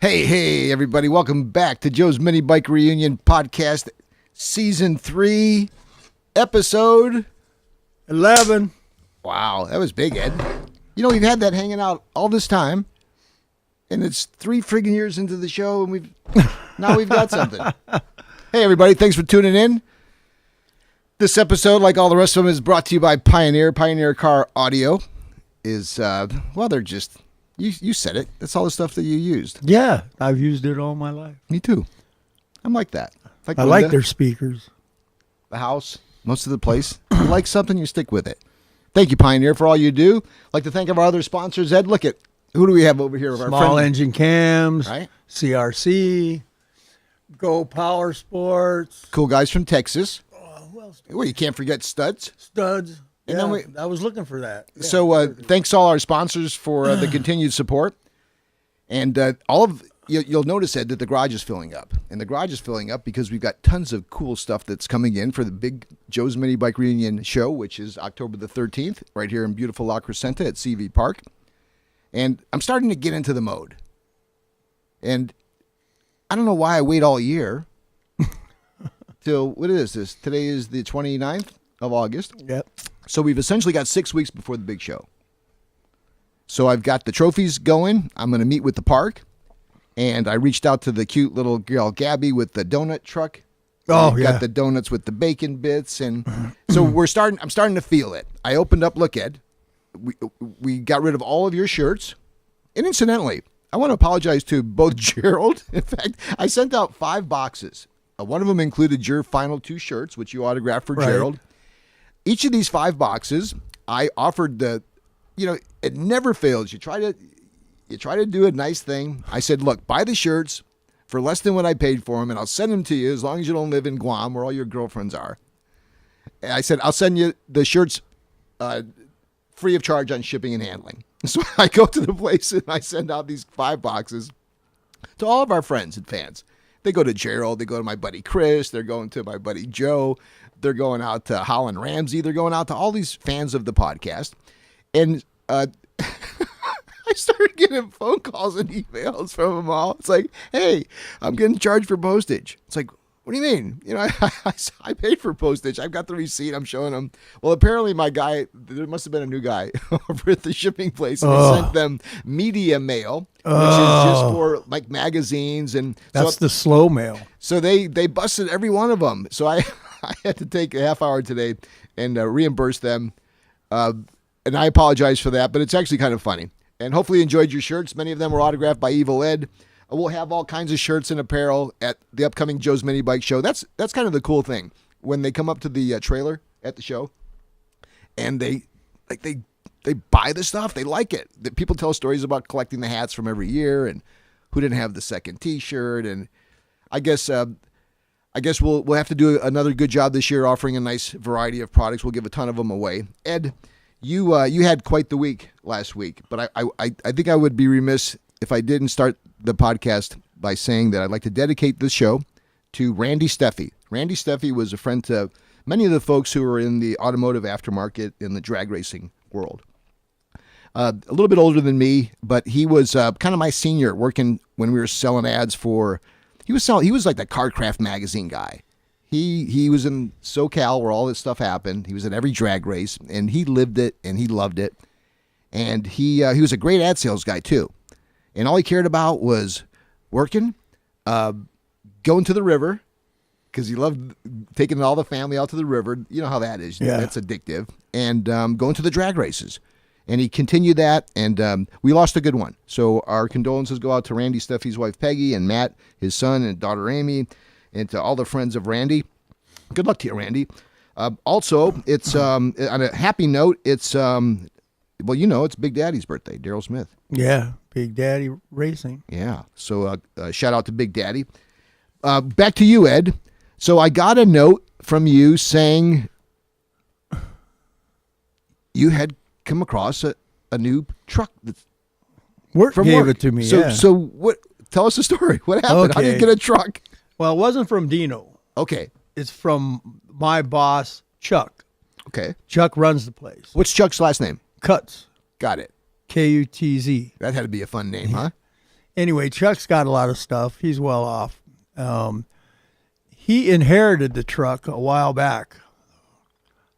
Hey, everybody. Welcome back to Joe's Minibike Reunion podcast, Season 3, Episode 11. Wow, that was big, Ed. You know, we've had that hanging out all this time, and it's 3 friggin' years into the show, and now we've got something. Hey, everybody. Thanks for tuning in. This episode, like all the rest of them, is brought to you by Pioneer. Pioneer Car Audio is, they're just... You said it. That's all the stuff that you used. Yeah, I've used it all my life. Me too. I'm like that. I like their speakers. The house, most of the place. You like something, you stick with it. Thank you, Pioneer, for all you do. I'd like to thank our other sponsors. Ed, look at, who do we have over here? Of our Small engine cams, right? CRC, Go Power Sports. Cool guys from Texas. Who else? Well, you can't forget Studs. Studs. And yeah, then I was looking for that. Yeah. So thanks all our sponsors for the continued support. And you'll notice, Ed, that the garage is filling up. And the garage is filling up because we've got tons of cool stuff that's coming in for the big Joe's Minibike Reunion show, which is October the 13th, right here in beautiful La Crescenta at CV Park. And I'm starting to get into the mode. And I don't know why I wait all year till, what is this? Today is the 29th of August. Yep. So we've essentially got 6 weeks before the big show. So I've got the trophies going. I'm going to meet with the park. And I reached out to the cute little girl, Gabby, with the donut truck. Oh, yeah. Got the donuts with the bacon bits. And so I'm starting to feel it. I opened up, look, Ed, we got rid of all of your shirts. And incidentally, I want to apologize to both Gerald. In fact, I sent out 5 boxes. One of them included your final 2 shirts, which you autographed for Gerald. Each of these 5 boxes, I offered it never fails. You try to do a nice thing. I said, look, buy the shirts for less than what I paid for them, and I'll send them to you as long as you don't live in Guam where all your girlfriends are. And I said, I'll send you the shirts free of charge on shipping and handling. So I go to the place and I send out these 5 boxes to all of our friends and fans. They go to Gerald. They go to my buddy Chris. They're going to my buddy Joe. They're going out to Holland Ramsey. They're going out to all these fans of the podcast. And I started getting phone calls and emails from them all. It's like, hey, I'm getting charged for postage. It's like, what do you mean? You know, I paid for postage. I've got the receipt. I'm showing them. Well, apparently my guy, there must have been a new guy over at the shipping place. And they sent them media mail, which is just for like magazines. And that's the slow mail. So they busted every one of them. So I had to take a half hour today and reimburse them. And I apologize for that, but it's actually kind of funny. And hopefully you enjoyed your shirts. Many of them were autographed by Evil Ed. We'll have all kinds of shirts and apparel at the upcoming Joe's Minibike show. That's kind of the cool thing. When they come up to the trailer at the show and they buy the stuff, they like it. People tell stories about collecting the hats from every year and who didn't have the second T-shirt. And I guess we'll have to do another good job this year offering a nice variety of products. We'll give a ton of them away. Ed, you had quite the week last week, but I think I would be remiss if I didn't start the podcast by saying that I'd like to dedicate this show to Randy Steffi. Randy Steffi was a friend to many of the folks who are in the automotive aftermarket in the drag racing world. A little bit older than me, but he was kind of my senior working when we were selling ads for. He was like the Carcraft magazine guy. He was in SoCal where all this stuff happened. He was at every drag race, and he lived it, and he loved it. And he was a great ad sales guy too. And all he cared about was working, going to the river, because he loved taking all the family out to the river. You know how that is. Yeah. That's addictive. And going to the drag races. And he continued that, and we lost a good one. So our condolences go out to Randy Steffi's wife, Peggy, and Matt, his son, and daughter, Amy, and to all the friends of Randy. Good luck to you, Randy. Also, it's on a happy note, it's, it's Big Daddy's birthday, Daryl Smith. Yeah, Big Daddy Racing. Yeah, so shout out to Big Daddy. Back to you, Ed. So I got a note from you saying you had come across a new truck. Work gave it to me, So what? Tell us the story. What happened? How did you get a truck? Well, it wasn't from Dino. Okay. It's from my boss, Chuck. Okay. Chuck runs the place. What's Chuck's last name? Cutz. Got it. Kutz. That had to be a fun name, huh? Anyway, Chuck's got a lot of stuff. He's well off. He inherited the truck a while back.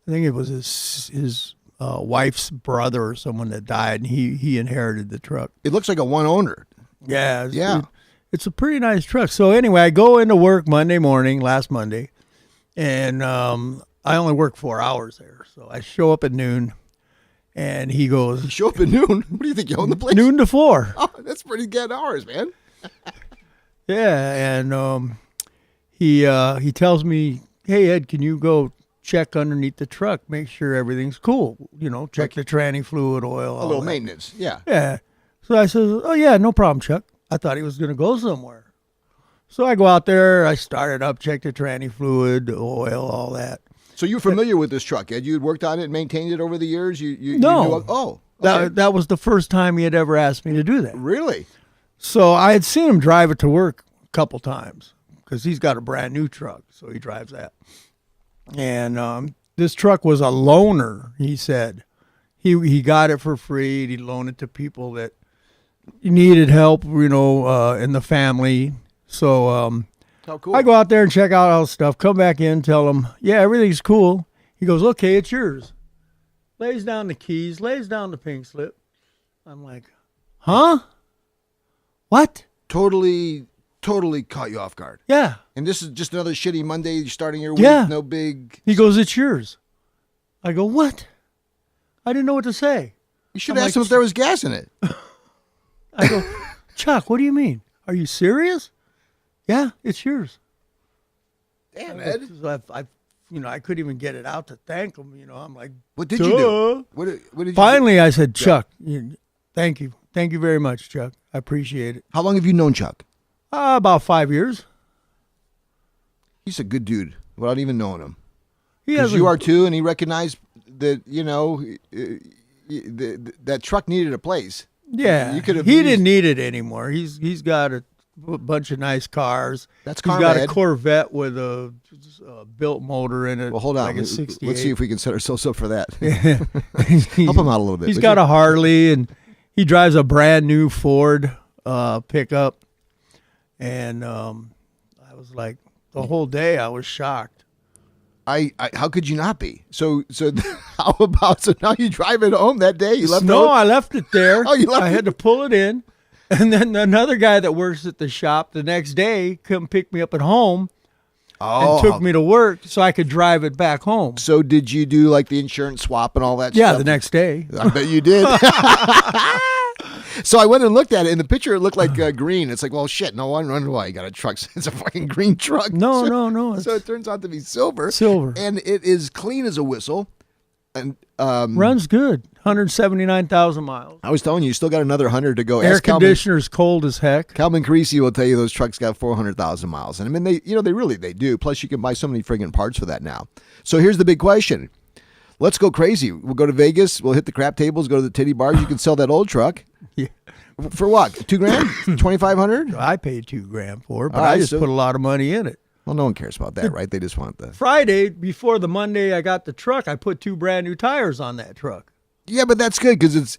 I think it was his wife's brother or someone that died, and he inherited the truck. It looks like a one owner. Yeah. It's a pretty nice truck. So anyway, I go into work Monday morning, last Monday, and I only work 4 hours there. So I show up at noon, and he goes... You show up at noon? What do you think, you own the place? Noon to 4. Oh, that's pretty good hours, man. Yeah, and he tells me, hey, Ed, can you go check underneath the truck, make sure everything's cool, check the tranny fluid, oil, a little maintenance. Yeah. So I said, oh yeah, no problem, Chuck. I thought he was going to go somewhere. So I go out there, I start it up, check the tranny fluid, oil, all that. So you're familiar with this truck, Ed? You had worked on it and maintained it over the years? No. You knew, okay. That was the first time he had ever asked me to do that. Really? So I had seen him drive it to work a couple times because he's got a brand new truck, so he drives that. And this truck was a loaner, he said. He got it for free. He'd loan it to people that needed help, in the family. So how cool. I go out there and check out all the stuff, come back in, tell him, yeah, everything's cool. He goes, okay, it's yours. Lays down the keys, lays down the pink slip. I'm like, huh? What? Totally caught you off guard. Yeah. And this is just another shitty Monday. You're starting your week. Yeah. No big... He goes, it's yours. I go, what? I didn't know what to say. You should ask him if there was gas in it. I go, Chuck, what do you mean? Are you serious? Yeah, it's yours. Damn, Ed. So I couldn't even get it out to thank him. I'm like, what did you do? What did you Finally, do? I said, Chuck, thank you. Thank you very much, Chuck. I appreciate it. How long have you known Chuck? About 5 years. He's a good dude without even knowing him. Because you are too, and he recognized that, that truck needed a place. Yeah, he didn't need it anymore. He's got a bunch of nice cars. That's He's got a Corvette with a built motor in it. Well, hold on. Like a 68. Let's see if we can set ourselves up for that. Yeah. Help him out a little bit. He's got a Harley, and he drives a brand new Ford pickup. And I was like, the whole day I was shocked. How could you not be? So how about, so now you drive it home that day? You left it? No, I left it there. Oh, you left I it? had to pull it in. And then another guy that works at the shop the next day come pick me up at home and took me to work so I could drive it back home. So did you do like the insurance swap and all that stuff? Yeah, the next day. I bet you did. So I went and looked at it. In the picture, it looked like green. It's like, well, shit, no wonder why you got a truck. It's a fucking green truck. No. So it turns out to be silver. Silver. And it is clean as a whistle. And runs good. 179,000 miles. I was telling you still got another 100 to go. Air conditioner's cold as heck. Calvin Creasy will tell you those trucks got 400,000 miles. And I mean, they do. Plus, you can buy so many friggin' parts for that now. So here's the big question. Let's go crazy. We'll go to Vegas. We'll hit the crap tables, go to the titty bars. You can sell that old truck. Yeah. For what? $2,000? 2,500? I paid $2,000 for it, but I just put a lot of money in it. Well, no one cares about that, right? They just want the... Friday, before the Monday I got the truck, I put 2 brand new tires on that truck. Yeah, but that's good because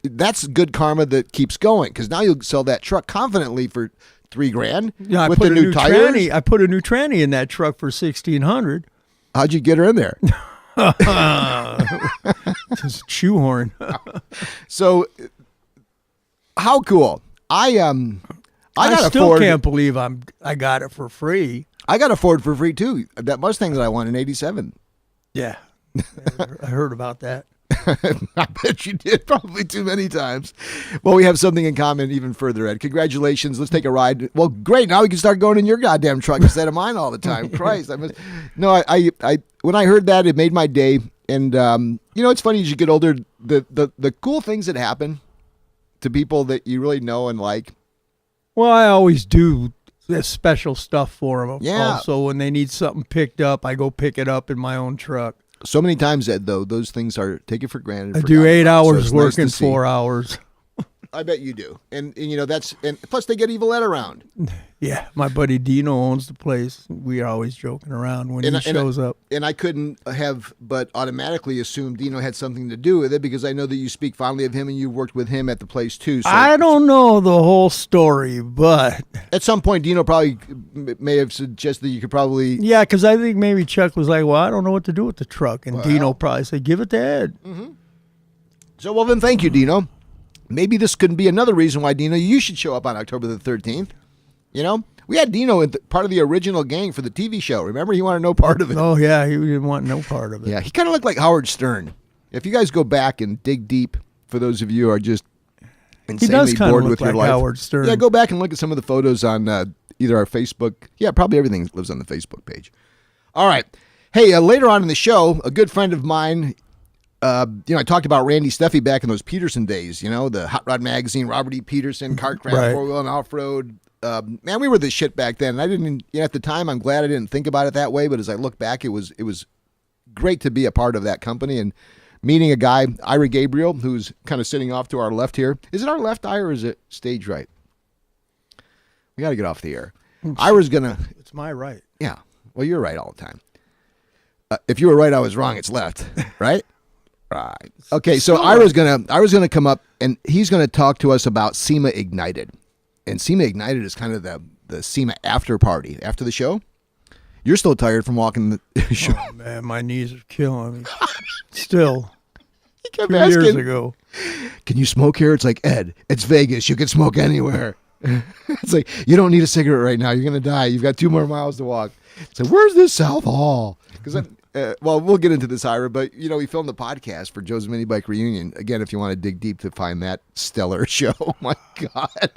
that's good karma that keeps going. Because now you'll sell that truck confidently for $3,000 yeah, with the new tires. I put a new tranny in that truck for $1,600. How'd you get her in there? Just shoehorn. So, how cool! I still can't believe I got it for free. I got a Ford for free too. That Mustang that I won in '87. Yeah, I heard about that. I bet you did, probably too many times. Well, we have something in common even further, Ed. Congratulations. Let's take a ride. Well, great. Now we can start going in your goddamn truck instead of mine all the time. Christ. I when I heard that, it made my day. And, it's funny as you get older, the cool things that happen to people that you really know and like. Well, I always do this special stuff for them. Yeah. Also, when they need something picked up, I go pick it up in my own truck. So many times, Ed, though, those things are taken for granted. I do 8 hours working 4 hours. I bet you do. And you know, and plus they get Evil Ed around. Yeah, my buddy Dino owns the place. We are always joking around when he shows up. And I couldn't have but automatically assume Dino had something to do with it because I know that you speak fondly of him and you worked with him at the place too. So I don't know the whole story, but at some point Dino probably may have suggested you could probably... Yeah, because I think maybe Chuck was like, well, I don't know what to do with the truck. And Dino probably said, give it to Ed. Mm-hmm. So, well, then thank you, Dino. Maybe this could be another reason why, Dino, you should show up on October the 13th. You know, we had Dino part of the original gang for the TV show. Remember, he wanted no part of it. Oh, yeah, he didn't want no part of it. Yeah, he kind of looked like Howard Stern. If you guys go back and dig deep, for those of you who are just insanely bored with your life. Howard Stern. Yeah, go back and look at some of the photos on either our Facebook. Yeah, probably everything lives on the Facebook page. All right. Hey, later on in the show, a good friend of mine... I talked about Randy Steffi back in those Peterson days, the Hot Rod Magazine, Robert E. Peterson, Kartcraft, right. 4-wheel and off-road. Man, we were the shit back then. And I didn't, at the time, I'm glad I didn't think about it that way. But as I look back, it was great to be a part of that company and meeting a guy, Ira Gabriel, who's kind of sitting off to our left here. Is it our left eye or is it stage right? We got to get off the air. Ira's going to... It's my right. Yeah. Well, you're right all the time. If you were right, I was wrong. It's left, right? Right. Okay, so Ira's gonna come up and he's gonna talk to us about SEMA Ignited. And SEMA Ignited is kind of the SEMA after party. After the show. You're still tired from walking the show. Oh man, my knees are killing me. Still. He kept 2 asking, years ago. Can you smoke here? It's like, Ed, it's Vegas. You can smoke anywhere. It's like, you don't need a cigarette right now. You're gonna die. You've got 2 more miles to walk. It's like, where's this South Hall? Because well, we'll get into this, Ira, but, we filmed the podcast for Joe's Minibike Reunion. Again, if you want to dig deep to find that stellar show. Oh, my God.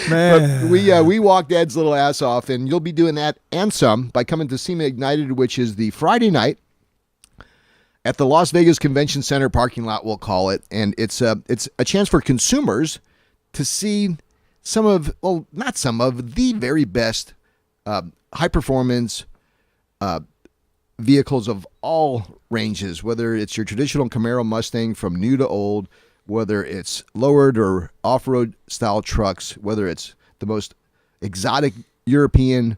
Man. But we walked Ed's little ass off, and you'll be doing that and some by coming to SEMA Ignited, which is the Friday night at the Las Vegas Convention Center parking lot, we'll call it. And it's a chance for consumers to see not some of the very best high-performance vehicles of all ranges, whether it's your traditional Camaro Mustang from new to old, whether it's lowered or off-road style trucks, whether it's the most exotic European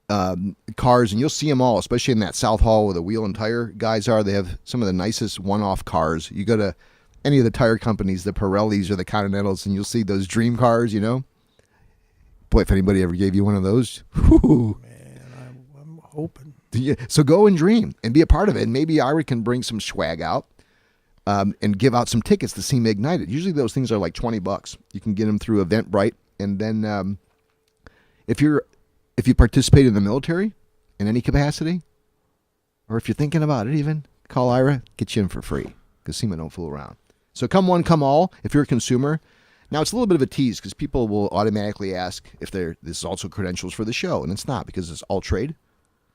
cars, and you'll see them all, especially in that South Hall where the wheel and tire guys are. They have some of the nicest one-off cars. You go to any of the tire companies, the Pirellis or the Continentals, and you'll see those dream cars, Boy, if anybody ever gave you one of those, whew. Man, I'm hoping. So go and dream and be a part of it. And maybe Ira can bring some swag out and give out some tickets to SEMA Ignited. Usually those things are like $20. You can get them through Eventbrite. And then if you participate in the military in any capacity, or if you're thinking about it even, call Ira, get you in for free because SEMA don't fool around. So come one, come all if you're a consumer. Now, it's a little bit of a tease because people will automatically ask if this is also credentials for the show. And it's not because it's all trade.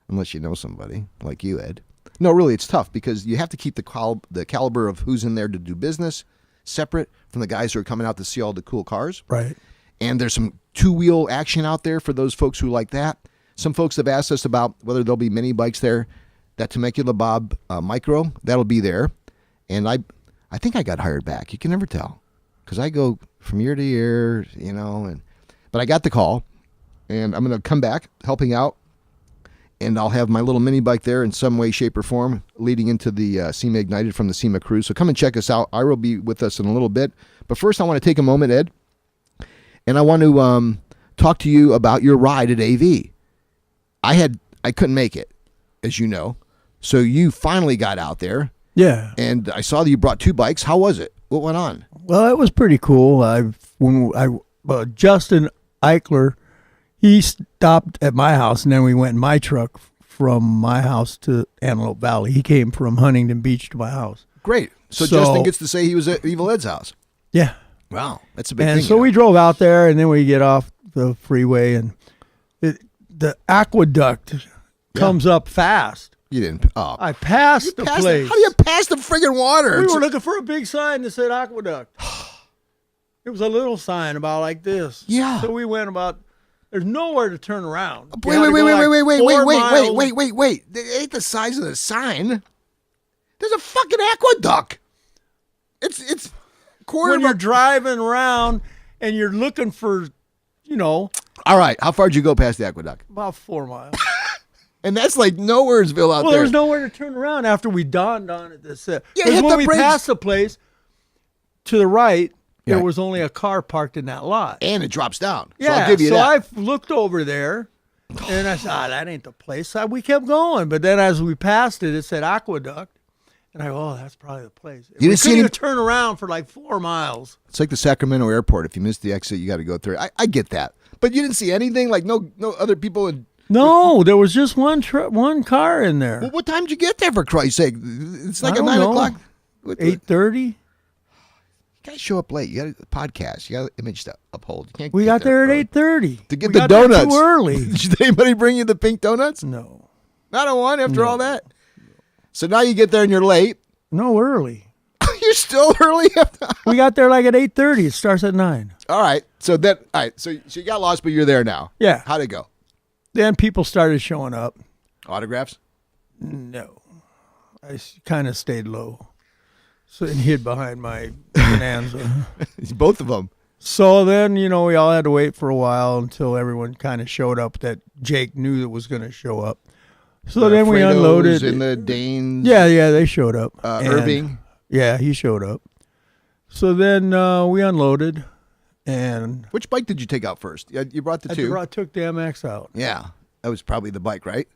Unless you know somebody like you, Ed. No, really, it's tough because you have to keep the caliber of who's in there to do business separate from the guys who are coming out to see all the cool cars. Right. And there's some 2-wheel action out there for those folks who like that. Some folks have asked us about whether there'll be mini bikes there. That Temecula Bob micro, that'll be there. And I think I got hired back. You can never tell because I go from year to year, but I got the call and I'm going to come back helping out. And I'll have my little mini bike there in some way, shape, or form leading into the SEMA Ignited from the SEMA crew. So come and check us out. Ira will be with us in a little bit. But first, I want to take a moment, Ed, and I want to talk to you about your ride at AV. I couldn't make it, as you know. So you finally got out there. Yeah. And I saw that you brought 2 bikes. How was it? What went on? Well, it was pretty cool. Justin Eichler, he stopped at my house, and then we went in my truck from my house to Antelope Valley. He came from Huntington Beach to my house. Great. So Justin gets to say he was at Evil Ed's house. Yeah. Wow. That's a big thing. And so we drove out there, and then we get off the freeway, and the aqueduct comes up fast. You didn't. Oh. I passed the place. How do you pass the friggin' water? We were looking for a big sign that said aqueduct. It was a little sign about like this. Yeah. So we went about... There's nowhere to turn around. Wait. It ain't the size of the sign. There's a fucking aqueduct. It's quarter when of you're a... driving around and you're looking for, All right, how far did you go past the aqueduct? about 4 miles. And that's like Nowheresville out Well, there. there was nowhere to turn around after we dawned on it. That's it. Yeah, Because hit when the we bridge. passed the place, to the right, there Yeah. was only a car parked in that lot. And it drops down. So Yeah, I'll give you so that. I looked over there, and I said, that ain't the place. So we kept going. But then as we passed it, it said aqueduct. And I go, oh, that's probably the place. You didn't we see couldn't any- even turn around for like 4 miles. It's like the Sacramento airport. If you miss the exit, you got to go through it. I get that. But you didn't see anything? Like no other people in... No, there was just one car in there. Well, what time did you get there, for Christ's sake? It's like I a don't 9 know. o'clock. What the- 8:30. You guys show up late. You got a podcast. You got an image to uphold. You can't We get got there at early. 8:30 To get we the got there donuts. too early. Did anybody bring you the pink donuts? No, Not a one after all that. So now you get there and you're late. no early. You're still early. We got there like at 8:30. It starts at 9. All right. So you got lost, but you're there now. Yeah. How'd it go? Then people started showing up. Autographs? No, I kind of stayed low, so and hid behind my Bonanza. Both of them. So then, we all had to wait for a while until everyone kind of showed up that Jake knew that was going to show up. So then we Fredos unloaded. and the Danes. Yeah, they showed up. And- Irving. Yeah, he showed up. So then we unloaded, and Which bike did you take out first? You brought the I two. took the MX out. Yeah. That was probably the bike, right?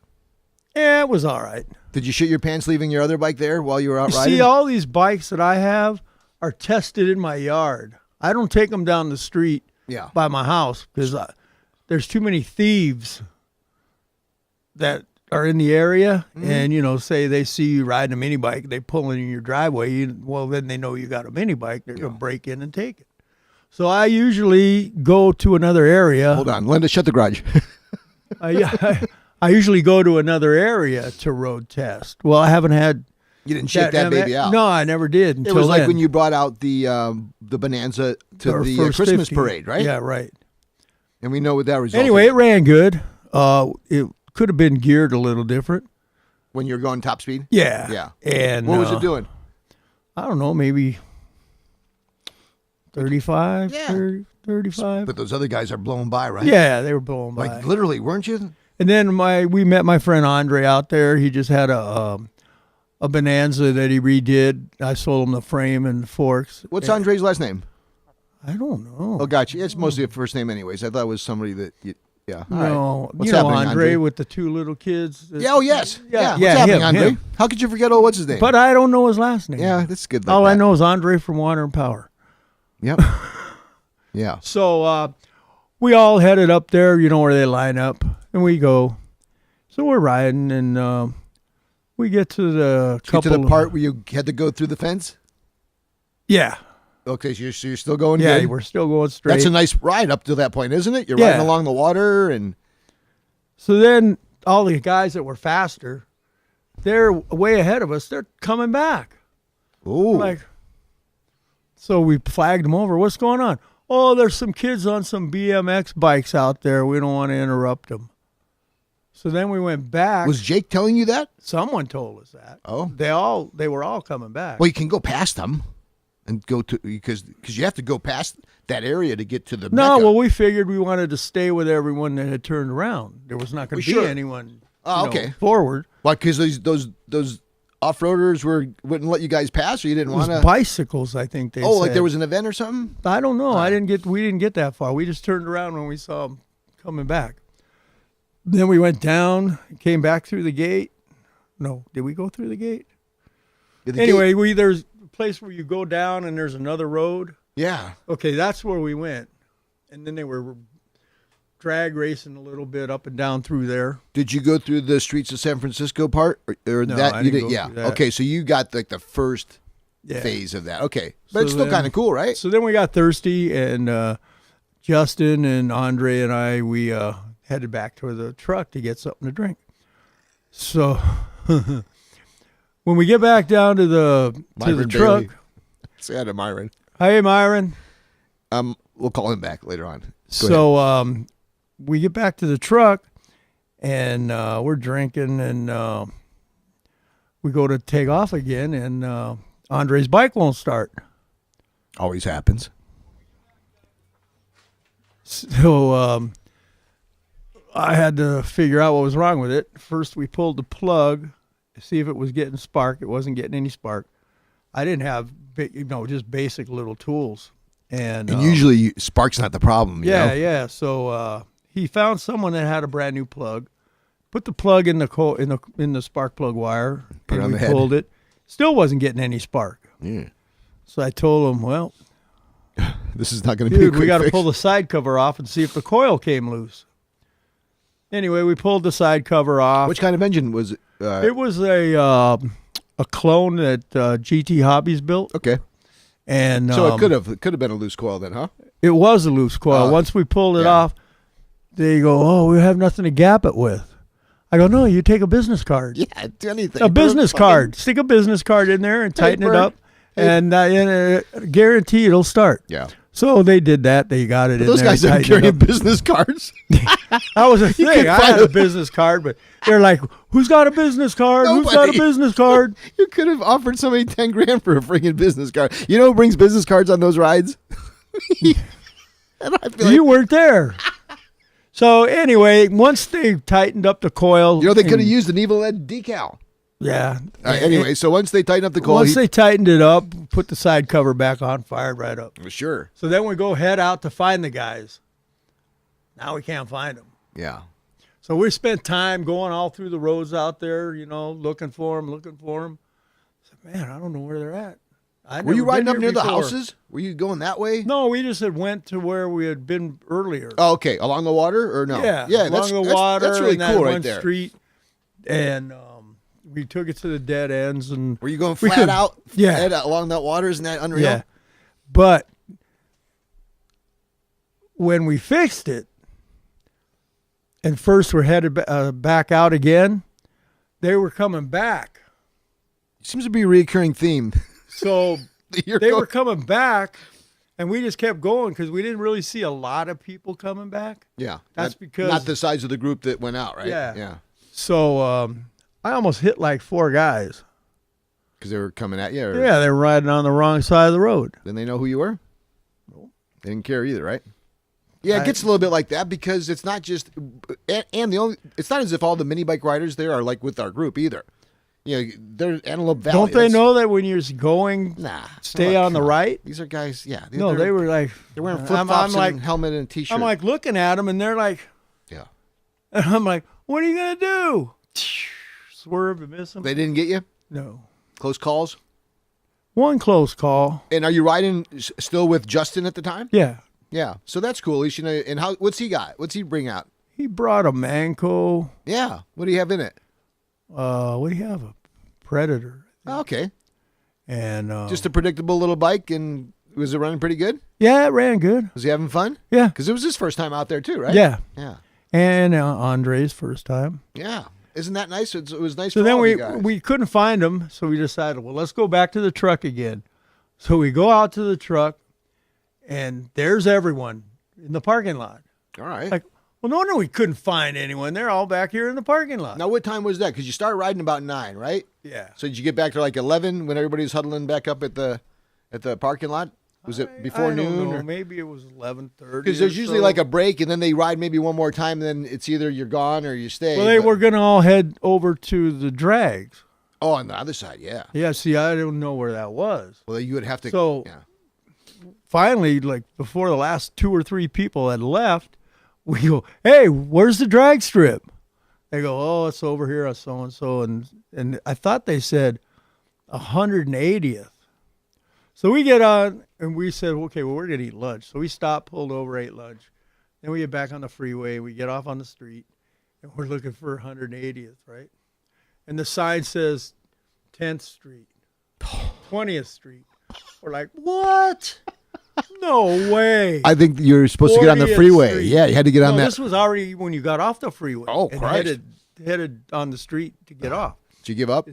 Yeah, it was all right. Did you shit your pants leaving your other bike there while you were out You riding? see, all these bikes that I have are tested in my yard. I don't take them down the street Yeah. by my house because there's too many thieves that are in the area, and say they see you riding a mini bike, they pull in your driveway. Then they know you got a mini bike. They're gonna break in and take it. So I usually go to another area. Hold on. Linda, shut the garage. I usually go to another area to road test. Well, I haven't had. You didn't shit that baby out. No, I never did. It Until was like then. when you brought out the Bonanza to Our the first Christmas 50. parade, right? Yeah, right. And we know what that resulted. Anyway, it ran good. It could have been geared a little different. When you're going top speed? Yeah. Yeah. And What was it doing? I don't know, maybe 35, Yeah. 30, 35. But those other guys are blowing by, right? Yeah, they were blowing by. Like literally, weren't you? And then we met my friend Andre out there. He just had a Bonanza that he redid. I sold him the frame and the forks. What's Andre's last name? I don't know. Oh, gotcha. It's mostly a first name anyways. I thought it was somebody that, yeah. All No, right. What's you know happening, Andre with the two little kids. Yeah, oh, yes. Yeah, What's happening, him, Andre? him. How could you forget, what's his name? But I don't know his last name. Yeah, that's good. Like All I that. know is Andre from Water and Power. Yep. Yeah. So we all headed up there, where they line up, and we go. So we're riding, and we get to the Get couple to the part where you had to go through the fence? Yeah. Okay, so you're still going Yeah, good? we're still going straight. That's a nice ride up to that point, isn't it? You're Yeah. riding along the water and... So then all the guys that were faster, they're way ahead of us. They're coming back. Ooh. So we flagged them over. What's going on? Oh, there's some kids on some BMX bikes out there. We don't want to interrupt them. So then we went back. Was Jake telling you that? Someone told us that. Oh. They were all coming back. Well, you can go past them and go to... Because you have to go past that area to get to the No, Mecca. well, we figured we wanted to stay with everyone that had turned around. There was not going to be Sure. anyone Okay. forward. Why? Because those off-roaders wouldn't let you guys pass, or you didn't It was want to... bicycles, I think they said. Oh, like there was an event or something? I don't know. We didn't get that far. We just turned around when we saw them coming back. Then we went down, came back through the gate. No, did we go through the gate? Did the Anyway, gate- there's a place where you go down and there's another road. Yeah. Okay, that's where we went. And then they were drag racing a little bit up and down through there. Did you go through the streets of San Francisco part, or No, that I you didn't did? go Yeah. through that. Okay, so you got like the first Yeah. phase of that. Okay, but So it's still then- kind of cool, right? So then we got thirsty, and Justin and Andre and I, we headed back to the truck to get something to drink. So when we get back down to the Myron truck, Bailey. Say hi to Myron. hey Myron. We'll call him back later on. Go ahead. So we get back to the truck, and we're drinking, and we go to take off again, and Andre's bike won't start. Always happens. So I had to figure out what was wrong with it. First, we pulled the plug to see if it was getting spark. It wasn't getting any spark. I didn't have, just basic little tools. And usually spark's not the problem. You know? Yeah. So he found someone that had a brand new plug. Put the plug in the spark plug wire. Put it on we the head. pulled it. Still wasn't getting any spark. Yeah. So I told him, well, this is not going to be a dude, quick we got to fix. pull the side cover off and see if the coil came loose. Anyway, we pulled the side cover off. Which kind of engine was it? It was a clone that GT Hobbies built. Okay. And So it could have been a loose coil then, huh? it was a loose coil. Once we pulled it off, they go, "Oh, we have nothing to gap it with." I go, "No, you take a business card. Yeah, do anything. A business card. Stick a business card in there and tighten it up, and guarantee it'll start." Yeah. So they did that. They got it in Those there. guys are tightened it carrying up. business cards. That was a thing. couldn't I find had a a- business card, but they're like, "Who's got a business card? Who's got a Nobody. business card?" You could have offered somebody 10 grand for a freaking business card. You know who brings business cards on those rides? And I feel You weren't there. So anyway, once they tightened up the coil, they could have used an Evil Ed decal. Yeah. Anyway, so once they tighten up the coil, Once they tightened it up, put the side cover back on, fired right up. sure. So then we go head out to find the guys. Now we can't find them. Yeah. So we spent time going all through the roads out there, looking for them. I said, man, I don't know where they're at. Were you riding up near the houses? Were you going that way? No, we just had went to where we had been earlier. Oh, okay. Along the water or no? Yeah, Yeah, along the water. That's really and that cool right one there. street, and we took it to the dead ends. And Were you going we flat could- out Yeah. head along that water? Isn't that unreal? Yeah, but when we fixed it, and first we're headed back out again, they were coming back. Seems to be a recurring theme. So You're they going- were coming back, and we just kept going because we didn't really see a lot of people coming back. Yeah. That's not, because- not the size of the group that went out, right? Yeah. Yeah. So I almost hit like 4 guys. Because they were coming at you. Or Yeah, they were riding on the wrong side of the road. Then they know who you were? No. They didn't care either, right? Yeah, it gets a little bit like that because it's not just, and it's not as if all the mini bike riders there are like with our group either. They're Antelope Valley. Don't they know that when you're going, Nah. stay on the right? These are guys, yeah. No, they were like, They're wearing I'm flip-flops like, and helmet and a t-shirt. I'm like looking at them, and they're like, yeah. and I'm like, what are you gonna do? Swerve and miss them? They didn't get you? No. Close calls? One close call. And are you riding still with Justin at the time? Yeah. Yeah. So that's cool. At least you know. And what's he got? What's he bring out? He brought a Manco. Yeah. What do you have in it? What do you have? A Predator. Oh, okay. And Just a predictable little bike. And was it running pretty good? yeah, it ran good. Was he having fun? Yeah. Because it was his first time out there too, right? Yeah. Yeah. And Andre's first time. Yeah. Isn't that nice? It was nice So for then all of we you guys. we couldn't find him, so we decided, well, let's go back to the truck again. So we go out to the truck, and there's everyone in the parking lot. All right. Like, well, no wonder we couldn't find anyone. They're all back here in the parking lot. Now, what time was that? Because you started riding about 9, right? Yeah. So did you get back to like 11 when everybody was huddling back up at the parking lot? Was it before I noon? don't know. Or? Maybe it was 11:30. Because there's or usually so. like a break, and then they ride maybe one more time, and then it's either you're gone or you stay. Well, they but- were going to all head over to the drags. Oh, on the other side, yeah. Yeah, see, I don't know where that was. Well, you would have to. So- yeah. Finally, like before the last 2 or 3 people had left, we go, hey, where's the drag strip? They go, oh, it's over here at so-and-so. And I thought they said 180th. So we get on, and we said, okay, well, we're going to eat lunch. So we stopped, pulled over, ate lunch. Then we get back on the freeway. We get off on the street, and we're looking for 180th, right? And the sign says 10th Street, 20th Street. We're like, what? No way. I think you're supposed to get on the 40th freeway. Street. Yeah, you had to get on No, that. this was already when you got off the freeway. Oh, and Christ. headed on the street to get off. Did you give up?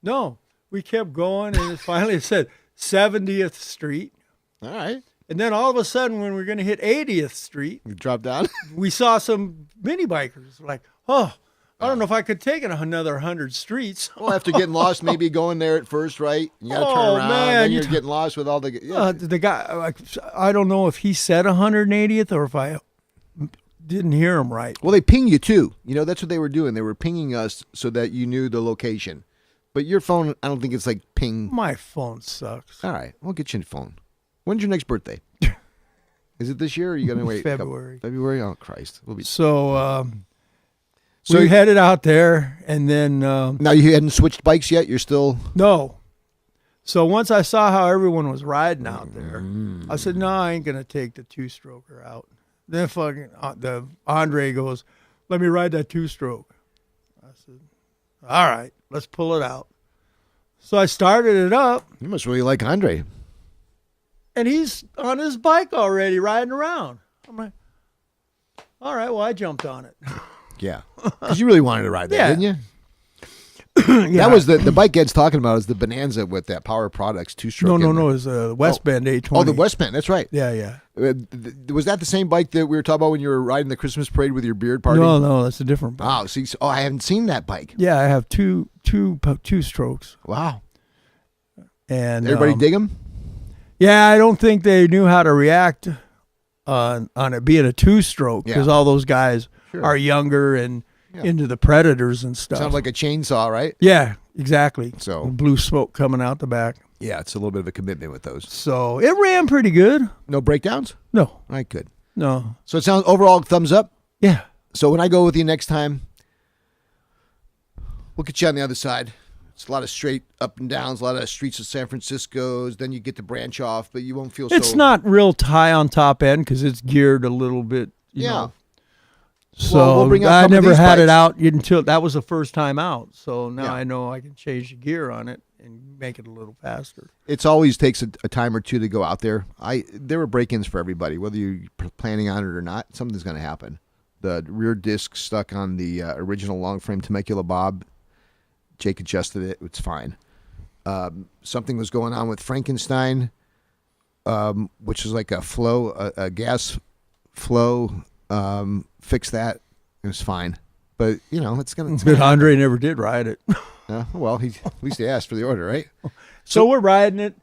No, we kept going, and finally it said 70th Street. All right. And then all of a sudden, when we were going to hit 80th Street, You dropped down. we saw some mini bikers. We're like, oh, I don't know if I could take it another 100 streets. Well, after getting lost, maybe going there at first, right? You got to turn Oh, around. man, Then you're getting lost with all the. Yeah. The guy, like, I don't know if he said 180th or if I didn't hear him right. Well, they ping you too. You know, that's what they were doing. They were pinging us so that you knew the location. But your phone, I don't think it's like ping. My phone sucks. All right, we'll get you a phone. When's your next birthday? Is it this year or are you going to wait? February. February? Oh, Christ. We'll be... So we headed out there, and then... now you hadn't switched bikes yet? You're still... No. So once I saw how everyone was riding out there, I said, no, I ain't going to take the two-stroker out. Then fucking the Andre goes, let me ride that two-stroke. I said, all right, let's pull it out. So I started it up. You must really like Andre. And he's on his bike already riding around. I'm like, all right, well, I jumped on it. Yeah. Because you really wanted to ride that, Yeah. didn't you? Yeah. That was the bike Ed's talking about is the Bonanza with that Power Products two-stroke. No, it's a West Bend 820. Oh, the West Bend. That's right. Yeah. Was that the same bike that we were talking about when you were riding the Christmas parade with your beard party? No, that's a different bike. Oh, see, I haven't seen that bike. Yeah, I have two strokes. Wow. And Everybody dig them? Yeah, I don't think they knew how to react on it being a two-stroke because all those guys are younger and into the Predators and stuff. Sounds like a chainsaw, right? Yeah, exactly. So blue smoke coming out the back. Yeah, it's a little bit of a commitment with those. So it ran pretty good. No breakdowns? No. All right, good. No. So it sounds overall thumbs up? Yeah. So when I go with you next time, we'll get you on the other side. It's a lot of straight up and downs, a lot of streets of San Francisco's. Then you get to branch off, but you won't feel so... It's not real high on top end because it's geared a little bit, you know. So well, we'll bring out I some of never these had it bikes. out until that was the first time out. So now Yeah. I know I can change the gear on it and make it a little faster. It always takes a time or two to go out there. There were break-ins for everybody, whether you're planning on it or not. Something's going to happen. The rear disc stuck on the original long frame Temecula Bob. Jake adjusted it. It's fine. Something was going on with Frankenstein, which is like a gas flow. Fix that. It was fine. But, you know, it's going to... But Andre never did ride it. Well, at least he asked for the order, right? So we're riding it,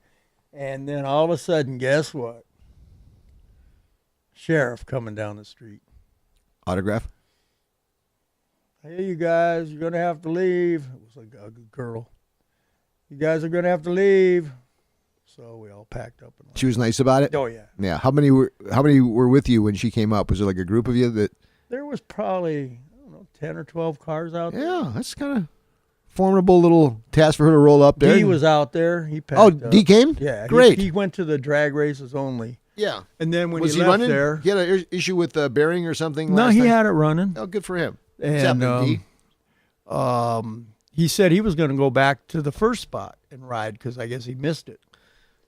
and then all of a sudden, guess what? Sheriff coming down the street. Autograph? Hey, you guys, you're going to have to leave. It was like a good girl. You guys are going to have to leave. So we all packed up. And She was nice about it? Oh, yeah. Yeah. How many were with you when she came up? Was there like a group of you that... There was probably, I don't know, 10 or 12 cars out there. Yeah, that's kind of formidable little task for her to roll up there. D was out there. He packed up. D came? Yeah. Great. He went to the drag races only. Yeah. And then when Was he he left running? there... He had an issue with bearing or something No, last he time? had it running. Oh, good for him. And D. he said he was going to go back to the first spot and ride because I guess he missed it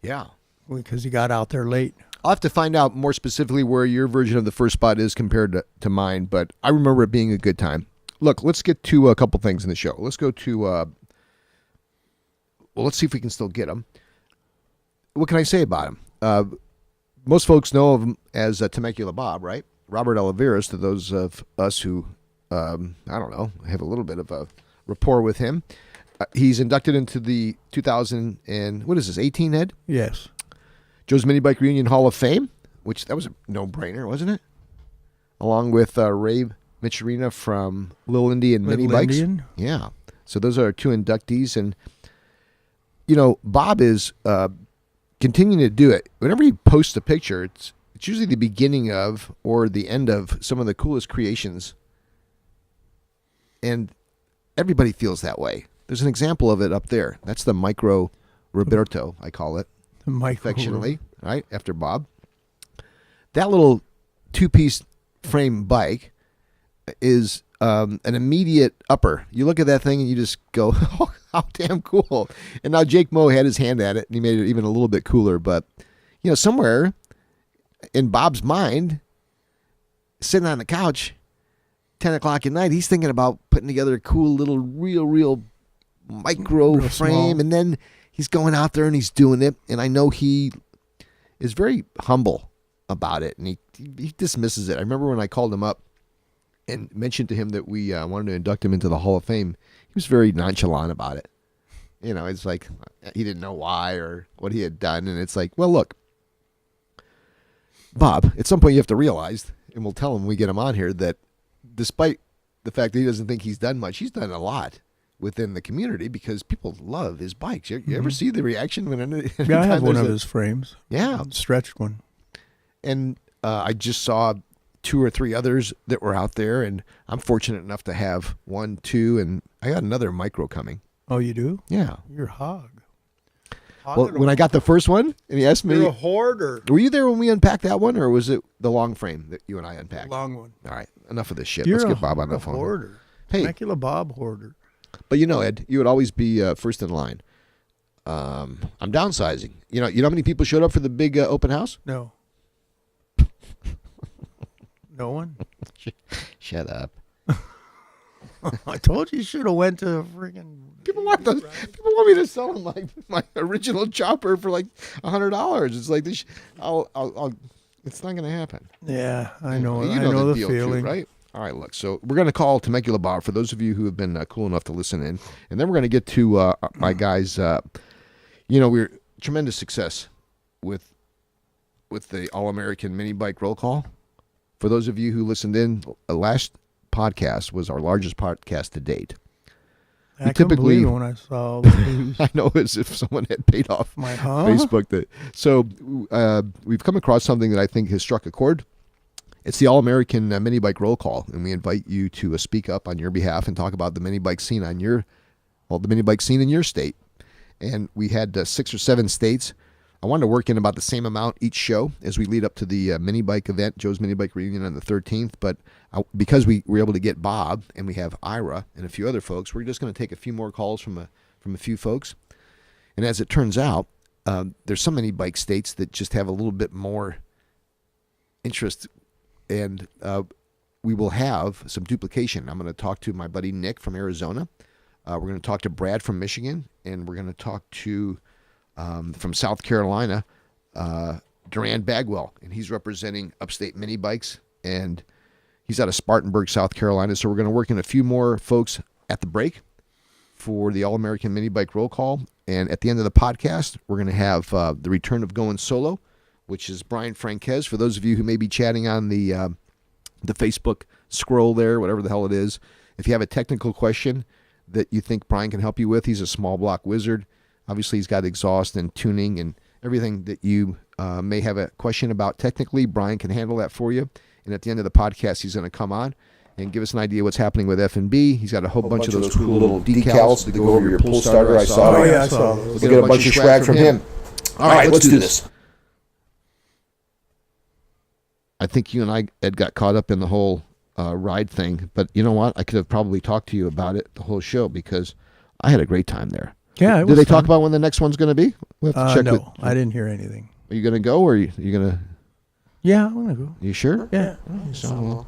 Yeah. because he got out there late. I'll have to find out more specifically where your version of the first spot is compared to mine, but I remember it being a good time. Look, let's get to a couple things in the show. Let's go to, well, let's see if we can still get them. What can I say about him? Most folks know of him as Temecula Bob, right? Robert Oliveras, to those of us who, I don't know, have a little bit of a rapport with him. He's inducted into the 2018, Ed? Yes. Joe's Minibike Reunion Hall of Fame, which that was a no-brainer, wasn't it? Along with Ray Michurina from Little Indy and Little Minibikes. Indian. Yeah. So those are our two inductees. And, you know, Bob is continuing to do it. Whenever he posts a picture, it's usually the beginning of or the end of some of the coolest creations. And everybody feels that way. There's an example of it up there. That's the Micro Roberto, I call it. Affectionately, right, after Bob. That little two-piece frame bike is an immediate upper. You look at that thing and you just go, oh, how damn cool. And now Jake Moe had his hand at it and he made it even a little bit cooler. But, you know, somewhere in Bob's mind, sitting on the couch, 10 o'clock at night, he's thinking about putting together a cool little real micro Real frame. small. And then he's going out there and he's doing it. And I know he is very humble about it. And he dismisses it. I remember when I called him up and mentioned to him that we wanted to induct him into the Hall of Fame, he was very nonchalant about it. You know, it's like he didn't know why or what he had done. And it's like, well, look, Bob, at some point you have to realize, and we'll tell him when we get him on here, that despite the fact that he doesn't think he's done much, he's done a lot within the community because people love his bikes. You ever see the reaction when Yeah, I have one of his frames. Yeah. Stretched one. And I just saw 2 or 3 others that were out there, and I'm fortunate enough to have 1, 2, and I got another micro coming. Oh, you do? Yeah. You're a hog. Well, when I got the first one, and he asked me, You're a hoarder. were you there when we unpacked that one, or was it the long frame that you and I unpacked? Long one. All right, enough of this shit. You're Let's get Bob on the phone. Hoarder. Hey. Temecula Bob hoarder. But you know, Ed, you would always be first in line. I'm downsizing. You know how many people showed up for the big open house? No. No one? Shut up. I told you should have went to freaking. People want me to sell them my original chopper for like $100. It's like this. It's not going to happen. Yeah, I know. You I know the deal feeling. too, right? All right, look. So we're going to call Temecula Bob for those of you who have been cool enough to listen in, and then we're going to get to my guys. We're tremendous success with the All-American Minibike Roll Call. For those of you who listened in, last podcast was our largest podcast to date. I couldn't believe it when I saw the news. I know, as if someone had paid off Facebook. So we've come across something that I think has struck a chord. It's the All-American Minibike Roll Call, and we invite you to speak up on your behalf and talk about the minibike scene the minibike scene in your state. And we had 6 or 7 states. I wanted to work in about the same amount each show as we lead up to the minibike event, Joe's Minibike Reunion on the 13th. But because we were able to get Bob and we have Ira and a few other folks, we're just going to take a few more calls from a few folks. And as it turns out, there's so many bike states that just have a little bit more interest, and we will have some duplication. I'm going to talk to my buddy Nick from Arizona. We're going to talk to Brad from Michigan, and we're going to talk to from South Carolina, Duran Bagwell, and he's representing Upstate Minibikes, and he's out of Spartanburg, South Carolina. So we're going to work in a few more folks at the break for the All-American Minibike Roll Call, and at the end of the podcast, we're going to have the return of Going Solo, which is Brian Franquez. For those of you who may be chatting on the Facebook scroll there, whatever the hell it is, if you have a technical question that you think Brian can help you with, he's a small block wizard. Obviously, he's got exhaust and tuning and everything that you may have a question about technically. Brian can handle that for you. And at the end of the podcast, he's going to come on and give us an idea what's happening with F&B. He's got a whole bunch of those cool little decals to go over your pull starter. I saw. Oh, yeah, I saw. We'll get a bunch of swag from him. All right, let's do this. I think you and I, Ed, got caught up in the whole ride thing. But you know what? I could have probably talked to you about it the whole show because I had a great time there. Yeah, it was Did they fun. talk about when the next one's going to be? We'll have to check no, I didn't hear anything. Are you going to go, or are you going to? Yeah, I'm gonna go. You sure? Yeah. So,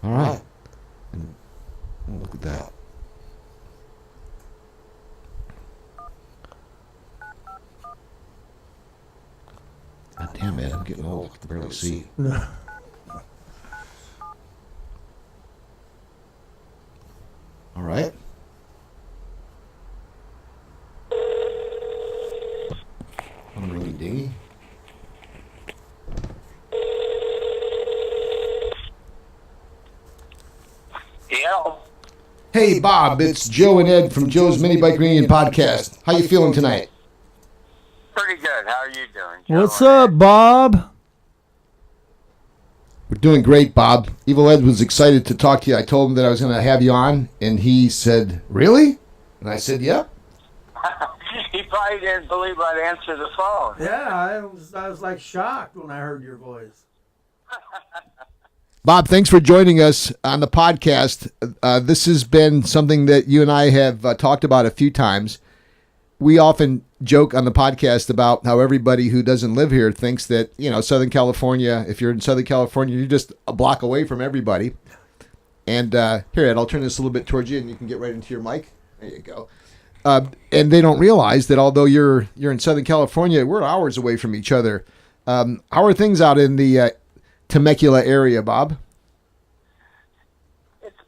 all right. Look at that. God damn it! I'm getting old. I can barely see. All right. I'm really dingy. Yeah. Hey, Bob, it's Joe and Ed from Joe's Minibike Reunion podcast. How you feeling tonight? Pretty good. How are you doing, Joe? What's up, Bob? We're doing great, Bob. Evil Ed was excited to talk to you. I told him that I was going to have you on, and he said, really? And I said, yep. He probably didn't believe I'd answer the phone. Yeah, I was like shocked when I heard your voice. Bob, thanks for joining us on the podcast. This has been something that you and I have talked about a few times. We often joke on the podcast about how everybody who doesn't live here thinks that, Southern California, if you're in Southern California, you're just a block away from everybody. And here, Ed, I'll turn this a little bit towards you and you can get right into your mic. There you go. And they don't realize that although you're in Southern California, we're hours away from each other. How are things out in the Temecula area, Bob?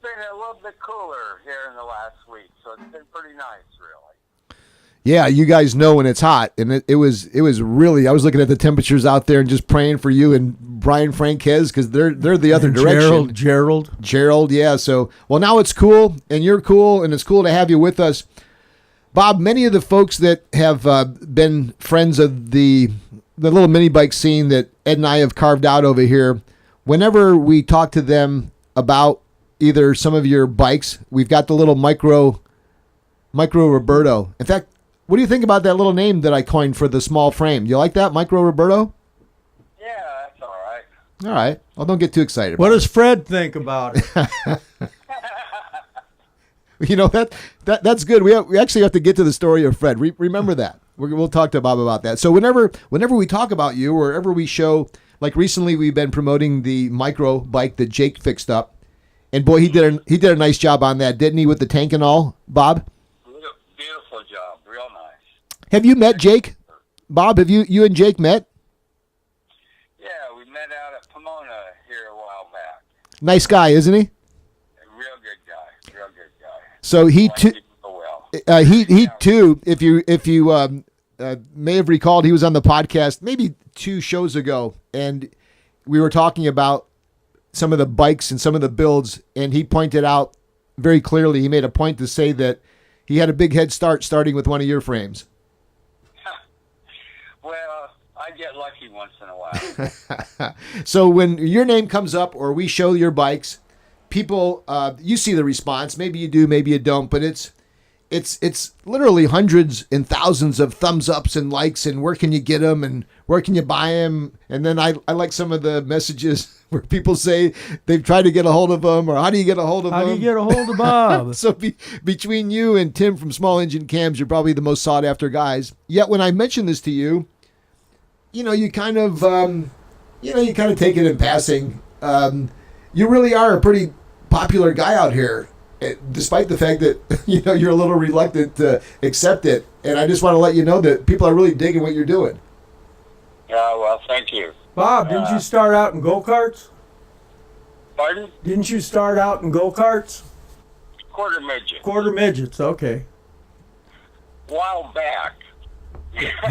been a little bit cooler here in the last week, so it's been pretty nice, really. Yeah, you guys know when it's hot, and it was really. I was looking at the temperatures out there and just praying for you and Brian Franquez because they're the other direction. Gerald, yeah. So now it's cool, and you're cool, and it's cool to have you with us, Bob. Many of the folks that have been friends of the little mini bike scene that Ed and I have carved out over here, whenever we talk to them about either some of your bikes, we've got the little micro Roberto. In fact, what do you think about that little name that I coined for the small frame? You like that, Micro Roberto? Yeah, that's all right. All right. Well, don't get too excited. What does Fred think about it? You know, that's good. We actually have to get to the story of Fred. Remember that. We'll talk to Bob about that. So whenever we talk about you, or wherever we show, like recently we've been promoting the micro bike that Jake fixed up, and boy, he did a nice job on that, didn't he, with the tank and all, Bob? Beautiful job, real nice. Have you met Jake? Bob, have you and Jake met? Yeah, we met out at Pomona here a while back. Nice guy, isn't he? Real good guy. So he too. Well. He too. If you may have recalled, he was on the podcast maybe 2 shows ago, and we were talking about some of the bikes and some of the builds, and he pointed out very clearly. He made a point to say that he had a big head start starting with one of your frames. Well, I get lucky once in a while. So when your name comes up or we show your bikes, people, you see the response. Maybe you do, maybe you don't, but it's literally hundreds and thousands of thumbs ups and likes and where can you get them and where can you buy them? And then I like some of the messages where people say they've tried to get a hold of them, or how do you get a hold of them? How do you get a hold of Bob? So between you and Tim from Small Engine Cams, you're probably the most sought after guys. Yet when I mention this to you, you kind of take it in passing. You really are a pretty popular guy out here, despite the fact that you're a little reluctant to accept it. And I just want to let you know that people are really digging what you're doing. Yeah, well, thank you. Bob, didn't you start out in go-karts? Pardon? Didn't you start out in go-karts? Quarter midget. Quarter midgets, okay. While back.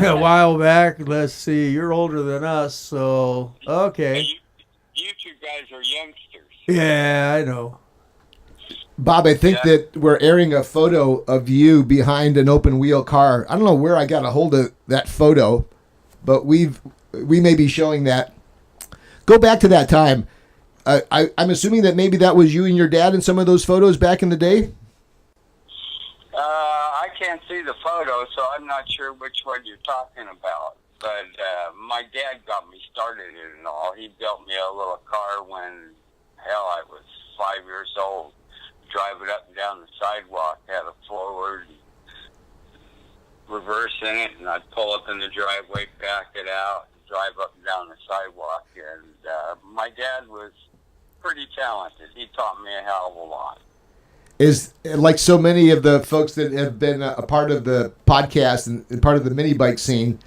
A while back, let's see, you're older than us, so, okay. You two guys are youngsters. Yeah, I know. Bob, I think that we're airing a photo of you behind an open wheel car. I don't know where I got a hold of that photo, but we may be showing that. Go back to that time. I'm assuming that maybe that was you and your dad in some of those photos back in the day? I can't see the photo, so I'm not sure which one you're talking about. But my dad got me started in it all. He built me a little car when, I was 5 years old. Drive it up and down the sidewalk, had a forward, reverse in it, and I'd pull up in the driveway, back it out, drive up and down the sidewalk. And my dad was pretty talented. He taught me a hell of a lot. Is like so many of the folks that have been a part of the podcast and part of the mini bike scene,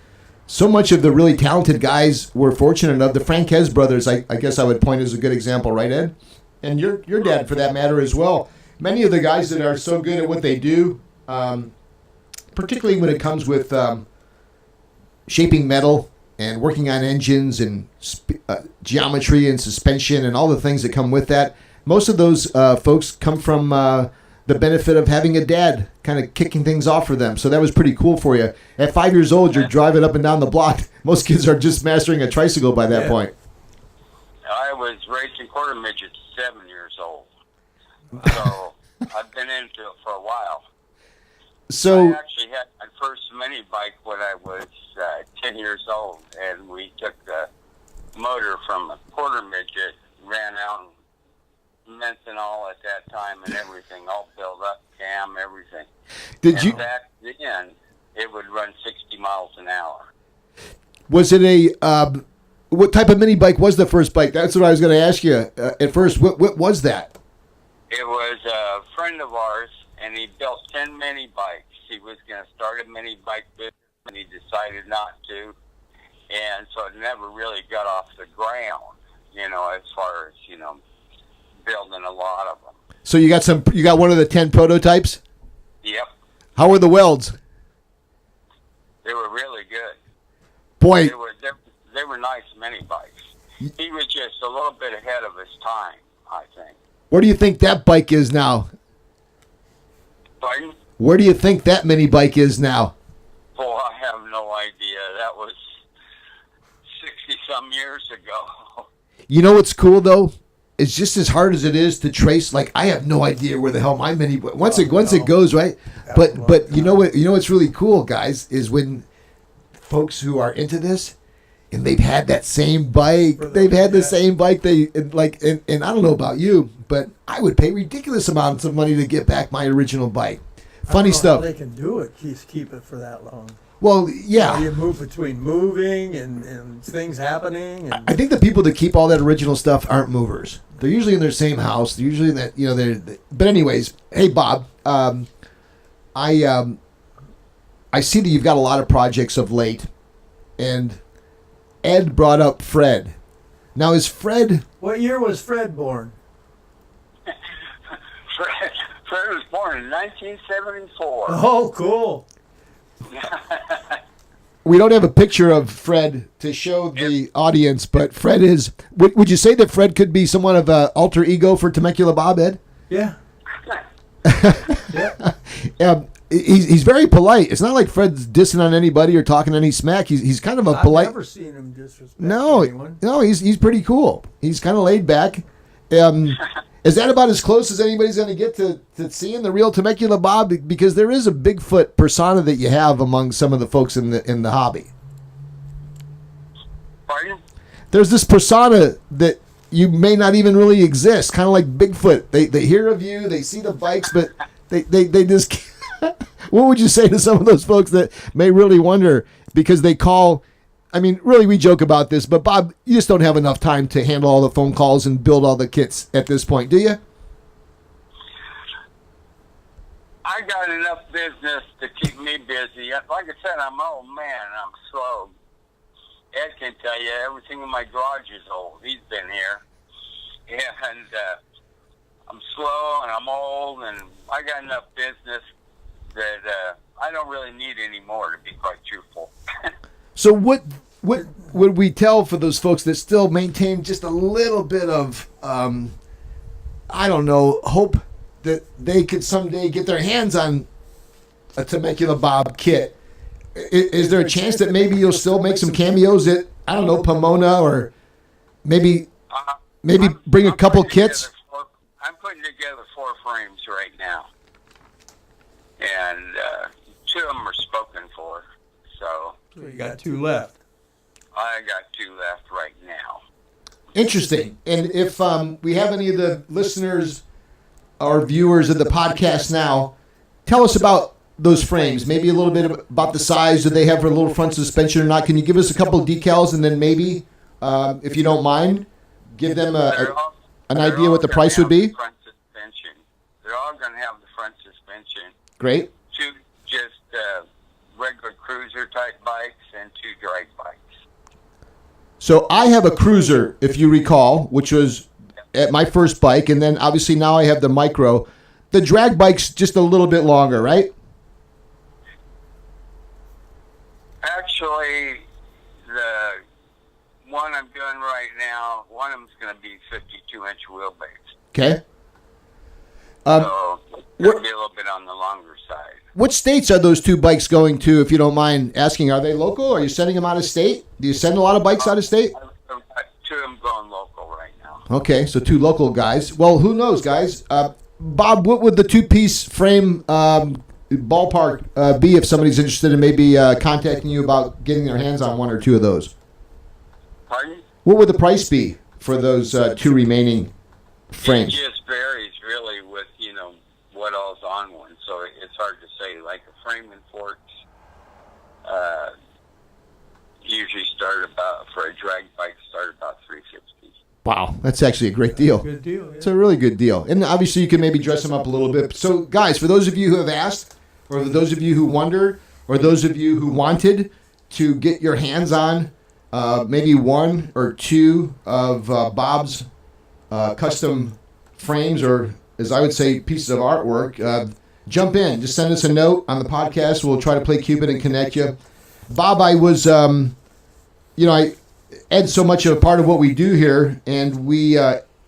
so much of the really talented guys we're fortunate enough. The Franquez brothers, I guess I would point as a good example, right, Ed? And your dad, for that matter, as well. Many of the guys that are so good at what they do, particularly when it comes with shaping metal and working on engines and geometry and suspension and all the things that come with that, most of those folks come from the benefit of having a dad kind of kicking things off for them. So that was pretty cool for you. At 5 years old, you're driving up and down the block. Most kids are just mastering a tricycle by that point. I was racing quarter midgets 7 years old. So I've been into it for a while. So I actually had my first mini bike when I was 10 years old, and we took the motor from a quarter midget, ran out and methanol at that time and everything, all built up, cam, everything. Back then, it would run 60 miles an hour. Was it a... what type of mini bike was the first bike? That's what I was going to ask you at first. What was that? It was a friend of ours, and he built 10 mini bikes. He was going to start a mini bike business, and he decided not to. And so it never really got off the ground, as far as, building a lot of them. So you got one of the 10 prototypes? Yep. How were the welds? They were really good. Boy, They were nice mini bikes. He was just a little bit ahead of his time, I think. where do you think that bike is now? Pardon? Where do you think that mini bike is now? Boy, I have no idea. That was 60-some years ago. You know what's cool though? It's just as hard as it is to trace. Like I have no idea where the hell my mini once it goes right. But you know what's really cool, guys, is when folks who are into this and they've had that same bike, they've had the same bike. And I don't know about you, but I would pay ridiculous amounts of money to get back my original bike. Funny stuff. How they can do it, keep it for that long. Well, yeah. You move between moving and things happening. And I think the people that keep all that original stuff aren't movers. They're usually in their same house. They're usually in that, but anyways, hey, Bob, I see that you've got a lot of projects of late, and Ed brought up Fred. Now, is Fred... What year was Fred born? Fred was born in 1974. Oh, cool. We don't have a picture of Fred to show the audience, but Fred is... Would you say that Fred could be somewhat of an alter ego for Temecula Bob, Ed? Yeah. Yeah. He's very polite. It's not like Fred's dissing on anybody or talking any smack. He's kind of a polite... I've never seen him disrespect anyone. No, he's pretty cool. He's kind of laid back. Is that about as close as anybody's going to get to seeing the real Temecula Bob? Because there is a Bigfoot persona that you have among some of the folks in the hobby. Pardon? There's this persona that you may not even really exist, kind of like Bigfoot. They hear of you, they see the bikes, but they just... What would you say to some of those folks that may really wonder because they call... I mean, really, we joke about this, but Bob, you just don't have enough time to handle all the phone calls and build all the kits at this point, do you? I got enough business to keep me busy. Like I said, I'm an old man. I'm slow. Ed can tell you everything in my garage is old. He's been here. And I'm slow and I'm old and I got enough business that I don't really need any more, to be quite truthful. So what would we tell for those folks that still maintain just a little bit of, I don't know, hope that they could someday get their hands on a Temecula Bob kit? Is there a chance that maybe you'll still make some cameos at, I don't know, Pomona, or maybe bring a couple kits? I'm putting together 4 frames right now. And 2 of them are spoken for, so you got 2 left. I got 2 left right now. Interesting. And if we have any of the listeners or viewers of the podcast now, tell us about those frames. Maybe a little bit about the size. Do they have a little front suspension or not? Can you give us a couple of decals and then maybe, if you don't mind, give them an idea what the price would be? Front suspension. They're all going to have the front suspension. Great. 2 just regular cruiser type bikes and 2 drag bikes. So I have a cruiser, if you recall, which was at my first bike, and then obviously now I have the micro. The drag bike's just a little bit longer, right? Actually, the one I'm doing right now, one of them's going to be 52-inch wheelbase. Okay. So it'll be a little bit on the longer side. What states are those 2 bikes going to, if you don't mind asking? Are they local? Are you sending them out of state? Do you send a lot of bikes out of state? 2 of them going local right now. Okay, so 2 local guys. Well, who knows, guys? Bob, what would the 2-piece frame ballpark be if somebody's interested in maybe contacting you about getting their hands on 1 or 2 of those? Pardon? What would the price be for those 2 remaining frames? It just varies really with, what all's on one. So it's hard to say. Like a frame and forks usually start about, for a drag bike, start about $350. Wow, that's actually a great deal. Good deal. Yeah. It's a really good deal. And obviously you can maybe dress them up a little bit. So guys, for those of you who have asked, or those of you who wonder, or those of you who wanted to get your hands on maybe 1 or 2 of Bob's custom frames, or as I would say, pieces of artwork, jump in. Just send us a note on the podcast. We'll try to play Cupid and connect you. Bob, I was, Ed's so much of a part of what we do here, and we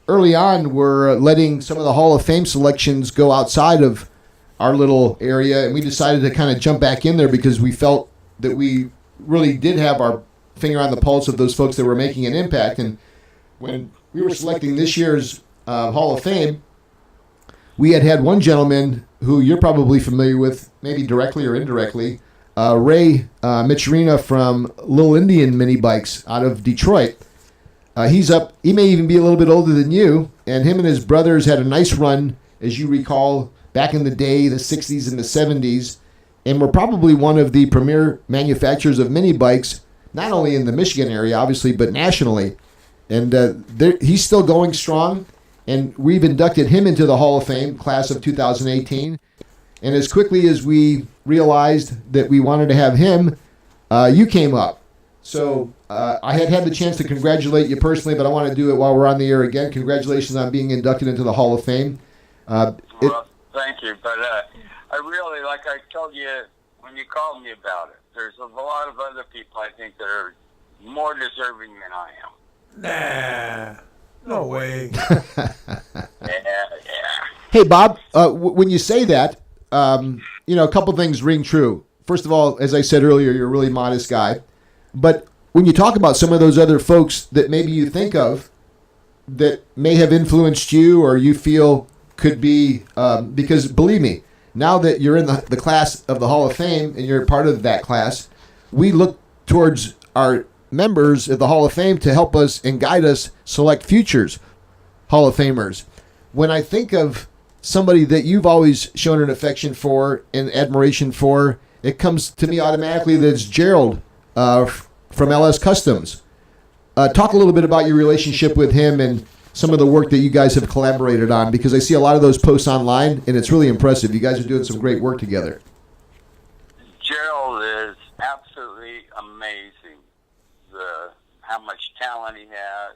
early on were letting some of the Hall of Fame selections go outside of our little area, and we decided to kind of jump back in there because we felt that we really did have our finger on the pulse of those folks that were making an impact. And when we were selecting this year's Hall of Fame, we had one gentleman who you're probably familiar with, maybe directly or indirectly, Ray Michurina from Little Indian Minibikes out of Detroit. He's up. He may even be a little bit older than you, and him and his brothers had a nice run, as you recall, back in the day, the 60s and the 70s, and were probably one of the premier manufacturers of mini bikes, not only in the Michigan area, obviously, but nationally. And he's still going strong, and we've inducted him into the Hall of Fame class of 2018. And as quickly as we realized that we wanted to have him, you came up. So I had the chance to congratulate you personally, but I want to do it while we're on the air again. Congratulations on being inducted into the Hall of Fame. Well, thank you. But I really, like I told you when you called me about it, there's a lot of other people I think that are more deserving than I am. Nah, no way. Yeah. Hey, Bob, when you say that, a couple things ring true. First of all, as I said earlier, you're a really modest guy. But when you talk about some of those other folks that maybe you think of that may have influenced you or you feel could be, because believe me, now that you're in the class of the Hall of Fame and you're part of that class, we look towards our members of the Hall of Fame to help us and guide us select futures Hall of Famers. When I think of somebody that you've always shown an affection for and admiration for, it comes to me automatically that it's Gerald from LS Customs. Talk a little bit about your relationship with him and some of the work that you guys have collaborated on, because I see a lot of those posts online, and it's really impressive. You guys are doing some great work together. Gerald is absolutely amazing. How much talent he has,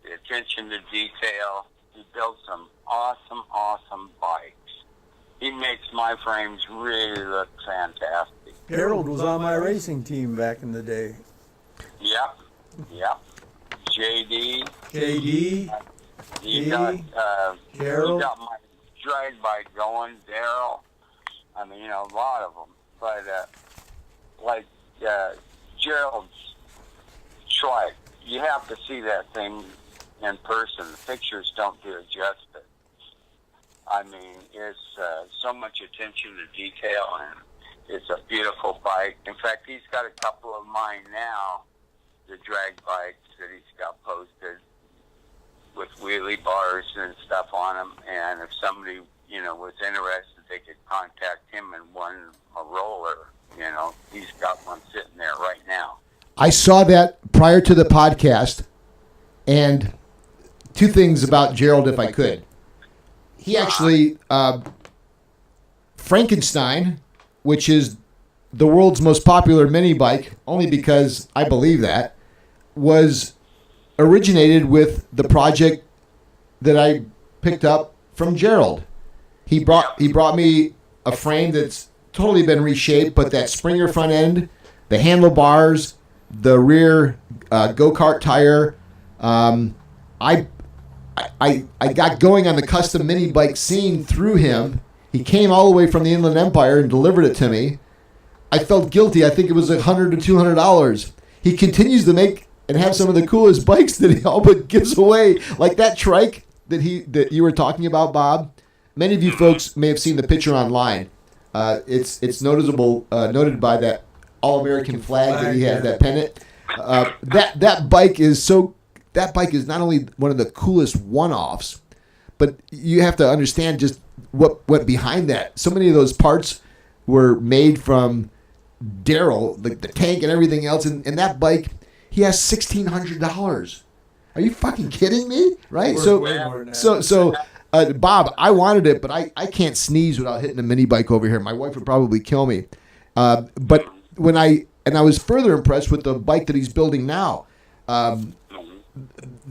the attention to detail. He builds some awesome bikes. He makes my frames really look fantastic. Harold was on my racing team back in the day. Yep. JD. He got my drag bike going. Daryl. I mean, a lot of them. But Gerald's trike, you have to see that thing in person. The pictures don't do it justice. I mean, it's so much attention to detail, and it's a beautiful bike. In fact, he's got a couple of mine now, the drag bikes that he's got posted with wheelie bars and stuff on them. And if somebody, was interested, they could contact him and win a roller. He's got one sitting there right now. I saw that prior to the podcast, and two things about Gerald, if I could. He actually, Frankenstein, which is the world's most popular mini bike, only because I believe that, was originated with the project that I picked up from Gerald. He brought me a frame that's totally been reshaped, but that Springer front end, the handlebars, the rear go-kart tire. I got going on the custom mini bike scene through him. He came all the way from the Inland Empire and delivered it to me. I felt guilty. I think it was $100 to $200. He continues to make and have some of the coolest bikes that he all but gives away, like that trike that you were talking about, Bob. Many of you folks may have seen the picture online. It's noted by that All-American flag that he has, that pennant. That bike is not only one of the coolest one-offs, but you have to understand just what went behind that. So many of those parts were made from Daryl, the tank and everything else. And that bike, he has $1,600. Are you fucking kidding me? Right? So Bob, I wanted it, but I can't sneeze without hitting a mini bike over here. My wife would probably kill me. But I was further impressed with the bike that he's building now. I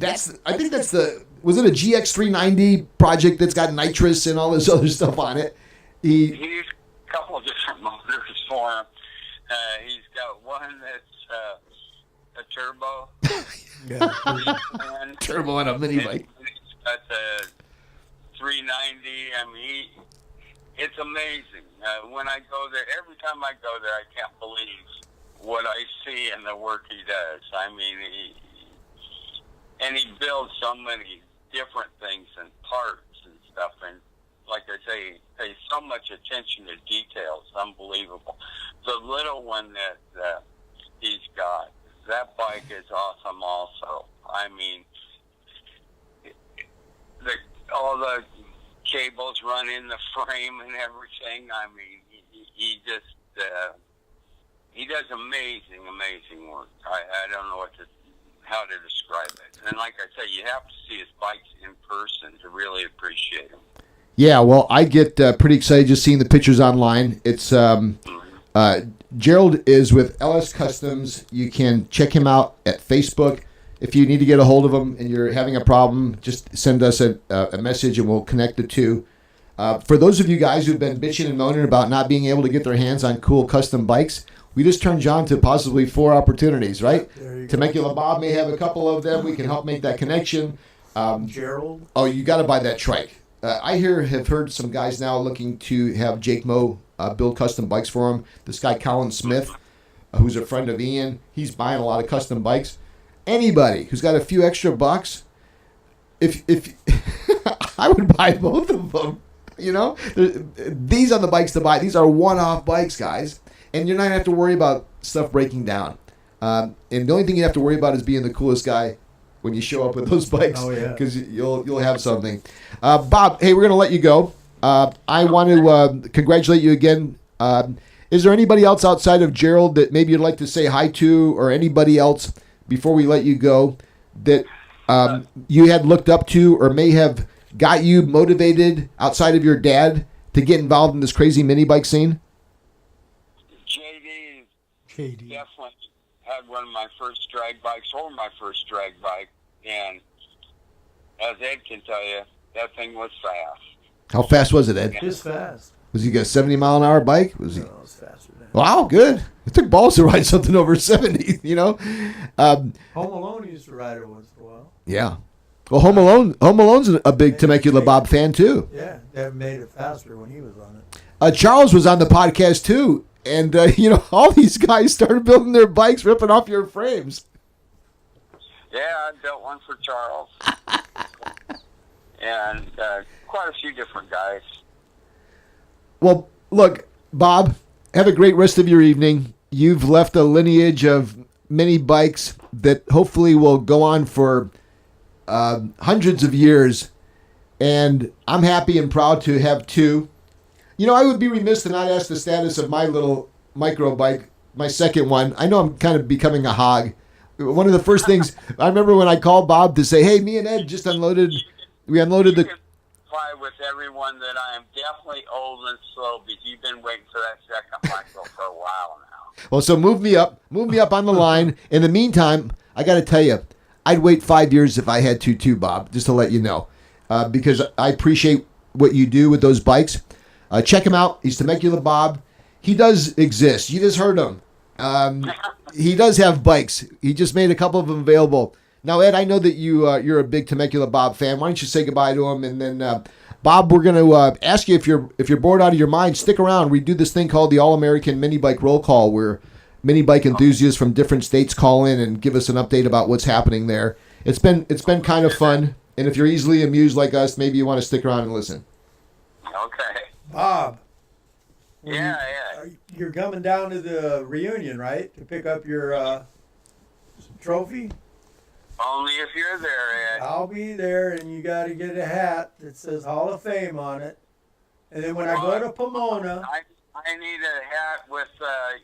think that's was it a GX390 project that's got nitrous and all this other stuff on it? He used a couple of different motors for him. He's got one that's a turbo. Turbo on a mini bike. He's got the 390. I mean, it's amazing. When I go there, every time I go there, I can't believe what I see and the work he does. I mean, he builds so many different things and parts and stuff, and like I say, he pays so much attention to details. Unbelievable. The little one that he's got, that bike is awesome also. I mean, all the cables run in the frame and everything. I mean, he just he does amazing work. I don't know how to describe it. And like I say, you have to see his bikes in person to really appreciate them. Yeah, well, I get pretty excited just seeing the pictures online. It's Gerald is with LS Customs. You can check him out at Facebook. If you need to get a hold of him and you're having a problem, just send us a message and we'll connect the two. For those of you guys who've been bitching and moaning about not being able to get their hands on cool custom bikes, we just turned John to possibly 4 opportunities, right? Temecula Bob may have a couple of them. We can help make that connection. Gerald? Oh, you got to buy that trike. I have heard some guys now looking to have Jake Moe build custom bikes for him. This guy, Colin Smith, who's a friend of Ian, he's buying a lot of custom bikes. Anybody who's got a few extra bucks, if I would buy both of them. You know, these are the bikes to buy. These are one-off bikes, guys, and you're not gonna have to worry about stuff breaking down. And the only thing you have to worry about is being the coolest guy when you show up with those bikes. Oh yeah, because you'll have something. Bob, hey, we're gonna let you go. I want to congratulate you again. Is there anybody else outside of Gerald that maybe you'd like to say hi to, or anybody else before we let you go that you had looked up to or may have got you motivated outside of your dad to get involved in this crazy mini bike scene? JD definitely had one of my first drag bikes, or my first drag bike, and as Ed can tell you, that thing was fast. How fast was it, Ed? Just fast. Was he got a 70-mile-an-hour bike? Was he? No, it was faster than that. Wow, good. It took balls to ride something over 70, you know? Home Alone used to ride it once in a while. Yeah. Well, Home Alone's a big Temecula Bob fan, too. Yeah, that made it faster when he was on it. Charles was on the podcast, too. And, all these guys started building their bikes, ripping off your frames. Yeah, I built one for Charles. And quite a few different guys. Well, look, Bob, have a great rest of your evening. You've left a lineage of mini bikes that hopefully will go on for hundreds of years. And I'm happy and proud to have 2. I would be remiss to not ask the status of my little micro bike, my second one. I know I'm kind of becoming a hog. One of the first things, I remember when I called Bob to say, hey, me and Ed just unloaded the... With everyone that I am definitely old and slow, because you've been waiting for that second micro for a while now. Well, so move me up on the line. In the meantime, I got to tell you, I'd wait 5 years if I had to too, Bob, just to let you know, because I appreciate what you do with those bikes. Check him out. He's Temecula Bob. He does exist. You just heard him. He does have bikes. He just made a couple of them available. Now, Ed, I know that you're a big Temecula Bob fan. Why don't you say goodbye to him? And then, Bob, we're going to ask you if you're bored out of your mind, stick around. We do this thing called the All-American Minibike Roll Call, where mini bike enthusiasts from different states call in and give us an update about what's happening there. It's been kind of fun. And if you're easily amused like us, maybe you want to stick around and listen. Okay. Bob. Yeah. You're coming down to the reunion, right? To pick up your trophy? Only if you're there, Ed. I'll be there, and you got to get a hat that says Hall of Fame on it. And then when I go to Pomona... I need a hat with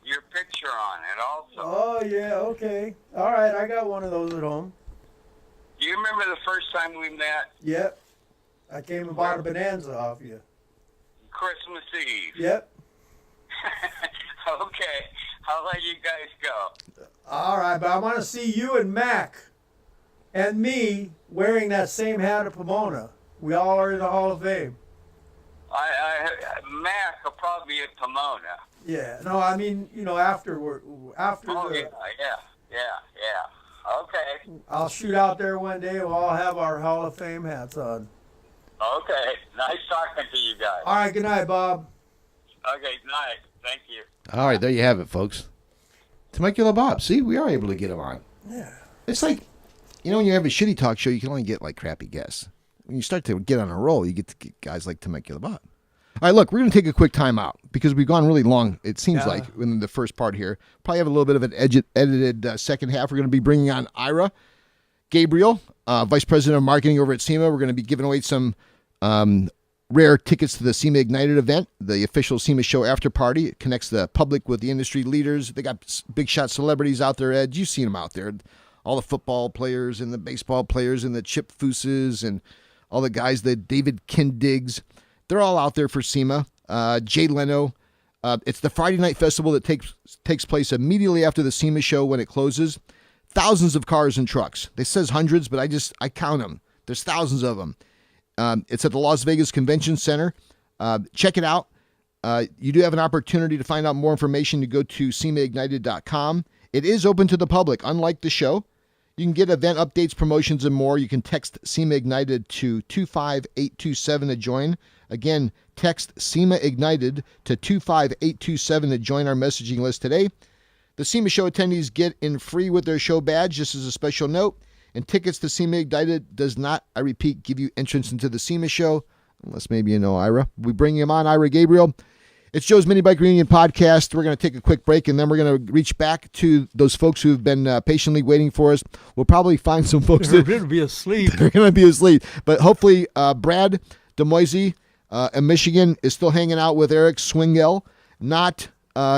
your picture on it also. Oh, yeah, okay. All right, I got one of those at home. Do you remember the first time we met? Yep. I came and bought a Bonanza off you. Christmas Eve. Yep. Okay, I'll let you guys go. All right, but I want to see you and Mac. and me wearing that same hat at Pomona. We all are in the Hall of Fame. Mac will probably be at Pomona. Yeah, no, I mean, after Oh, yeah. Okay. I'll shoot out there one day. We'll all have our Hall of Fame hats on. Okay. Nice talking to you guys. All right, good night, Bob. Okay, night. Thank you. All right, there you have it, folks. Temecula Bob. See, we are able to get him on. Yeah. It's like, when you have a shitty talk show, you can only get like crappy guests. When you start to get on a roll, you get to get guys like Temecula Bob. All right, look, we're going to take a quick time out because we've gone really long, it seems like, in the first part here. Probably have a little bit of an edited second half. We're going to be bringing on Ira Gabriel, Vice President of Marketing over at SEMA. We're going to be giving away some rare tickets to the SEMA Ignited event, the official SEMA show after party. It connects the public with the industry leaders. They got big shot celebrities out there, Ed. You've seen them out there. All the football players and the baseball players and the Chip Fooses and all the guys, the David Kindigs. They're all out there for SEMA. Jay Leno. It's the Friday night festival that takes place immediately after the SEMA show when it closes. Thousands of cars and trucks. It says hundreds, but I count them. There's thousands of them. It's at the Las Vegas Convention Center. Check it out. You do have an opportunity to find out more information. You go to SEMAignited.com. It is open to the public, unlike the show. You can get event updates, promotions, and more. You can text SEMA Ignited to 25827 to join. Again, text SEMA Ignited to 25827 to join our messaging list today. The SEMA show attendees get in free with their show badge, just as a special note. And tickets to SEMA Ignited does not, I repeat, give you entrance into the SEMA show, unless maybe you know Ira. We bring him on, Ira Gabriel. It's Joe's Minibike Reunion podcast. We're going to take a quick break, and then we're going to reach back to those folks who have been patiently waiting for us. We'll probably find some folks They're going to be asleep. They're going to be asleep. But hopefully Brad DeMoisy in Michigan is still hanging out with Eric Swingle, not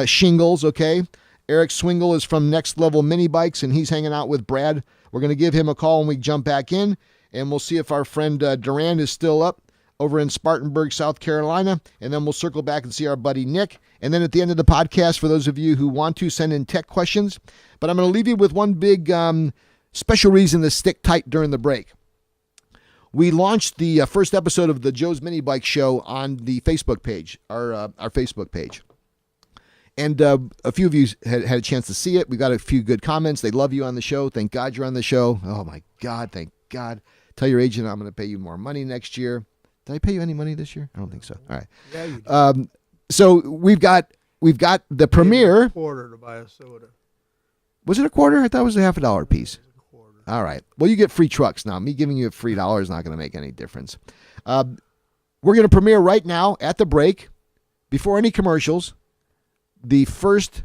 Shingles, okay? Eric Swingle is from Next Level Minibikes, and he's hanging out with Brad. We're going to give him a call when we jump back in, and we'll see if our friend Durand is still up over in Spartanburg, South Carolina, and then we'll circle back and see our buddy Nick. And then at the end of the podcast, for those of you who want to, send in tech questions. But I'm going to leave you with one big special reason to stick tight during the break. We launched the first episode of the Joe's Minibike Show on the Facebook page, our Facebook page. And a few of you had a chance to see it. We got a few good comments. They love you on the show. Thank God you're on the show. Oh, my God. Thank God. Tell your agent I'm going to pay you more money next year. Did I pay you any money this year? I don't think so. All right. Yeah, you did. So we've got the premiere. Quarter to buy a soda. Was it a quarter? I thought it was a $50 piece. All right. Well, you get free trucks now. Me giving you a free dollar is not going to make any difference. We're going to premiere right now at the break, before any commercials, the first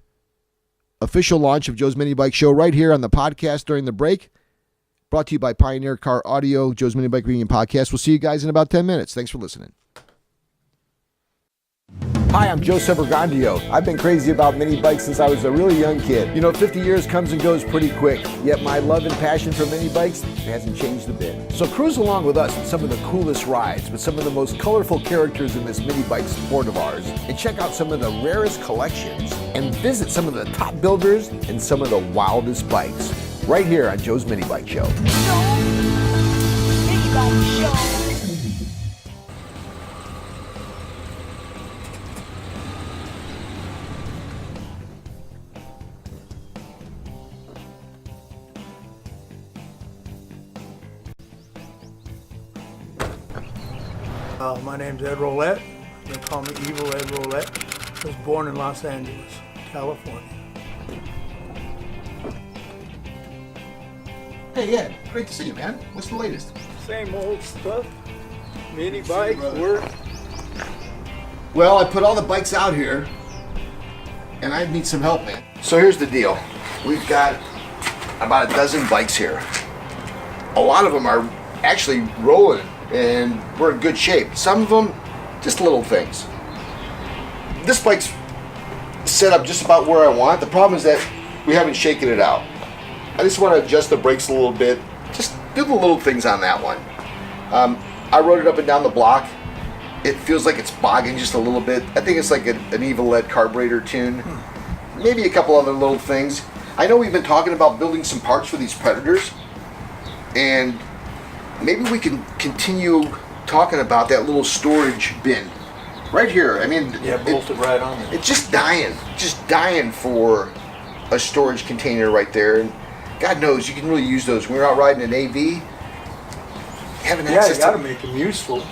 official launch of Joe's Minibike Show right here on the podcast during the break. Brought to you by Pioneer Car Audio, Joe's Minibike Reunion podcast. We'll see you guys in about 10 minutes. Thanks for listening. Hi, I'm Joe Sebergandio. I've been crazy about mini bikes since I was a really young kid. 50 years comes and goes pretty quick, yet my love and passion for mini bikes hasn't changed a bit. So cruise along with us in some of the coolest rides with some of the most colorful characters in this mini bike sport of ours, and check out some of the rarest collections, and visit some of the top builders and some of the wildest bikes, right here on Joe's Minibike Show. Minibike Show. My name's Ed Rowlett. They call me Evil Ed Rowlett. I was born in Los Angeles, California. Hey, Ed. Great to see you, man. What's the latest? Same old stuff. Mini bikes, work. Well, I put all the bikes out here, and I need some help, man. So here's the deal. We've got about a dozen bikes here. A lot of them are actually rolling, and we're in good shape. Some of them, just little things. This bike's set up just about where I want. The problem is that we haven't shaken it out. I just want to adjust the brakes a little bit. Just do the little things on that one. I rode it up and down the block. It feels like it's bogging just a little bit. I think it's like an Evil Ed carburetor tune. Maybe a couple other little things. I know we've been talking about building some parts for these Predators. and maybe we can continue talking about that little storage bin right here. I mean, bolted right on there. It's just dying for a storage container right there. And God knows you can really use those when we're out riding an AV. Having access you got to make them useful.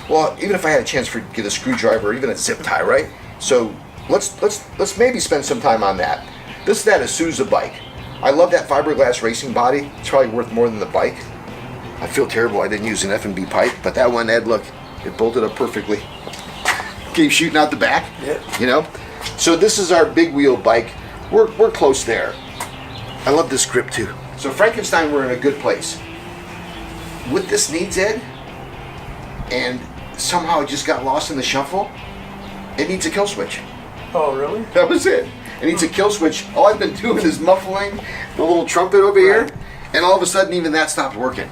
Well, even if I had a chance to get a screwdriver or even a zip tie, right? So let's maybe spend some time on that. This is that Isuzu bike. I love that fiberglass racing body. It's probably worth more than the bike. I feel terrible I didn't use an F&B pipe, but that one, Ed, look, it bolted up perfectly. Keep shooting out the back. Yep. You know? So this is our big wheel bike. We're close there. I love this grip too. So Frankenstein, we're in a good place. With this needs, Ed, and somehow it just got lost in the shuffle, it needs a kill switch. Oh, really? That was it. It needs a kill switch. All I've been doing is muffling the little trumpet over here, and all of a sudden even that stopped working.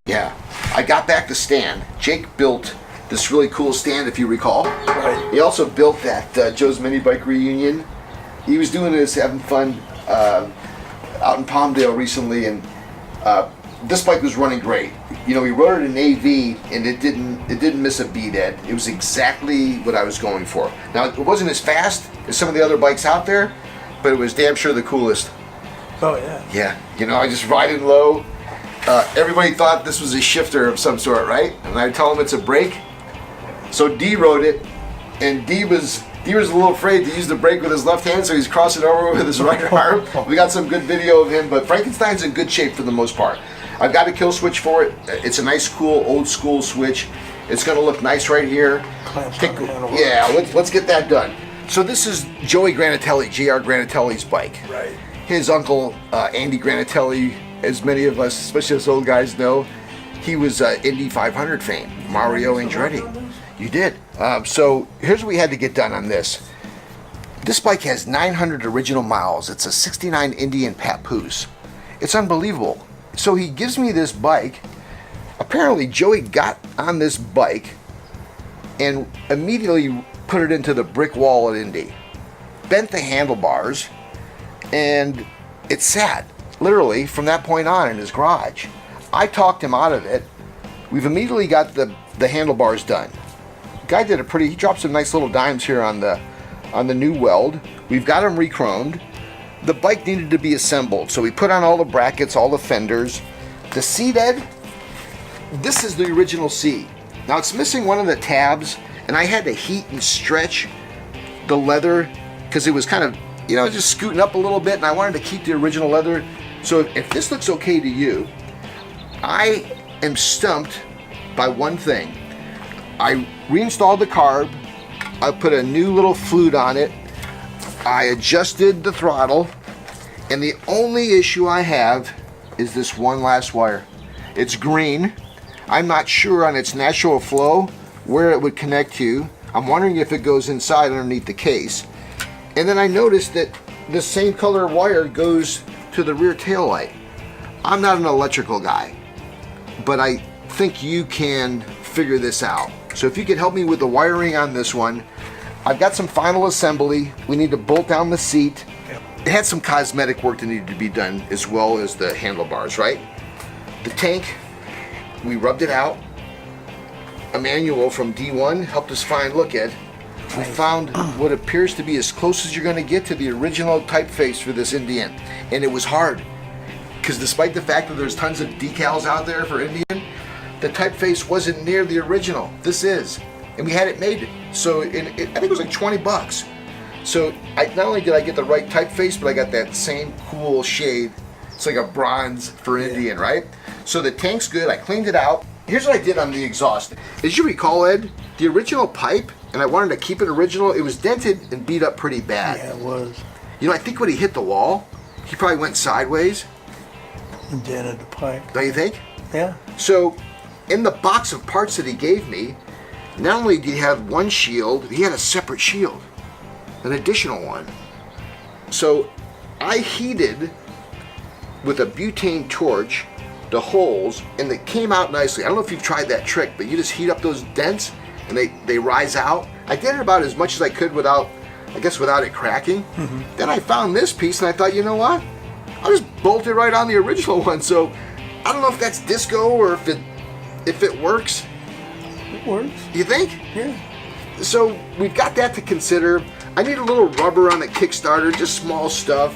Yeah. I got back the stand. Jake built this really cool stand, if you recall. Right. He also built that Joe's Minibike Reunion. He was doing this, having fun out in Palmdale recently, and this bike was running great. You know, we rode it in AV, and it didn't miss a beat, Ed. It was exactly what I was going for. Now, it wasn't as fast as some of the other bikes out there, but it was damn sure the coolest. Oh, yeah. Yeah, you know, I just ride it low. Everybody thought this was a shifter of some sort, right? And I tell them it's a brake. So D rode it, and D was a little afraid to use the brake with his left hand, so he's crossing over with his right arm. We got some good video of him, but Frankenstein's in good shape for the most part. I've got a kill switch for it. It's a nice, cool, old school switch. It's going to look nice right here. Yeah, let's get that done. So this is Joey Granatelli, JR Granatelli's bike. Right. His uncle, Andy Granatelli, as many of us, especially us old guys, know, he was Indy 500 fame, Mario Andretti. You did. So here's what we had to get done on this. This bike has 900 original miles. It's a 69 Indian Papoose. It's unbelievable. So he gives me this bike. Apparently Joey got on this bike and immediately put it into the brick wall at Indy. Bent the handlebars, and it sat literally from that point on in his garage. I talked him out of it. We've immediately got the handlebars done. Guy did he dropped some nice little dimes here on the new weld. We've got them re-chromed. The bike needed to be assembled, so we put on all the brackets, all the fenders. The seat, Ed, this is the original seat. Now it's missing one of the tabs, and I had to heat and stretch the leather because it was kind of, you know, just scooting up a little bit, and I wanted to keep the original leather. So if this looks okay to you, I am stumped by one thing. I reinstalled the carb. I put a new little flute on it. I adjusted the throttle, and the only issue I have is this one last wire. It's green. I'm not sure on its natural flow where it would connect to. I'm wondering if it goes inside underneath the case. And then I noticed that the same color wire goes to the rear tail light. I'm not an electrical guy, but I think you can figure this out. So if you could help me with the wiring on this one. I've got some final assembly. We need to bolt down the seat. It had some cosmetic work that needed to be done, as well as the handlebars, right? The tank, we rubbed it out. Emmanuel from D1 helped us find, look, Ed, we found what appears to be as close as you're going to get to the original typeface for this Indian. And it was hard, because despite the fact that there's tons of decals out there for Indian, the typeface wasn't near the original. This is. And we had it made. So I think it was like $20. So not only did I get the right typeface, but I got that same cool shade. It's like a bronze for Indian, right? So the tank's good. I cleaned it out. Here's what I did on the exhaust. As you recall, Ed, the original pipe, and I wanted to keep it original, it was dented and beat up pretty bad. Yeah, it was. You know, I think when he hit the wall, he probably went sideways. And dented the pipe. Don't you think? Yeah. So in the box of parts that he gave me, not only did he have one shield, he had a separate shield, an additional one. So I heated with a butane torch the holes, and they came out nicely. I don't know if you've tried that trick, but you just heat up those dents and they rise out. I did it about as much as I could without it cracking. Mm-hmm. Then I found this piece and I thought, you know what? I'll just bolt it right on the original one. So I don't know if that's disco or if it works. It works. You think? Yeah. So we've got that to consider. I need a little rubber on the Kickstarter, just small stuff.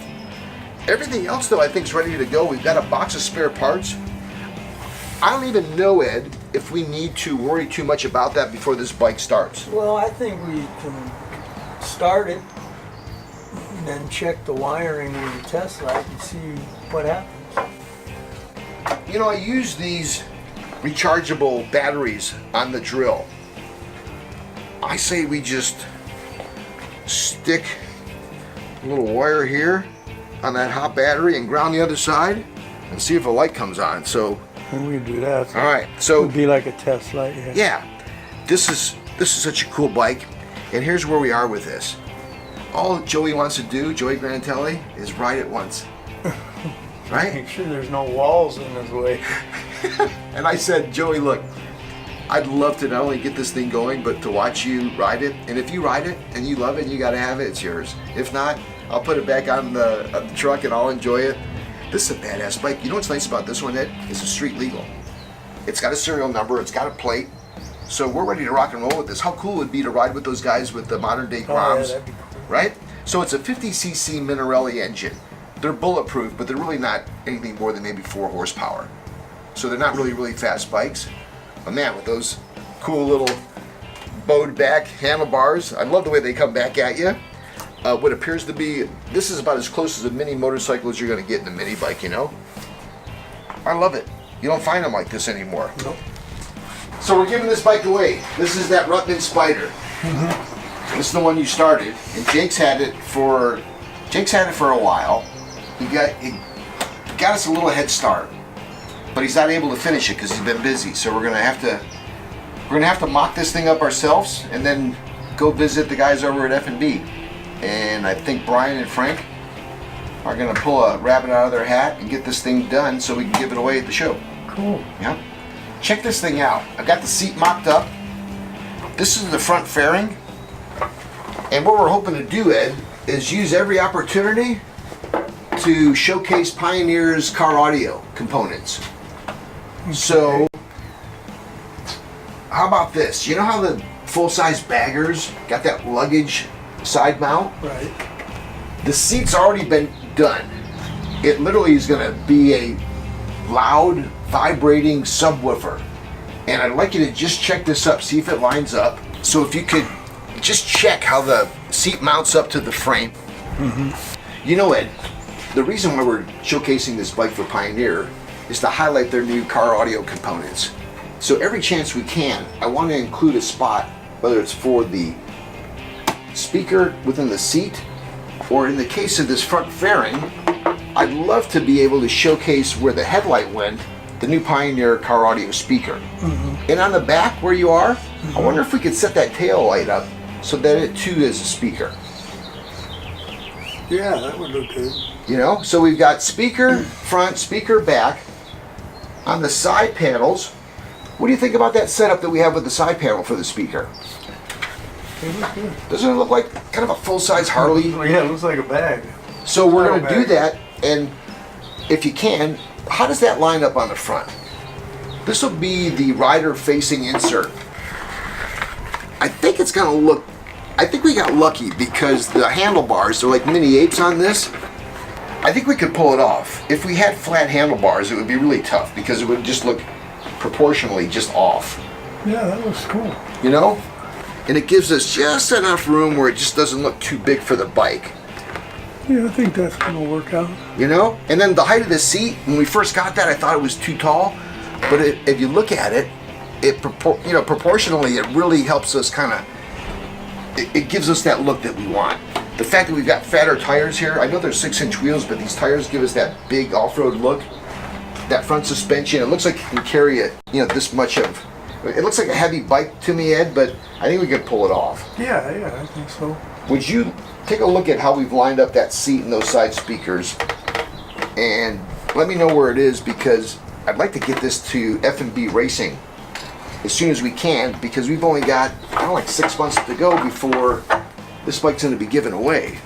Everything else, though, I think is ready to go. We've got a box of spare parts. I don't even know, Ed, if we need to worry too much about that before this bike starts. Well, I think we can start it and then check the wiring with the test light and see what happens. You know, I use these rechargeable batteries on the drill. I say we just stick a little wire here on that hot battery and ground the other side and see if a light comes on. So And we can do that. all right, It so would be like a test light. Yeah. yeah, this is such a cool bike, and here's where we are with this. All Joey wants to do, Joey Granatelli, is ride it once, right? Make sure there's no walls in his way. And I said, Joey, look, I'd love to not only get this thing going, but to watch you ride it. And if you ride it and you love it and you got to have it, it's yours. If not, I'll put it back on the truck and I'll enjoy it. This is a badass bike. You know what's nice about this one, Ed? It's a street legal. It's got a serial number. It's got a plate. So we're ready to rock and roll with this. How cool would it be to ride with those guys with the modern day Groms, that'd be cool. right? So it's a 50cc Minarelli engine. They're bulletproof, but they're really not anything more than maybe 4 horsepower. So they're not really fast bikes. But man, with those cool little bowed back handlebars, I love the way they come back at you. What appears to be, this is about as close as a mini motorcycle as you're going to get in a mini bike, you know? I love it. You don't find them like this anymore. Nope. So we're giving this bike away. This is that Rutman Spider. This is the one you started, and Jake's had it for a while. He got us a little head start, but he's not able to finish it because he's been busy. So we're gonna have to mock this thing up ourselves, and then go visit the guys over at F&B. And I think Brian and Frank are gonna pull a rabbit out of their hat and get this thing done so we can give it away at the show. Cool. Yeah. Check this thing out. I've got the seat mocked up. This is the front fairing. And what we're hoping to do, Ed, is use every opportunity to showcase Pioneer's car audio components. So, how about this? You know how the full-size baggers got that luggage side mount? Right. The seat's already been done. It literally is going to be a loud, vibrating subwoofer. And I'd like you to just check this up, see if it lines up. So if you could just check how the seat mounts up to the frame. You know, Ed, the reason why we're showcasing this bike for Pioneer is to highlight their new car audio components. So every chance we can, I want to include a spot, whether it's for the speaker within the seat, or in the case of this front fairing, I'd love to be able to showcase where the headlight went, the new Pioneer car audio speaker. And on the back where you are, I wonder if we could set that tail light up so that it too is a speaker. Yeah, that would look good. You know, so we've got speaker front, speaker back. On the side panels, what do you think about that setup that we have with the side panel for the speaker? It looks good. Doesn't it look like kind of a full-size Harley? Oh, yeah, it looks like a bag. So we're Style going to do bag. that, and if you can, how does that line up on the front? This will be the rider-facing insert. I think it's going to look, I think we got lucky because the handlebars are like mini apes on this. I think we could pull it off. If we had flat handlebars, it would be really tough because it would just look proportionally just off. Yeah, that looks cool. You know? And it gives us just enough room where it just doesn't look too big for the bike. Yeah, I think that's gonna work out. You know? And then the height of the seat, when we first got that, I thought it was too tall. But if you look at it, proportionally, it really helps us kind of, it gives us that look that we want. The fact that we've got fatter tires here, I know they're 6-inch wheels, but these tires give us that big off-road look. That front suspension, it looks like it can carry it, this much of, it looks like a heavy bike to me, Ed, but I think we could pull it off. Yeah, I think so. Would you take a look at how we've lined up that seat and those side speakers and let me know where it is, because I'd like to get this to F&B Racing as soon as we can, because we've only got, like 6 months to go before this bike's going to be given away.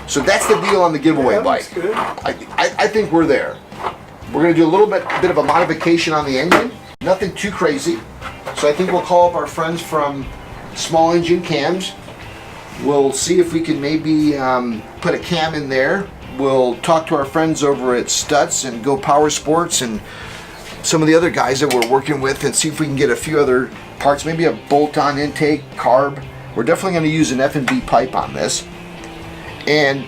So that's the deal on the giveaway Yeah, that bike. looks good. I think we're there. We're going to do a little bit of a modification on the engine. Nothing too crazy. So I think we'll call up our friends from Small Engine Cams. We'll see if we can maybe put a cam in there. We'll talk to our friends over at Stutz and Go Power Sports and some of the other guys that we're working with and see if we can get a few other parts, maybe a bolt-on intake, carb. We're definitely going to use an F&B pipe on this. And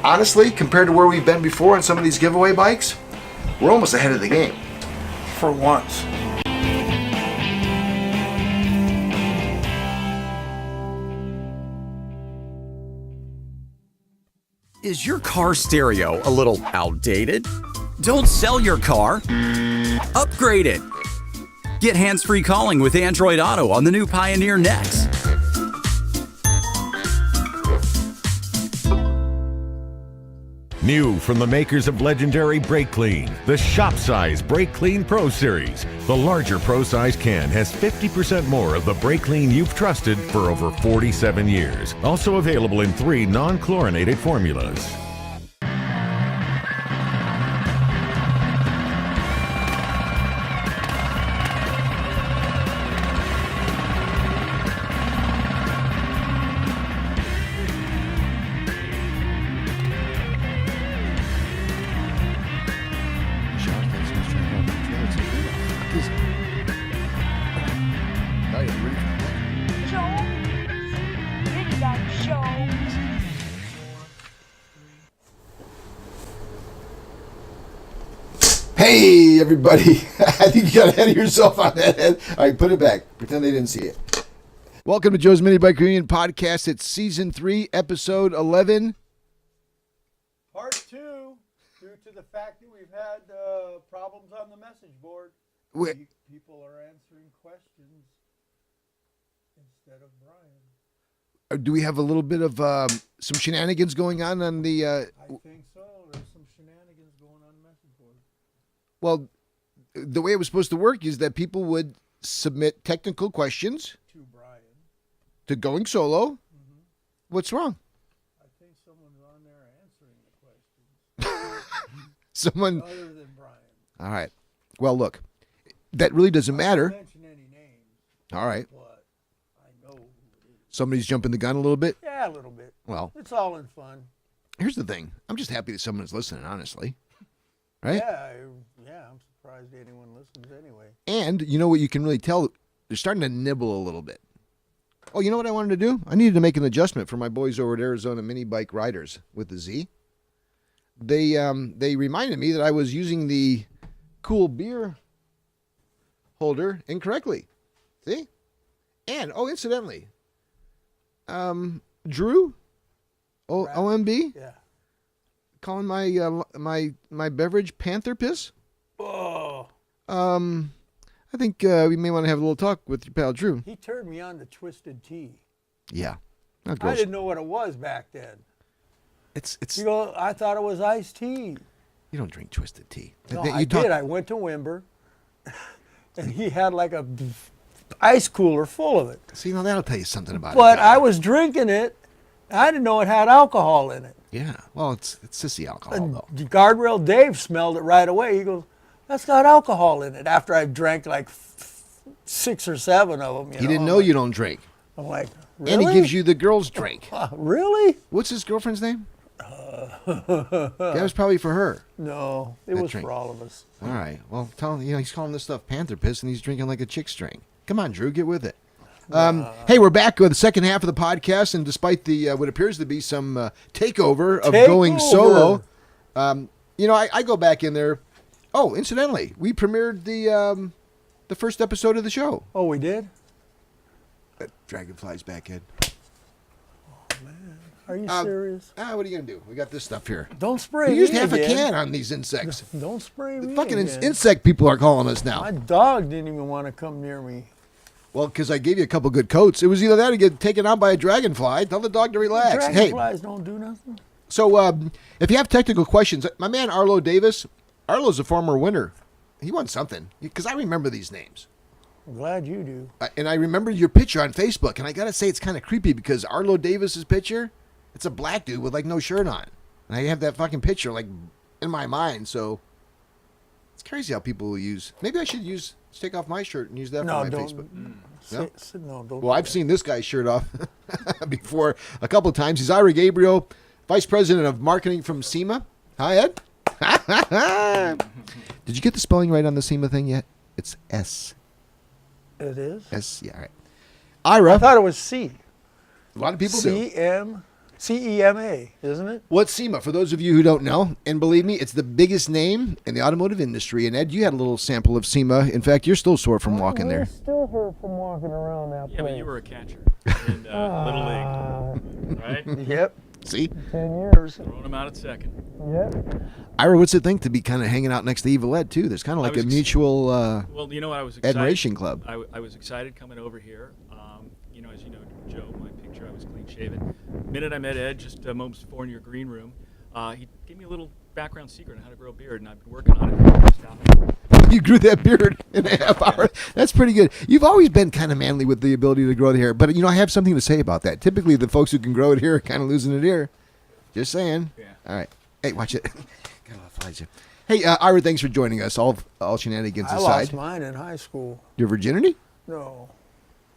honestly, compared to where we've been before on some of these giveaway bikes, we're almost ahead of the game. For once. Is your car stereo a little outdated? Don't sell your car. Upgrade it. Get hands-free calling with Android Auto on the new Pioneer Nex. New from the makers of legendary Brake Clean, the Shop Size Brake Clean Pro Series. The larger Pro Size can has 50% more of the brake clean you've trusted for over 47 years. Also available in 3 non-chlorinated formulas. Hey, everybody. I think you got ahead of yourself on that. All right, put it back. Pretend they didn't see it. Welcome to Joe's Minibike Reunion podcast. It's season 3, episode 11. Part 2, due to the fact that we've had problems on the message board. People are answering questions instead of Brian. Do we have a little bit of some shenanigans going on the... I think so. There's some shenanigans going on the message board. Well, the way it was supposed to work is that people would submit technical questions To Brian. to Going Solo. Mm-hmm. What's wrong? I think someone's on there answering the questions. Someone... Other than Brian. All right. Well, look, that really doesn't matter. I don't mention any names. All right. But I know who it is. Somebody's jumping the gun a little bit. Yeah, a little bit. Well, It's all in fun. here's the thing. I'm just happy that someone's listening, honestly. Right? Yeah, I'm surprised anyone listens anyway. And you know what you can really tell? They're starting to nibble a little bit. Oh, you know what I wanted to do? I needed to make an adjustment for my boys over at Arizona Minibike Riders with the Z. They reminded me that I was using the cool beer holder incorrectly. See? And, incidentally, Drew, OMB, Yeah. calling my beverage Panther Piss. Oh, I think we may want to have a little talk with your pal Drew. he turned me on to Twisted Tea. Yeah. That I goes. didn't know what it was back then. It's I thought it was iced tea. you don't drink Twisted Tea. No, You I talk- did. I went to Wimber, and he had like a ice cooler full of it. See, now that'll tell you something about But it. I was drinking it. I didn't know it had alcohol in it. Yeah. Well, it's sissy alcohol And though. Guardrail Dave smelled it right away. He goes, "That's got alcohol in it." After I drank like 6 or 7 of them, He didn't know you don't drink, I'm like, really? and he gives you the girls' drink. Really? What's his girlfriend's name? That was probably for her. No, it That was drink. for all of us. All right. Well, tell him, he's calling this stuff Panther Piss, and he's drinking like a chick's drink. Come on, Drew, get with it. Hey, we're back with the second half of the podcast, and despite the what appears to be some takeover of Going Solo, I go back in there. Oh, incidentally, we premiered the first episode of the show. Oh, we did? That dragonfly's back in. Are you serious? What are you gonna do? We got this stuff here. Don't spray We me used half again. a can on these insects. Don't spray me Fucking again. insect people are calling us now. My dog didn't even want to come near me. Well, because I gave you a couple good coats. It was either that or get taken out by a dragonfly. Tell the dog to relax. Dragonflies don't do nothing. So if you have technical questions, my man Arlo Davis, Arlo's a former winner. He won something because I remember these names. I'm glad you do. And I remember your picture on Facebook. And I got to say, it's kind of creepy because Arlo Davis's picture, it's a black dude with like no shirt on. And I have that fucking picture like in my mind. So It's crazy how people use. Maybe I should take off my shirt and use that No, for my don't. Facebook. No, don't. Well, I've seen this guy's shirt off before a couple of times. He's Ira Gabriel, Vice President of Marketing from SEMA. Hi, Ed. Did you get the spelling right on the SEMA thing yet? It's S. It is? S, yeah, all right. Ira. I thought it was C. A lot of people do. CEMA, isn't it? What's SEMA? For those of you who don't know, and believe me, it's the biggest name in the automotive industry. And Ed, you had a little sample of SEMA. In fact, you're still sore from walking there. Still hurt from walking around that place. Yeah, but you were a catcher in Little League, right? Yep. See? 10 years. Throwing them out at second. Yep. Ira, what's it think to be kind of hanging out next to Evil Ed, too? There's kind of like a mutual Well, you know what? I was excited. admiration club. I was excited coming over here. As you know, Joe, my picture, I was clean shaven. The minute I met Ed, just moments before in your green room, he gave me a little background secret on how to grow a beard, and I've been working on it. You grew that beard in a half hour. That's pretty good. You've always been kind of manly with the ability to grow the hair. But, I have something to say about that. Typically, the folks who can grow it here are kind of losing it here. Just saying. Yeah. All right. Hey, watch it. Hey, Ira, thanks for joining us. All shenanigans I aside. lost mine in high school. Your virginity? No.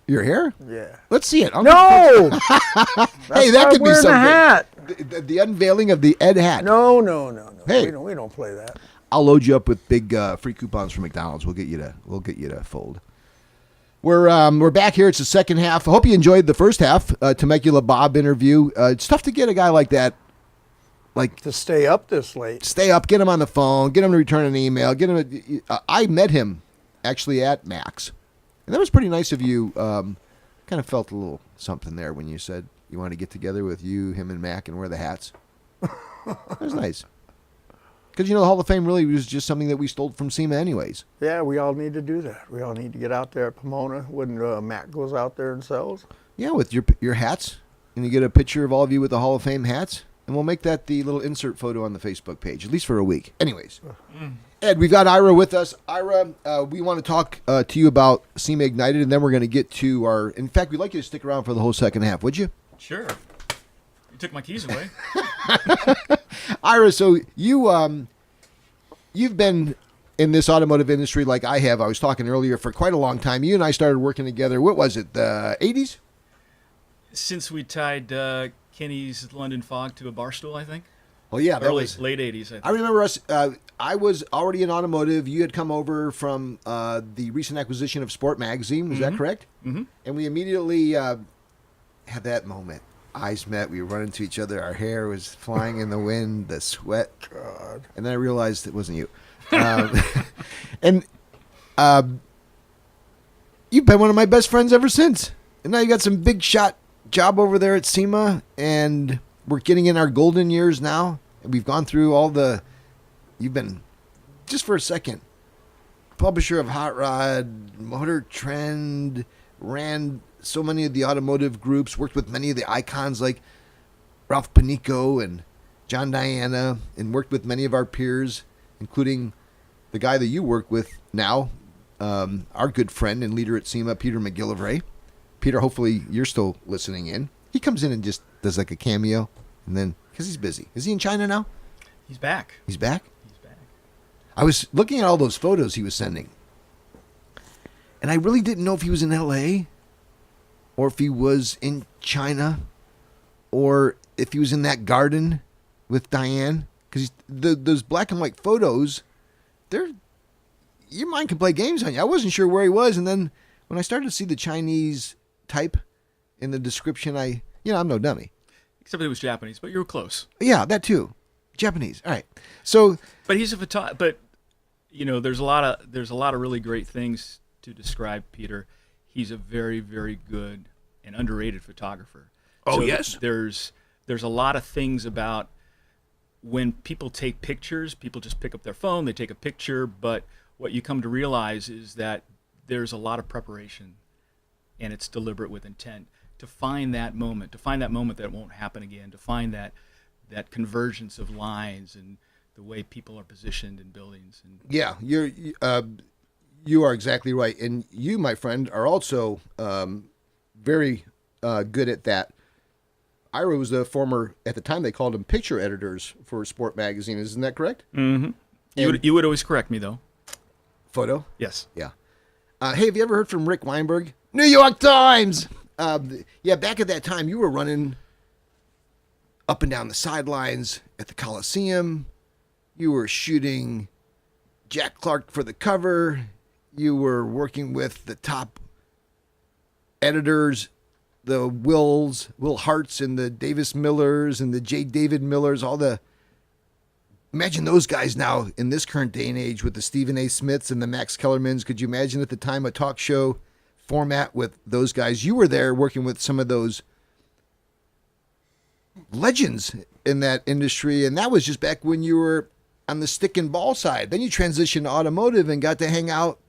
Your hair? Yeah. Let's see it. No! Hey, that could be something. A hat. The unveiling of the Ed hat. No. Hey. We don't play that. I'll load you up with big free coupons from McDonald's. We'll get you to fold. We're back here. It's the second half. I hope you enjoyed the first half. Temecula Bob interview. It's tough to get a guy like that. To stay up this late. Stay up, get him on the phone, get him to return an email, get him. I met him actually at Max, and that was pretty nice of you. Kind of felt a little something there when you said you wanted to get together with you, him, and Mac and wear the hats. That was nice. Because, the Hall of Fame really was just something that we stole from SEMA anyways. Yeah, we all need to do that. We all need to get out there at Pomona when Matt goes out there and sells. Yeah, with your hats, and you get a picture of all of you with the Hall of Fame hats, and we'll make that the little insert photo on the Facebook page, at least for a week. Anyways, Ed, we've got Ira with us. Ira, we want to talk to you about SEMA Ignited, and then we're going to get to our... In fact, we'd like you to stick around for the whole second half, would you? Sure. You took my keys away. Ira, so you've been in this automotive industry like I have. I was talking earlier for quite a long time. You and I started working together. What was it, the 80s? Since we tied Kenny's London Fog to a bar stool, I think. Oh, yeah. Late 80s, I think. I remember us. I was already in automotive. You had come over from the recent acquisition of Sport Magazine. Was that correct? Mm-hmm. And we immediately had that moment. Eyes met. We were running to each other. Our hair was flying in the wind. The sweat. God. And then I realized it wasn't you. And you've been one of my best friends ever since. And now you got some big shot job over there at SEMA, and we're getting in our golden years now. And we've gone through all the... You've been, just for a second, publisher of Hot Rod, Motor Trend, ran so many of the automotive groups, worked with many of the icons like Ralph Panico and John Diana, and worked with many of our peers, including the guy that you work with now, our good friend and leader at SEMA, Peter Macgillivray. Peter, hopefully you're still listening in. He comes in and just does like a cameo, and then, because he's busy. Is he in China now? He's back. He's back? He's back. I was looking at all those photos he was sending, and I really didn't know if he was in L.A., or if he was in China, or if he was in that garden with Diane. Because those black and white photos, your mind can play games on you. I wasn't sure where he was, and then when I started to see the Chinese type in the description, I'm no dummy. Except it was Japanese, but you were close. Yeah, that too. Japanese. All right. So, but he's a photographer. But there's a lot of really great things to describe Peter. He's a very, very good and underrated photographer. Oh, so yes. There's a lot of things about when people take pictures, people just pick up their phone, they take a picture, but what you come to realize is that there's a lot of preparation, and it's deliberate with intent to find that moment that won't happen again, to find that convergence of lines and the way people are positioned in buildings. And yeah, you are exactly right. And you, my friend, are also very good at that. Ira was the former, at the time they called him picture editors for Sport Magazine. Isn't that correct? Mm-hmm. You would always correct me, though. Photo? Yes. Yeah. Hey, have you ever heard from Rick Weinberg? New York Times! Yeah, back at that time, you were running up and down the sidelines at the Coliseum. You were shooting Jack Clark for the cover. You were working with the top editors, the Will Harts and the Davis Millers and the J. David Millers, imagine those guys now in this current day and age with the Stephen A. Smiths and the Max Kellermans. Could you imagine at the time a talk show format with those guys? You were there working with some of those legends in that industry, and that was just back when you were on the stick and ball side. Then you transitioned to automotive and got to hang out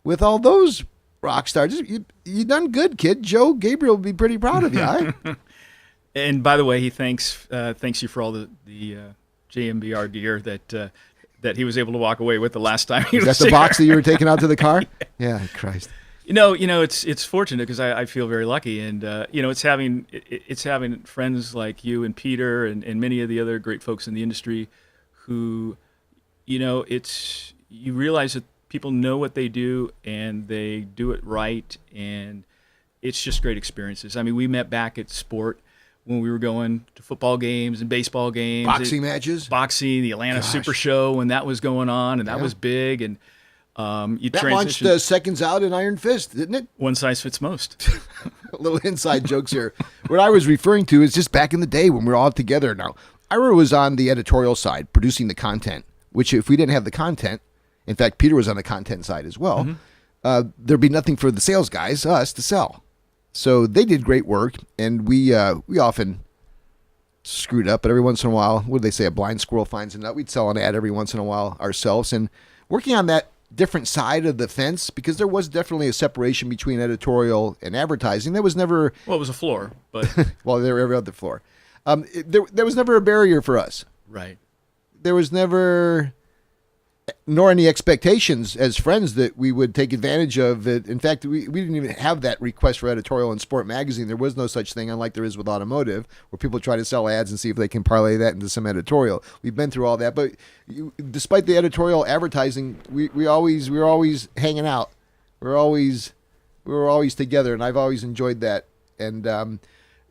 with all those rock stars. You done good, kid. Joe Gabriel would be pretty proud of you. Huh? And by the way, he thanks you for all the JMBR gear that he was able to walk away with the last time he Is was that the here. box that you were taking out to the car? Yeah, Christ. It's fortunate because I feel very lucky, and it's having friends like you and Peter and many of the other great folks in the industry who, you realize that people know what they do and they do it right, and it's just great experiences. I mean, we met back at sport when we were going to football games and baseball games, Boxing matches, the Atlanta Super Show when that was going on, and that was big, and that launched Seconds Out in Iron Fist, didn't it? One size fits most. A little inside jokes here. What I was referring to is just back in the day when we were all together. Now, Ira was on the editorial side, producing the content, which if we didn't have the content, in fact, Peter was on the content side as well, there'd be nothing for the sales guys, us, to sell. So they did great work, and we often screwed up, but every once in a while, what do they say, a blind squirrel finds a nut? We'd sell an ad every once in a while ourselves, and working on that different side of the fence, because there was definitely a separation between editorial and advertising. There was never... Well, it was a floor, but... well, they were every other floor. There was never a barrier for us. Right. There was never... nor any expectations as friends that we would take advantage of it. In fact, we didn't even have that request for editorial in Sport Magazine. There was no such thing, unlike there is with automotive, where people try to sell ads and see if they can parlay that into some editorial. We've been through all that, but despite the editorial advertising, we were always hanging out. We were always together, and I've always enjoyed that. And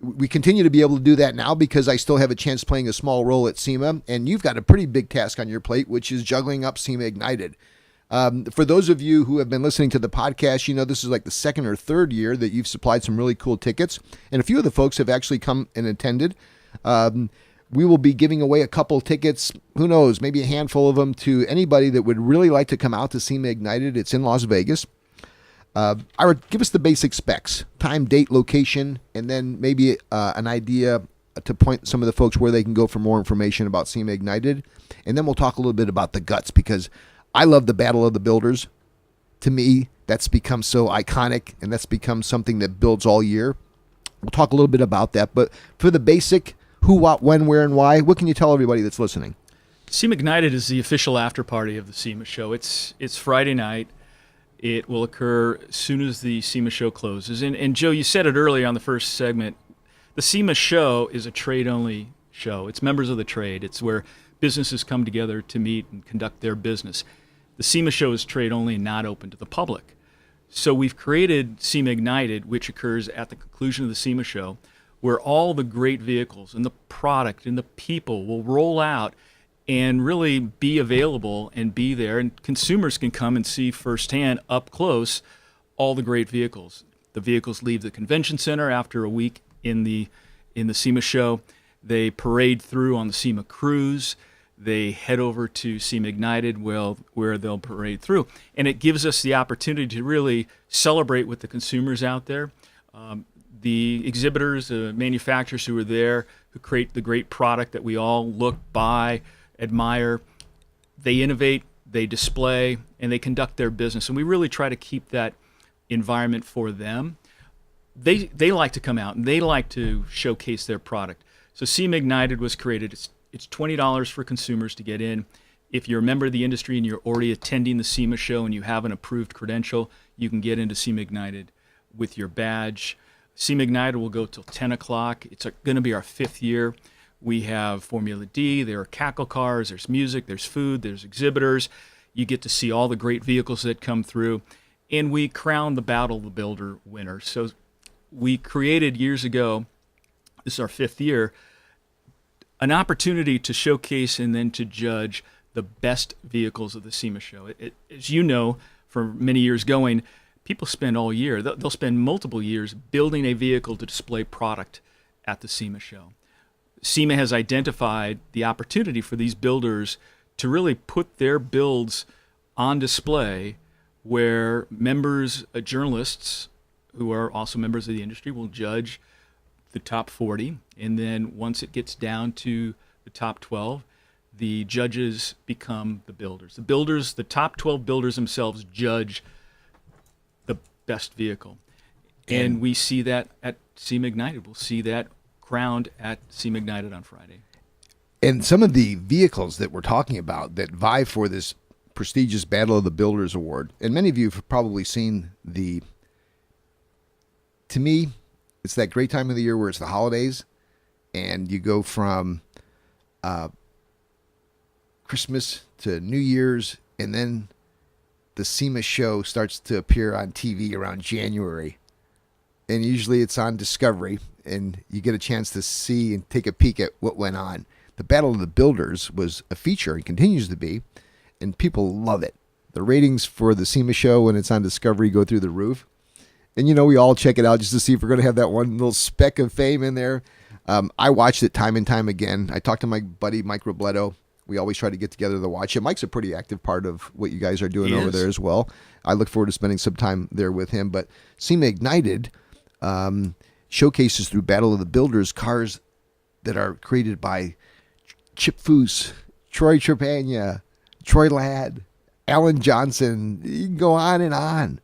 we continue to be able to do that now because I still have a chance playing a small role at SEMA, and you've got a pretty big task on your plate, which is juggling up SEMA Ignited. For those of you who have been listening to the podcast, this is like the second or third year that you've supplied some really cool tickets, and a few of the folks have actually come and attended. We will be giving away a couple tickets, who knows, maybe a handful of them, to anybody that would really like to come out to SEMA Ignited. It's in Las Vegas. Ira, give us the basic specs: time, date, location, and then maybe an idea to point some of the folks where they can go for more information about SEMA Ignited. And then we'll talk a little bit about the guts, because I love the Battle of the Builders. To me, that's become so iconic, and that's become something that builds all year. We'll talk a little bit about that. But for the basic who, what, when, where, and why, what can you tell everybody that's listening? SEMA Ignited is the official after party of the SEMA show. It's Friday night. It will occur as soon as the SEMA show closes. And Joe, you said it earlier on the first segment. The SEMA show is a trade-only show. It's members of the trade. It's where businesses come together to meet and conduct their business. The SEMA show is trade-only and not open to the public. So we've created SEMA Ignited, which occurs at the conclusion of the SEMA show, where all the great vehicles and the product and the people will roll out and really be available and be there, and consumers can come and see firsthand, up close, all the great vehicles. The vehicles leave the convention center after a week in the SEMA show. They parade through on the SEMA cruise. They head over to SEMA Ignited, where they'll parade through, and it gives us the opportunity to really celebrate with the consumers out there. The exhibitors, the manufacturers who are there, who create the great product that we all look, buy, admire. They innovate, they display, and they conduct their business. And we really try to keep that environment for them. They like to come out and they like to showcase their product. So SEMA Ignited was created. It's $20 for consumers to get in. If you're a member of the industry and you're already attending the SEMA show and you have an approved credential, you can get into SEMA Ignited with your badge. SEMA Ignited will go till 10 o'clock. It's going to be our 5th year. We have Formula D, there are cackle cars, there's music, there's food, there's exhibitors. You get to see all the great vehicles that come through. And we crown the Battle of the Builder winner. So we created years ago, this is our 5th year, an opportunity to showcase and then to judge the best vehicles of the SEMA show. As you know, for many years going, people spend all year, they'll spend multiple years building a vehicle to display product at the SEMA show. SEMA has identified the opportunity for these builders to really put their builds on display where members, journalists who are also members of the industry will judge the top 40. And then once it gets down to the top 12, the judges become the builders. The top 12 builders themselves judge the best vehicle. And we see that at SEMA Ignited. We'll see that crowned at SEMA Ignited on Friday. And some of the vehicles that we're talking about that vie for this prestigious Battle of the Builders Award, and many of you have probably seen to me, it's that great time of the year where it's the holidays, and you go from Christmas to New Year's, and then the SEMA show starts to appear on TV around January. And usually it's on Discovery, and you get a chance to see and take a peek at what went on. The Battle of the Builders was a feature and continues to be, and people love it. The ratings for the SEMA show when it's on Discovery go through the roof. And, we all check it out just to see if we're going to have that one little speck of fame in there. I watched it time and time again. I talked to my buddy, Mike Robledo. We always try to get together to watch it. Mike's a pretty active part of what you guys are doing over there as well. I look forward to spending some time there with him. But SEMA Ignited showcases through Battle of the Builders cars that are created by Chip Foose, Troy Trepagna, Troy Ladd, Alan Johnson. You can go on and on.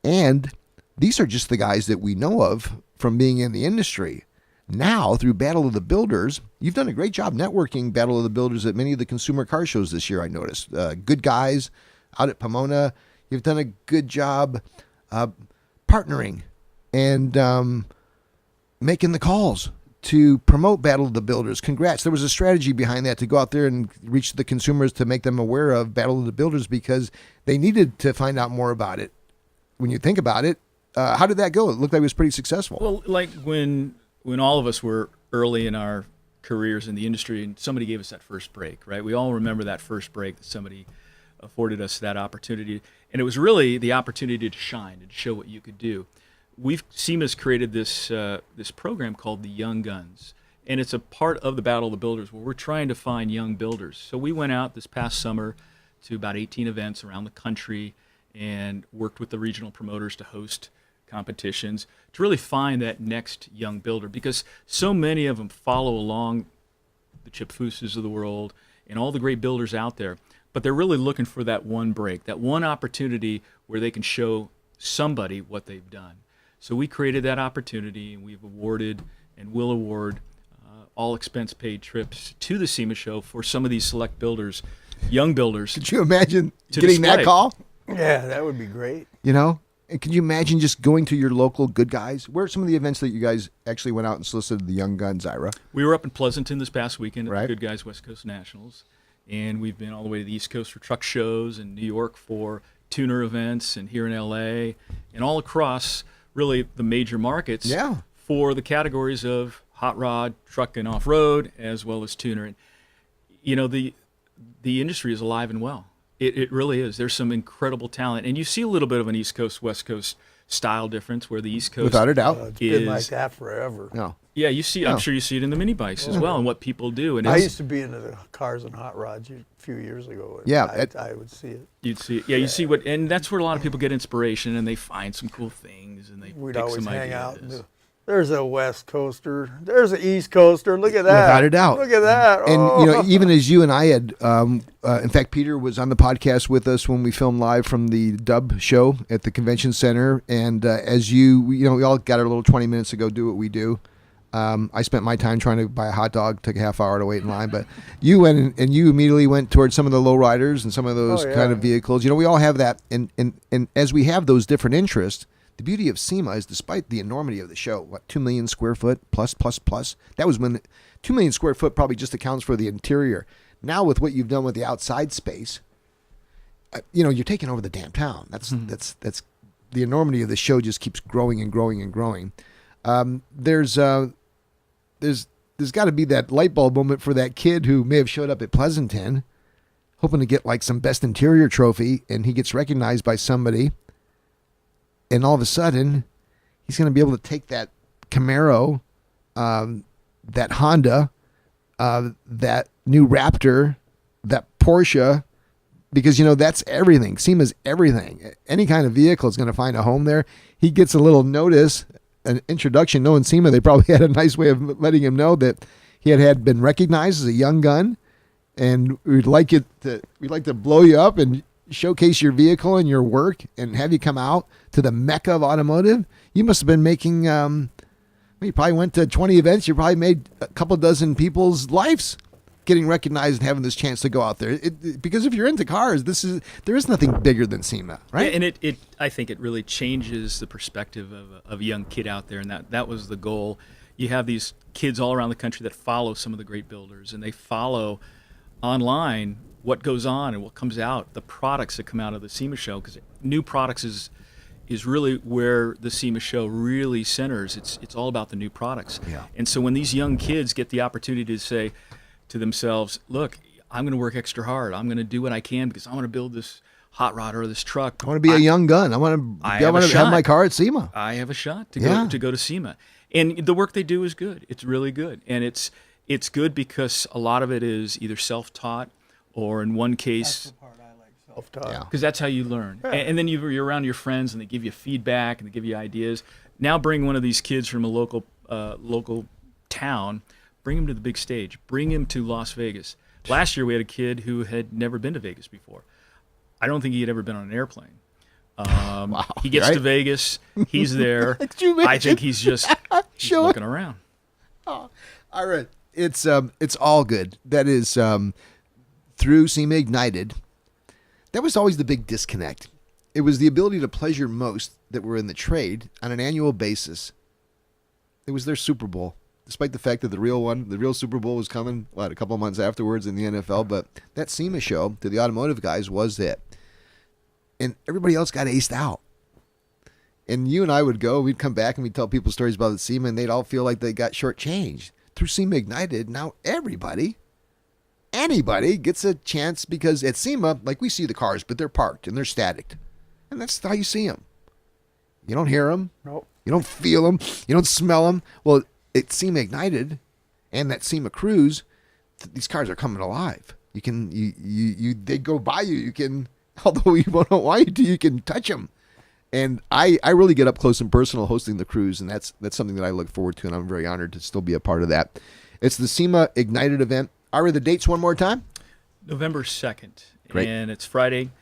And these are just the guys that we know of from being in the industry. Now, through Battle of the Builders, you've done a great job networking Battle of the Builders at many of the consumer car shows this year, I noticed. Good guys out at Pomona. You've done a good job partnering and making the calls to promote Battle of the Builders. Congrats. There was a strategy behind that to go out there and reach the consumers to make them aware of Battle of the Builders because they needed to find out more about it. When you think about it, how did that go? It looked like it was pretty successful. Well, like when all of us were early in our careers in the industry and somebody gave us that first break, right? We all remember that first break that somebody afforded us that opportunity. And it was really the opportunity to shine and to show what you could do. SEMA's created this program called the Young Guns. And it's a part of the Battle of the Builders where we're trying to find young builders. So we went out this past summer to about 18 events around the country and worked with the regional promoters to host competitions to really find that next young builder, because so many of them follow along the Chip Fooses of the world and all the great builders out there, but they're really looking for that one break, that one opportunity where they can show somebody what they've done. So we created that opportunity, and we've awarded and will award all expense paid trips to the SEMA show for some of these select builders, young builders. Could you imagine getting display. that call? Yeah, that would be great. And could you imagine just going to your local good guys? Where are some of the events that you guys actually went out and solicited the young guns, Ira? We were up in Pleasanton this past weekend at Right. the Good Guys West Coast Nationals, and we've been all the way to the East Coast for truck shows, and New York for tuner events, and here in LA, and all across really the major markets for the categories of hot rod, truck, and off-road, as well as tuner. And the industry is alive and well. It really is. There's some incredible talent. And you see a little bit of an East Coast, West Coast style difference where the East Coast Without a doubt. It's been like that forever. No. Yeah, you see. I'm sure you see it in the mini bikes as well, and what people do. And I used to be into the cars and hot rods a few years ago. Yeah, I would see it. You'd see it. Yeah, you see what, and that's where a lot of people get inspiration, and they find some cool things, and they We'd pick always some hang ideas. out. There's a West Coaster. There's an East Coaster. Look at that. Without a doubt. Look at that. And, even as you and I had, in fact, Peter was on the podcast with us when we filmed live from the Dub show at the convention center. And as we all got our little 20 minutes to go do what we do. I spent my time trying to buy a hot dog, took a half hour to wait in line. But you went and you immediately went towards some of the lowriders and some of those kind of vehicles. We all have that. And as we have those different interests, the beauty of SEMA is, despite the enormity of the show, 2 million square foot plus. That was when 2 million square foot probably just accounts for the interior. Now with what you've done with the outside space, you're taking over the damn town. That's the enormity of the show just keeps growing and growing and growing. There's got to be that light bulb moment for that kid who may have showed up at Pleasanton hoping to get like some best interior trophy, and he gets recognized by somebody, and all of a sudden he's going to be able to take that Camaro, that Honda, that new Raptor, that Porsche, because that's everything. SEMA's everything. Any kind of vehicle is going to find a home there. He gets a little notice, an introduction. Knowing SEMA, they probably had a nice way of letting him know that he had been recognized as a young gun, and we'd like to blow you up and showcase your vehicle and your work and have you come out to the mecca of automotive. You must have been making, you probably went to 20 events. You probably made a couple dozen people's lives getting recognized and having this chance to go out there. Because if you're into cars, there is nothing bigger than SEMA, right? Yeah, and I think it really changes the perspective of a young kid out there, and that was the goal. You have these kids all around the country that follow some of the great builders, and they follow online what goes on and what comes out, the products that come out of the SEMA show, because new products is really where the SEMA show really centers. It's all about the new products. Yeah. And so when these young kids get the opportunity to say to themselves, look, I'm going to work extra hard. I'm going to do what I can because I want to build this hot rod or this truck. I want to be a young gun. I want to have my car at SEMA. I have a shot to go to SEMA. And the work they do is good. It's really good. And it's good because a lot of it is either self-taught or in one case, That's the part I like, self-taught. Yeah. because that's how you learn. And then you're around your friends and they give you feedback and they give you ideas. Now bring one of these kids from a local town, bring him to the big stage, bring him to Las Vegas. Last year we had a kid who had never been to Vegas before. I don't think he had ever been on an airplane. Wow. He gets to Vegas, he's there. Could you imagine? I think he's just looking around. Ira, it's all good. That is through SEMA Ignited. That was always the big disconnect. It was the ability to pleasure most that were in the trade on an annual basis. It was their Super Bowl, despite the fact that the real Super Bowl was coming, a couple of months afterwards in the NFL. But that SEMA show to the automotive guys was it. And everybody else got aced out. And you and I would go, we'd come back and we'd tell people stories about the SEMA, and they'd all feel like they got shortchanged. Through SEMA Ignited, now anybody gets a chance, because at SEMA, like, we see the cars, but they're parked and they're static. And that's how you see them. You don't hear them. Nope. You don't feel them. You don't smell them. Well, at SEMA Ignited and that SEMA Cruise, these cars are coming alive. You can, they go by you. You can, although you don't want you to, you can touch them. And I really get up close and personal hosting the cruise, and that's something that I look forward to, and I'm very honored to still be a part of that. It's the SEMA Ignited event. Ira, the dates one more time? November 2nd. Great. And it's Friday.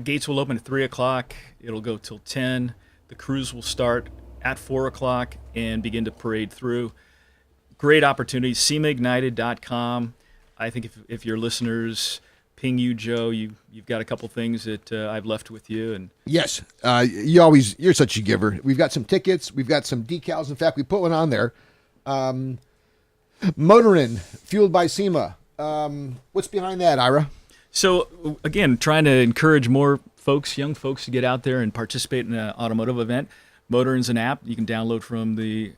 Gates will open at 3 o'clock. It'll go till 10. The cruise will start at 4 o'clock and begin to parade through. Great opportunity. SEMAignited.com. I think if your listeners ping you, Joe, you've got a couple things that I've left with you. And Yes. You're such a giver. We've got some tickets. We've got some decals. In fact, we put one on there. Motorin, fueled by SEMA. What's behind that, Ira? so, again, trying to encourage more folks, young folks, to get out there and participate in an automotive event. Motorin's an app you can download from the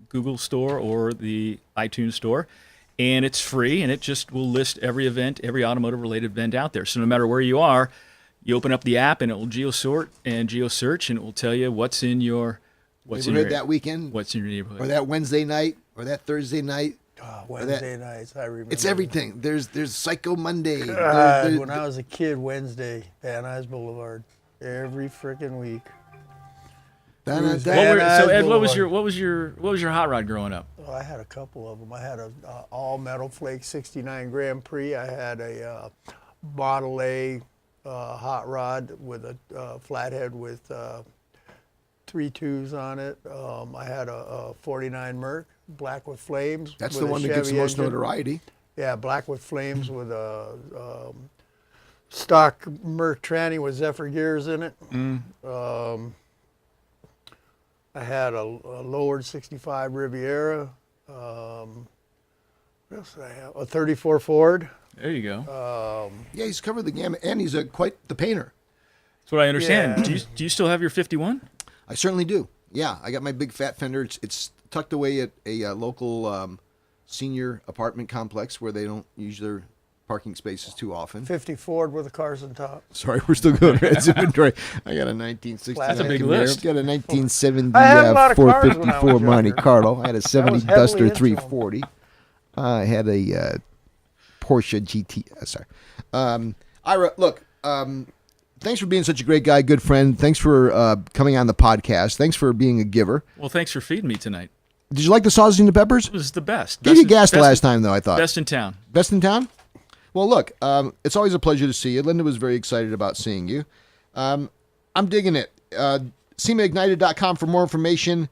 Google Store or the iTunes Store. And it's free, and it just will list every event, every automotive-related event out there. So no matter where you are, you open up the app, and it will geosort and geosearch, and it will tell you what's in your that weekend, what's in your neighborhood, or that Wednesday night, or that Thursday night. Wednesday nights, I remember. It's everything. There's Psycho Monday. God, when I was a kid, Wednesday, Van Nuys Boulevard, every freaking week. So Ed, what was your hot rod growing up? Oh, I had a couple of them. I had a all metal flake 69 Grand Prix. I had a Model A hot rod with a flathead with 3 2s on it. I had a 49 Merc, black with flames. That's with the one that Chevy gets the most engine. notoriety. Yeah, black with flames with a stock Merc tranny with Zephyr gears in it. I had a lowered 65 Riviera. What else did I have? A 34 Ford There you go. Yeah, he's covered the gamut, and he's quite the painter. That's what I understand. Yeah. Do you still have your 51? I certainly do. Yeah, I got my big fat fender. It's tucked away at a local senior apartment complex where they don't use their parking spaces too often. 50 Ford with the cars on top. Sorry, we're still going Red's inventory. I got a 1969. That's a big Camaro. list. Got a 1970 I had a lot of cars when I was 454 Monte younger. Carlo. I had a 70 was heavily Duster into 340. I had a Porsche GT. Sorry. Ira, look, thanks for being such a great guy, good friend. Thanks for coming on the podcast. Thanks for being a giver. Well, thanks for feeding me tonight. Did you like the sausage and the peppers? It was the best. Gave you gas the last time, though, I thought. Best in town. Best in town? Well, look, it's always a pleasure to see you. Linda was very excited about seeing you. I'm digging it. SEMAignited.com for more information.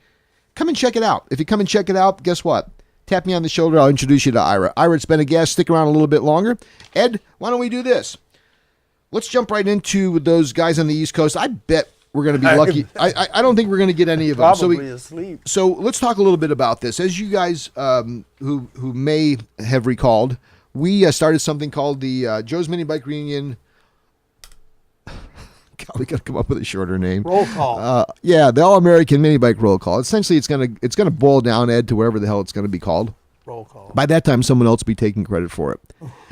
Come and check it out. If you come and check it out, guess what? Tap me on the shoulder. I'll introduce you to Ira. Ira, it's been a guest. Stick around a little bit longer. Ed, why don't we do this? Let's jump right into those guys on the East Coast. I bet we're going to be lucky. I don't think we're going to get any of them. Probably asleep. So let's talk a little bit about this. As you guys who may have recalled, we started something called the Joe's Minibike Reunion. God, we got to come up with a shorter name. Roll call. Yeah, the All-American Minibike Roll Call. Essentially, it's gonna boil down, Ed, to wherever the hell it's gonna be called. Roll call. By that time, someone else will be taking credit for it.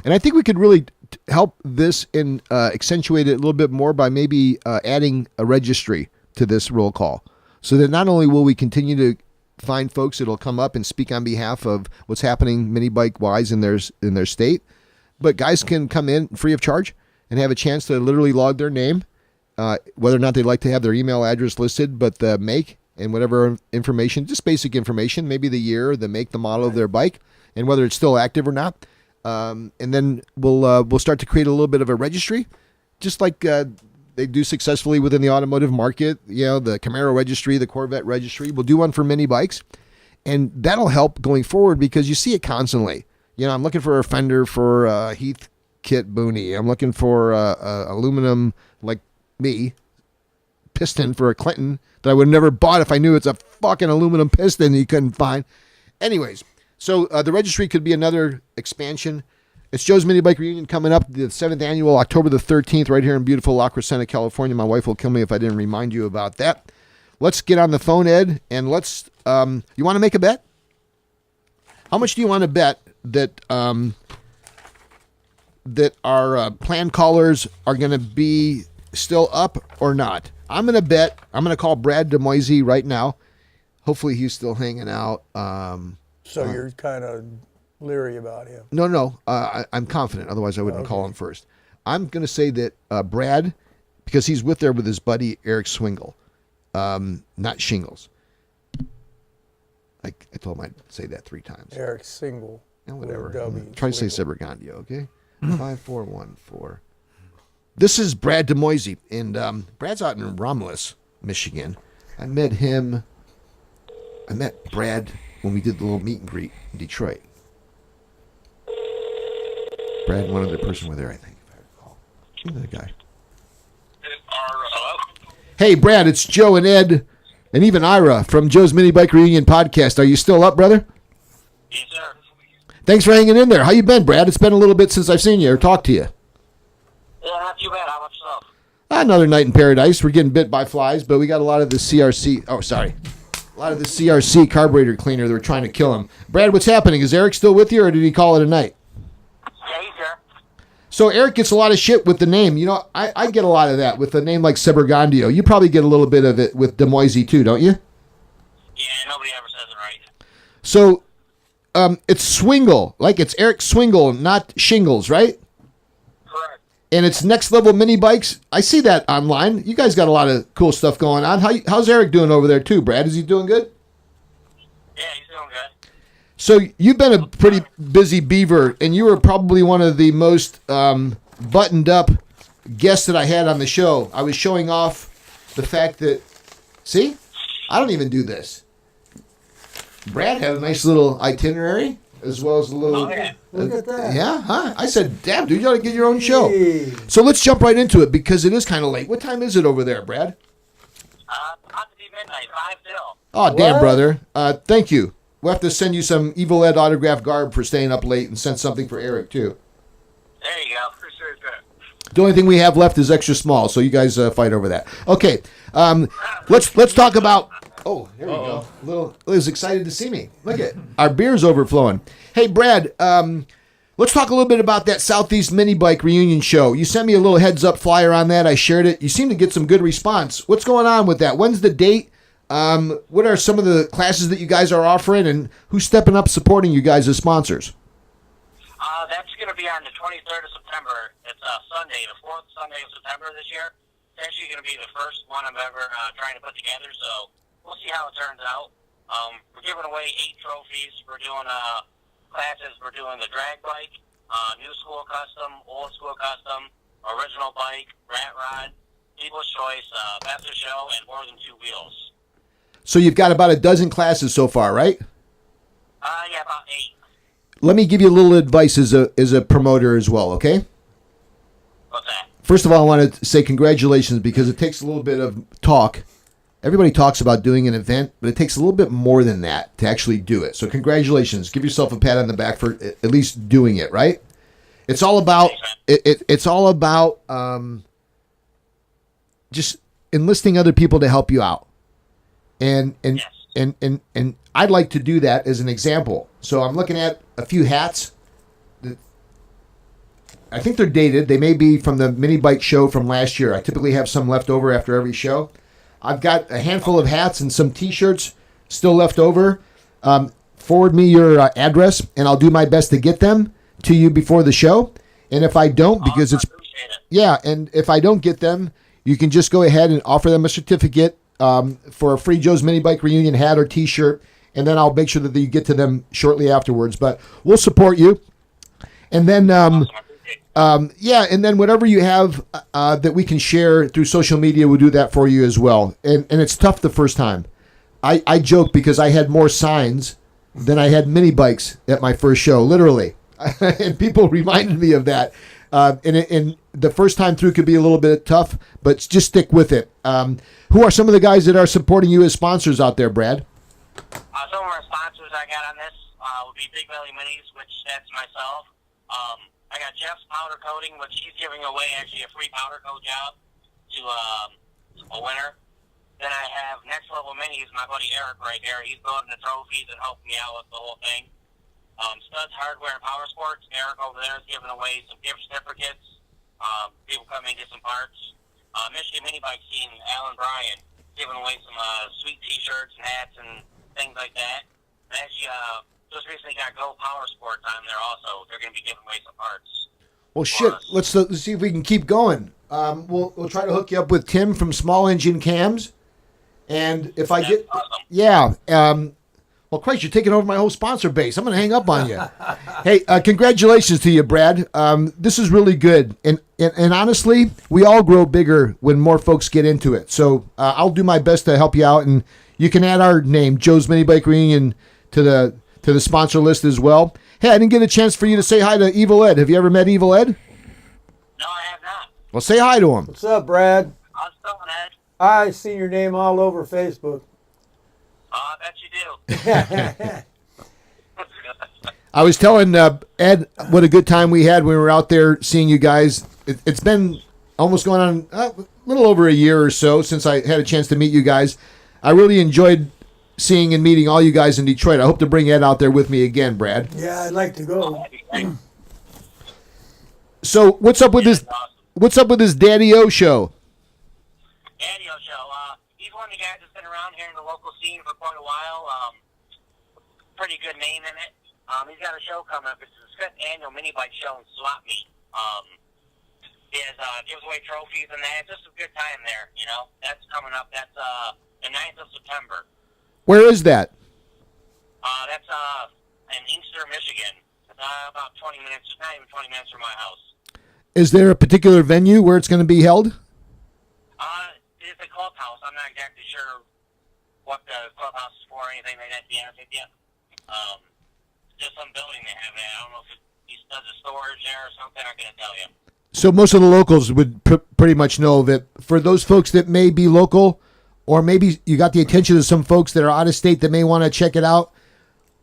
And I think we could really help this and accentuate it a little bit more by maybe adding a registry to this roll call, so that not only will we continue to find folks that'll come up and speak on behalf of what's happening minibike wise in their state, but guys can come in free of charge and have a chance to literally log their name, whether or not they'd like to have their email address listed, but the make and whatever information, just basic information, maybe the year, the make, the model of their bike, and whether it's still active or not. And then we'll start to create a little bit of a registry, just like they do successfully within the automotive market. You know, the Camaro registry, the Corvette registry. We'll do one for mini bikes, and that'll help going forward because you see it constantly. You know, I'm looking for a fender for Heath Kit Booney. I'm looking for aluminum, like me, piston for a Clinton that I would have never bought if I knew it's a fucking aluminum piston you couldn't find. Anyways, so the registry could be another expansion. It's Joe's Minibike Reunion coming up, the 7th annual, October the 13th, right here in beautiful La Crescenta, California. My wife will kill me if I didn't remind you about that. Let's get on the phone, Ed, and let's, you want to make a bet? How much do you want to bet that that our plan callers are going to be still up or not? I'm going to bet, I'm going to call Brad DeMoisey right now. Hopefully he's still hanging out. So you're kind of leery about him. No, I'm confident. Otherwise, I wouldn't call him first. I'm going to say that Brad, because he's with his buddy Eric Swingle, not Shingles. I told him I'd say that 3 times. Eric Single. Whatever. W. Try to say Sebergandio, okay? 5414. This is Brad DeMoisey, and Brad's out in Romulus, Michigan. I met Brad when we did the little meet and greet in Detroit. Brad and one other person were there, I think, if I recall. Who's that guy? Hey, Brad, it's Joe and Ed and even Ira from Joe's Minibike Reunion podcast. Are you still up, brother? Yes, sir. Thanks for hanging in there. How you been, Brad? It's been a little bit since I've seen you or talked to you. Yeah, not too bad. How about yourself? Another night in paradise. We're getting bit by flies, but we got a lot of the CRC. Oh, sorry. A lot of the CRC carburetor cleaner. They were trying to kill him. Brad, what's happening? Is Eric still with you, or did he call it a night? Yeah, he's here. So Eric gets a lot of shit with the name. You know, I get a lot of that with a name like Sebergandio. You probably get a little bit of it with DeMoisey too, don't you? Yeah, nobody ever says it right. So it's Swingle. Like it's Eric Swingle, not Shingles, right? Correct. And it's Next Level Mini Bikes. I see that online. You guys got a lot of cool stuff going on. How's Eric doing over there too, Brad? Is he doing good? Yeah, he's doing good. So you've been a pretty busy beaver, and you were probably one of the most buttoned up guests that I had on the show. I was showing off the fact that, see, I don't even do this. Brad had a nice little itinerary, as well as a little... Oh, yeah. Look at that. Yeah, huh? I said, damn, dude, you ought to get your own show. Hey. So let's jump right into it, because it is kind of late. What time is it over there, Brad? About to be midnight, 5 till. Oh, damn, What? brother. Thank you. We'll have to send you some Evil Ed autographed garb for staying up late and send something for Eric, too. There you go. Appreciate that. The only thing we have left is extra small, so you guys fight over that. Okay, let's talk about. Oh, here we go. Liz excited to see me. Look at our beer's overflowing. Hey, Brad. Let's talk a little bit about that Southeast Minibike Reunion show. You sent me a little heads up flyer on that. I shared it. You seem to get some good response. What's going on with that? When's the date? What are some of the classes that you guys are offering, and who's stepping up supporting you guys as sponsors? That's going to be on the 23rd of September. It's Sunday, the 4th Sunday of September this year. It's actually going to be the first one I'm ever trying to put together, so we'll see how it turns out. We're giving away 8 trophies. We're doing classes. We're doing the drag bike, new school custom, old school custom, original bike, rat rod, people's choice, best of show, and more than 2 wheels. So you've got about a dozen classes so far, right? Yeah, about 8. Let me give you a little advice as a promoter as well, okay? What's that? First of all, I want to say congratulations because it takes a little bit of talk. Everybody talks about doing an event, but it takes a little bit more than that to actually do it. So congratulations. Give yourself a pat on the back for at least doing it, right? It's all about it's all about just enlisting other people to help you out. And I'd like to do that as an example. So I'm looking at a few hats. I think they're dated. They may be from the mini bike show from last year. I typically have some left over after every show. I've got a handful of hats and some T-shirts still left over. Forward me your address, and I'll do my best to get them to you before the show. And if I don't, because it's and if I don't get them, you can just go ahead and offer them a certificate for a free Joe's Minibike Reunion hat or T-shirt, and then I'll make sure that you get to them shortly afterwards. But we'll support you. And then, and then whatever you have that we can share through social media, we'll do that for you as well. And it's tough the first time. I joke because I had more signs than I had mini bikes at my first show, literally. And people reminded me of that. And the first time through could be a little bit tough, but just stick with it. Who are some of the guys that are supporting you as sponsors out there, Brad? Some of our sponsors I got on this would be Big Belly Minis, which that's myself. I got Jeff's Powder Coating, which he's giving away actually a free powder coat job to a winner. Then I have Next Level Minis, my buddy Eric right here. He's building the trophies and helping me out with the whole thing. Studs Hardware and Power Sports, Eric over there is giving away some gift certificates. People come in and get some parts. Michigan Minibike Scene, Alan Bryan, giving away some sweet T-shirts and hats and things like that. And actually, just recently got Go Power Sports on there also. They're going to be giving away some parts. Well, shit. Let's see if we can keep going. We'll try to hook you up with Tim from Small Engine Cams. And if I get... Awesome. Well, Christ, you're taking over my whole sponsor base. I'm going to hang up on you. Hey, congratulations to you, Brad. This is really good. And honestly, we all grow bigger when more folks get into it. So I'll do my best to help you out. And you can add our name, Joe's Minibike Reunion, to the sponsor list as well. Hey, I didn't get a chance for you to say hi to Evil Ed. Have you ever met Evil Ed? No, I have not. Well, say hi to him. What's up, Brad? How's it going, Ed? I see your name all over Facebook. I bet you do. I was telling Ed what a good time we had when we were out there seeing you guys. It's been almost going on a little over a year or so since I had a chance to meet you guys. I really enjoyed seeing and meeting all you guys in Detroit. I hope to bring Ed out there with me again, Brad. Yeah, I'd like to go. So what's up with this? Awesome. What's up with this Daddy O show? Daddy O show. He's one of the guys that's been around here in the local scene for quite a while. Pretty good name in it. He's got a show coming up. It's his 5th annual mini bike show in Swap Meet. He gives away trophies and that. It's just a good time there, you know. That's coming up. That's the 9th of September. Where is that? That's in Inkster, Michigan. About 20 minutes, not even 20 minutes from my house. Is there a particular venue where it's going to be held? It's a clubhouse. I'm not exactly sure what the clubhouse is for or anything like that, to be honest with you. Just some building they have there. I don't know if he does a storage there or something. I can't tell you. So most of the locals would pretty much know of it. For those folks that may be local, or maybe you got the attention of some folks that are out of state that may want to check it out,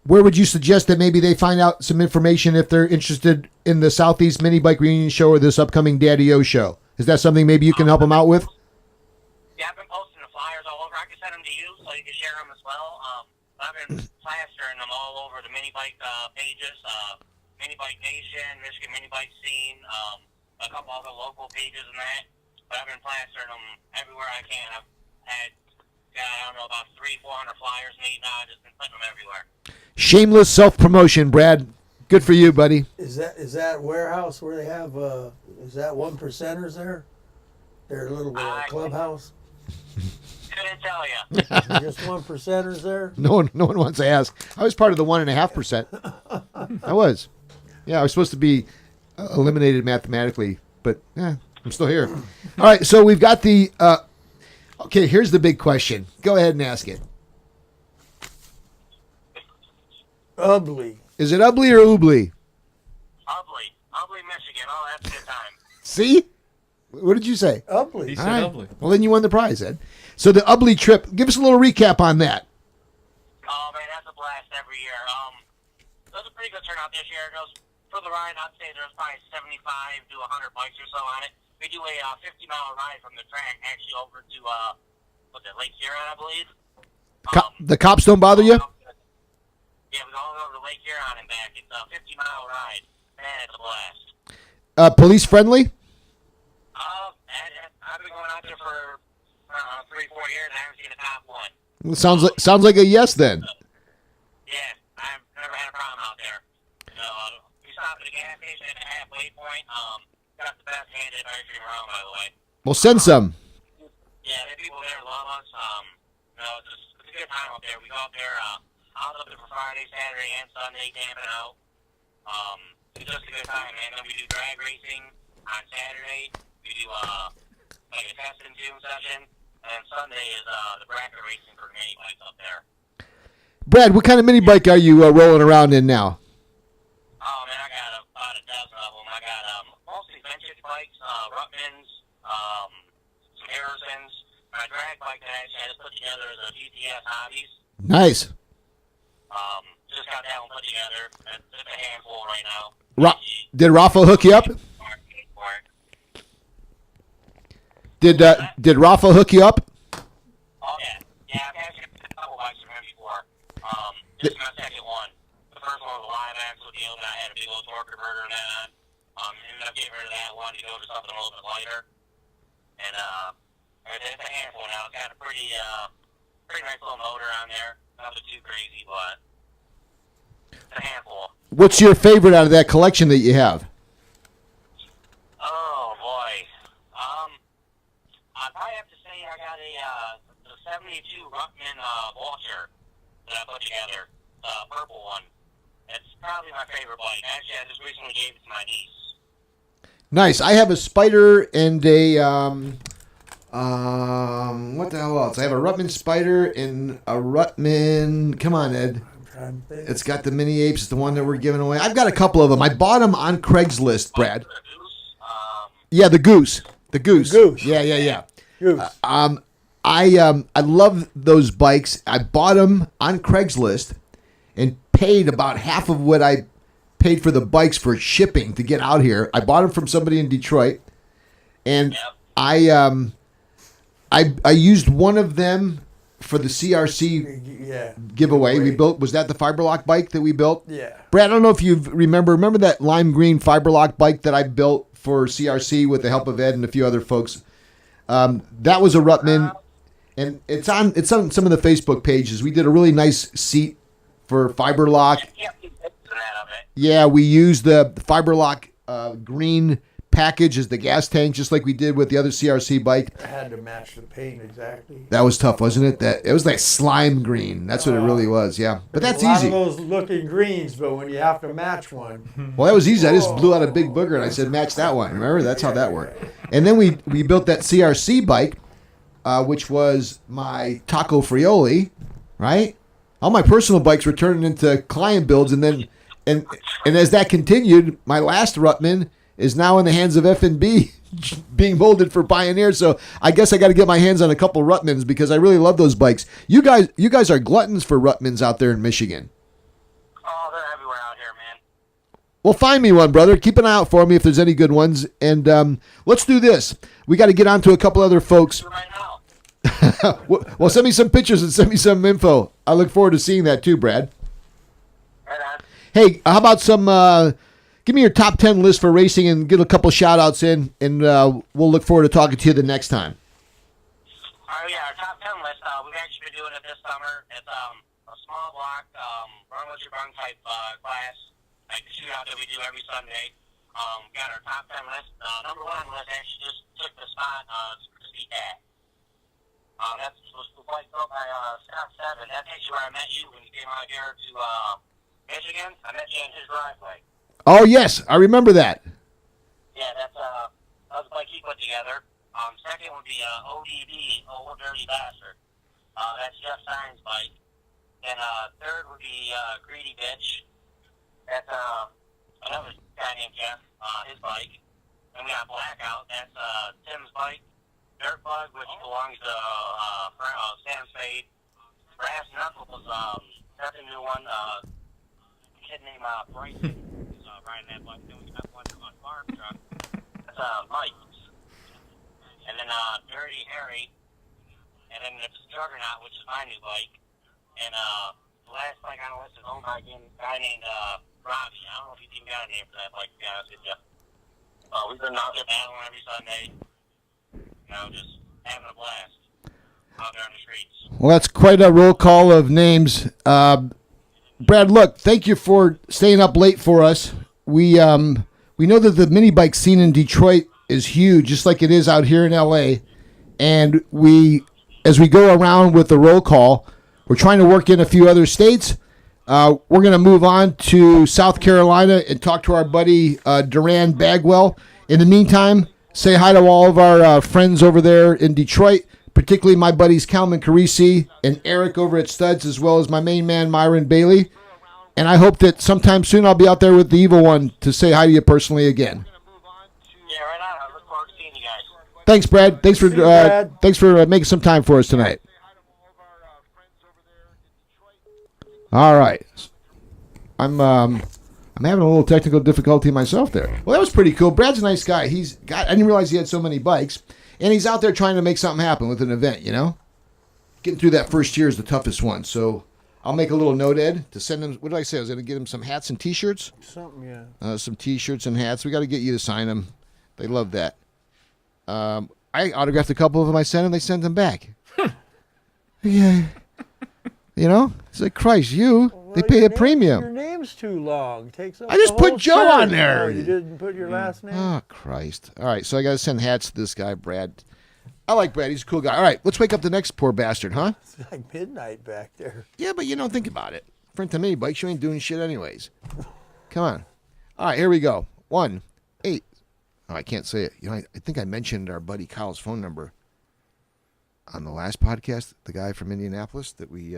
where would you suggest that maybe they find out some information if they're interested in the Southeast Minibike Reunion show or this upcoming Daddy-O show? Is that something maybe you can help them out with? Yeah, I've been posting the flyers all over. I can send them to you so you can share them as well. I've been plastering them all over the Minibike pages, Minibike Nation, Michigan Minibike Scene, a couple other local pages and that. But I've been plastering them everywhere I can. I've had, I don't know, about 300-400 flyers made now. I've just been putting them everywhere. Shameless self-promotion, Brad. Good for you, buddy. Is that warehouse where they have? Is that 1%ers there? Their little clubhouse. Couldn't tell you. Just 1%ers there. No one wants to ask. I was part of the 1.5%. I was. Yeah, I was supposed to be eliminated mathematically, but I'm still here. All right, so we've got the. Okay, here's the big question. Go ahead and ask it. Ugly. Is it Ubly or Oobly? Ubly, Michigan. Oh, that's a good time. See? What did you say? Ugly. He All said right. lovely. Well, then you won the prize, Ed. So the Ubly trip, give us a little recap on that. Oh, man, that's a blast every year. It was a pretty good turnout this year. It was, for the ride, I'd say there's probably 75 to 100 bikes or so on it. We do a 50-mile ride from the track actually over to, Lake Huron, I believe. The cops don't bother you? Yeah, we go all over to Lake Huron and back. It's a 50-mile ride. Man, it's a blast. Police friendly? I've been going out there for 3-4 years. I haven't seen a cop one. Sounds like a yes then. Yeah, I've never had a problem out there. We stopped at a gas station at the halfway point. Got the best handed ice cream around, by the way. Well, send some. Yeah, the people there love us. It's a good time up there. We go up there. I was up there for Friday, Saturday, and Sunday, camping out. It's just a good time, man. Then we do drag racing on Saturday. We do like a test and tune session, and Sunday is the bracket racing for mini bikes up there. Brad, what kind of mini bike are you rolling around in now? Oh man, I got about a dozen of them. I got mostly vintage bikes, Ruttmans, some Harrisons. My drag bike that I actually had to put together is a GTS Hobbies. Nice. Just got that one put together. It's a handful right now. Did Rafa hook you up? Did Rafa hook you up? Oh yeah, I've actually had a couple bikes from him before. This is my second one. The first one was a live axle deal, but I had a big old torque converter and that on. Ended up getting rid of that one to go to something a little bit lighter. And it's a handful now. It's got a pretty nice little motor on there. Nothing too crazy, but it's a handful. What's your favorite out of that collection that you have? Oh boy. I'd probably have to say I got the 72 Ruttman Vulture that I put together, the purple one. It's probably my favorite bike. Actually, I just recently gave it to my niece. Nice. I have a Spider and a what the hell else? I have a Ruttman Spider and a Ruttman. Come on, Ed. It's got the mini apes. It's the one that we're giving away. I've got a couple of them. I bought them on Craigslist, Brad. Yeah, the Goose. The Goose. Yeah. Goose. I love those bikes. I bought them on Craigslist and paid about half of what I paid for the bikes for shipping to get out here. I bought them from somebody in Detroit, and I used one of them for the CRC giveaway. We built. Was that the Fiberlock bike that we built? Yeah. Brad, I don't know if you remember that lime green Fiberlock bike that I built for CRC with the help of Ed and a few other folks. That was a Ruttman, and it's on some of the Facebook pages. We did a really nice seat for Fiberlock. Yeah, we used the Fiberlock green package as the gas tank, just like we did with the other CRC bike. I had to match the paint exactly. That was tough, wasn't it? That it was like slime green. That's what it really was. Yeah, but that's easy. A lot of those looking greens, but when you have to match one. Well, that was easy. I just blew out a big booger and I said, match that one. Remember? That's how that worked. And then we built that CRC bike, which was my Taco Frioli, right? All my personal bikes were turning into client builds, and then and as that continued, my last Ruttman is now in the hands of F&B being molded for Pioneer. So I guess I got to get my hands on a couple Ruttmans because I really love those bikes. You guys are gluttons for Ruttmans out there in Michigan. Oh, they're everywhere out here, man. Well, find me one, brother. Keep an eye out for me if there's any good ones. And let's do this. We got to get on to a couple other folks. Right now. Well, send me some pictures and send me some info. I look forward to seeing that too, Brad. Right on. Hey, how about some, give me your top 10 list for racing and get a couple shout outs in, and we'll look forward to talking to you the next time. Oh, yeah, our top 10 list, we've actually been doing it this summer. It's a small block, run with your run type class, like the shootout that we do every Sunday. Got our top 10 list. Number 1 on the list actually just took the spot, it's Crispy Cat. That's was quite built by Scott Seven. That's actually where I met you when you came out here to Michigan. I met you in his driveway. Oh, yes. I remember that. Yeah, that was a bike he put together. Second would be ODB, Old Dirty Bastard. That's Jeff Stein's bike. And third would be Greedy Bitch. That's another guy named Jeff, his bike. And we got Blackout. That's Tim's bike. Dirt Bug, which belongs to Sam Spade. Brass Knuckles, that's a new one. Kid named Bryson is riding that bike. Then we got one on Farm Truck. That's Mike's. And then Dirty Harry. And then there's Juggernaut, which is my new bike. And the last bike on the list is owned by a guy named Robbie. I don't know if he's even got a name for that bike, to be honest with you. We've been out there battling every Sunday. You know, just having a blast out there on the streets. Well, that's quite a roll call of names. Brad, look, thank you for staying up late for us. We know that the mini bike scene in Detroit is huge, just like it is out here in LA. And as we go around with the roll call, we're trying to work in a few other states. We're going to move on to South Carolina and talk to our buddy Duran Bagwell. In the meantime, say hi to all of our friends over there in Detroit, particularly my buddies Calvin Carisi and Eric over at Studs, as well as my main man Myron Bailey. And I hope that sometime soon I'll be out there with the Evil One to say hi to you personally again. Yeah, right on. I look forward to seeing you guys. Thanks, Brad. Thanks for making some time for us tonight. All right. I'm having a little technical difficulty myself there. Well, that was pretty cool. Brad's a nice guy. I didn't realize he had so many bikes, and he's out there trying to make something happen with an event, you know? Getting through that first year is the toughest one. So I'll make a little note, Ed, to send him, what did I say? I was going to get him some hats and T-shirts? Something, yeah. Some T-shirts and hats. We got to get you to sign them. They love that. I autographed a couple of them. I sent them. They sent them back. Yeah. You know? It's like, Christ, they pay a premium. Your name's too long. Takes up I just the whole put Joe shirt. on there. Oh, you didn't put your last name? Oh, Christ. All right, so I got to send hats to this guy, Brad. I like Brad. He's a cool guy. All right, let's wake up the next poor bastard, huh? It's like midnight back there. Yeah, but you don't think about it. Friend to me, bikes, you ain't doing shit anyways. Come on. All right, here we go. 1-8. Oh, I can't say it. You know, I think I mentioned our buddy Kyle's phone number on the last podcast, the guy from Indianapolis that we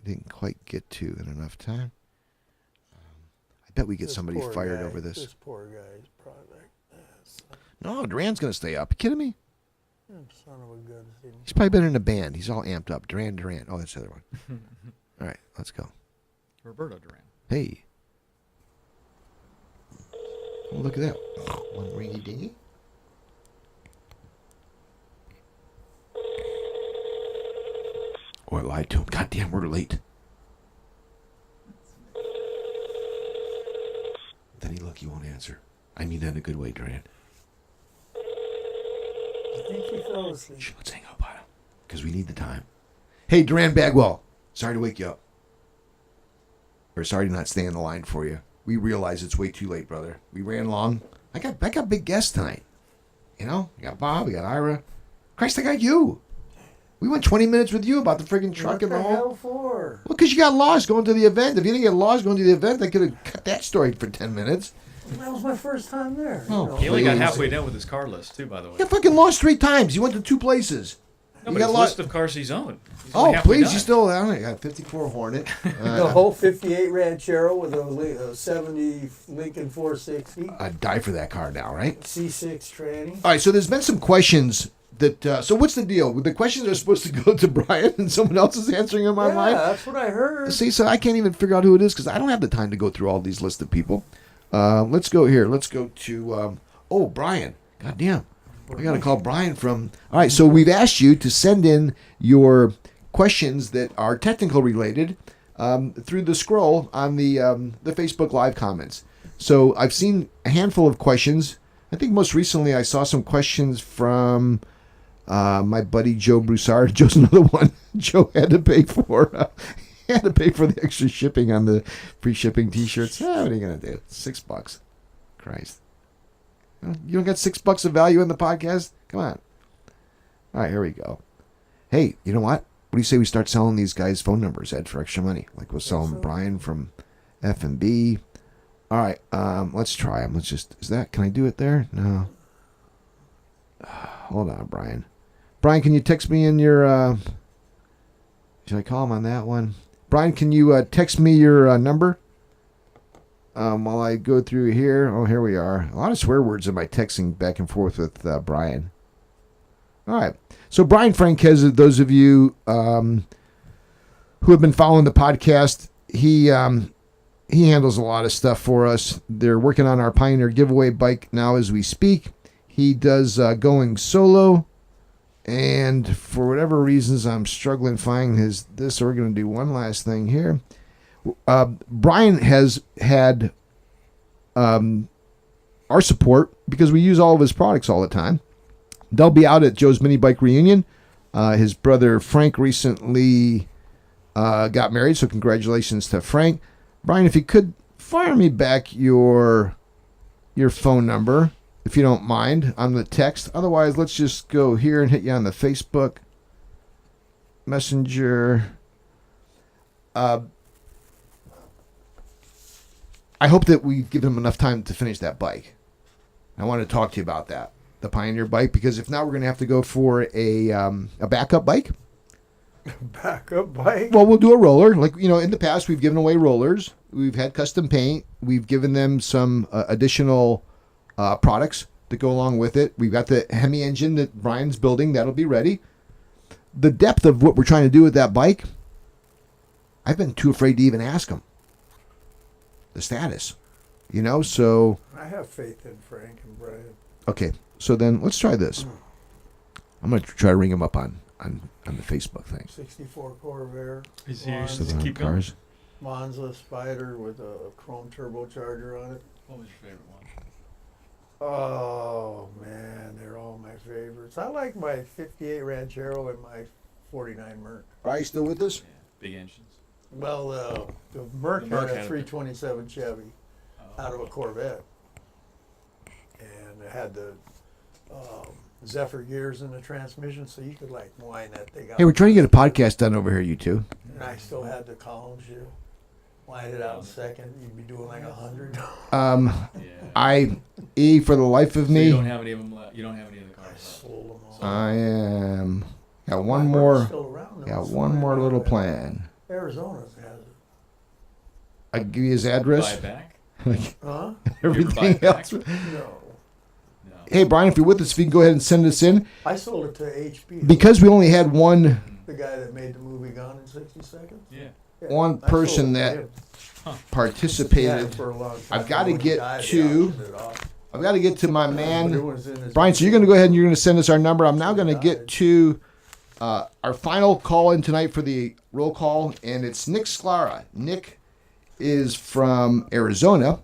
didn't quite get to in enough time. I bet we get somebody fired over this. This poor guy is probably like this. No, Duran's going to stay up. You kidding me? Son of a gun. He's probably been in a band. He's all amped up. Duran. Oh, that's the other one. All right, let's go. Roberto Duran. Hey. Oh, look at that. One ringy dingy. Oh, I lied to him. God damn, we're late. Then he won't answer. I mean that in a good way, Duran. I think he fell asleep. Shh, let's hang up on him. Because we need the time. Hey, Duran Bagwell. Sorry to wake you up. Or sorry to not stay on the line for you. We realize it's way too late, brother. We ran long. I got big guests tonight. You know? We got Bob, we got Ira. Christ, I got you. We went 20 minutes with you about the friggin' truck and the whole... What the hell for? Well, because you got lost going to the event. If you didn't get lost going to the event, I could have cut that story for 10 minutes. That was my first time there. Oh, you know. He only got halfway done with his car list, too, by the way. You fucking lost 3 times. You went to 2 places. No, You but got his lost- list of cars he's owned. He's Oh, only halfway please. done. You still... I don't know, you got 54 Hornet. The whole 58 Ranchero with a 70 Lincoln 460. I'd die for that car now, right? C6 tranny. All right, so there's been some questions that. So what's the deal? The questions are supposed to go to Brian, and someone else is answering them online. Yeah, that's what I heard. See, so I can't even figure out who it is because I don't have the time to go through all these lists of people. Let's go here. Let's go to Brian. God damn. I got to call Brian from... All right, so we've asked you to send in your questions that are technical related through the scroll on the Facebook Live comments. So I've seen a handful of questions. I think most recently I saw some questions from my buddy Joe Broussard. Joe's another one. Joe had to pay for the extra shipping on the free shipping T-shirts. What are you gonna do? $6. Christ, you don't got $6 of value in the podcast? Come on. All right, here we go. Hey, you know what? What do you say we start selling these guys' phone numbers, Ed, for extra money? Like we'll sell them Brian from F&B. All right, let's try them. Can I do it there? No. Hold on, Brian. Brian, can you text me in your, should I call him on that one? Brian, can you text me your number while I go through here? Oh, here we are. A lot of swear words in my texting back and forth with Brian. All right. So Brian Franquez, those of you who have been following the podcast, he handles a lot of stuff for us. They're working on our Pioneer giveaway bike now as we speak. He does going solo. And for whatever reasons, I'm struggling finding this. So we're going to do one last thing here. Brian has had our support because we use all of his products all the time. They'll be out at Joe's Minibike Reunion. His brother Frank recently got married, so congratulations to Frank. Brian, if you could fire me back your phone number, if you don't mind, on the text. Otherwise, let's just go here and hit you on the Facebook Messenger. I hope that we give him enough time to finish that bike. I want to talk to you about that, the Pioneer bike, because if not, we're going to have to go for a backup bike. Backup bike? Well, we'll do a roller. Like, in the past, we've given away rollers. We've had custom paint. We've given them some additional products that go along with it. We've got the Hemi engine that Brian's building. That'll be ready. The depth of what we're trying to do with that bike, I've been too afraid to even ask him the status. So... I have faith in Frank and Brian. Okay, so then let's try this. I'm going to try to ring him up on the Facebook thing. 64 Corvair. Is he So just then keep going? cars. Monza Spider with a chrome turbocharger on it. What was your favorite one? Oh, man, they're all my favorites. I like my 58 Ranchero and my 49 Merc. Are you still with us? Yeah, big engines. Well, the Merc The Merc had had a a- 327 Chevy out of a Corvette. And it had the Zephyr gears in the transmission, so you could, wind that thing out. Hey, we're trying to get a podcast done over here, you two. And I still had the columns, you wind it out in second, you'd be doing 100. Yeah. For the life of So me, you don't have any of them left. You don't have any of the I cars left. sold them all. I am... Got My one Merc's more... still around, though. Got It's one fine. more little plan. Arizona has it. I can give you his Buy address. it back? Huh? Everything buy it else. back? No. No. Hey, Brian, if you're with us, if you can go ahead and send us in. I sold it to HP. Because we only had one The guy that made the movie Gone in 60 Seconds. Yeah. Yeah, One I person sold it to that him. He had participated. it for a long time. I've gotta When he get died, they to- auctioned it off. I've got to get to my But it man, was in his- Brian. So you're going to go ahead and you're going to send us our number. I'm now going to get to our final call in tonight for the roll call, and it's Nick Sklara. Nick is from Arizona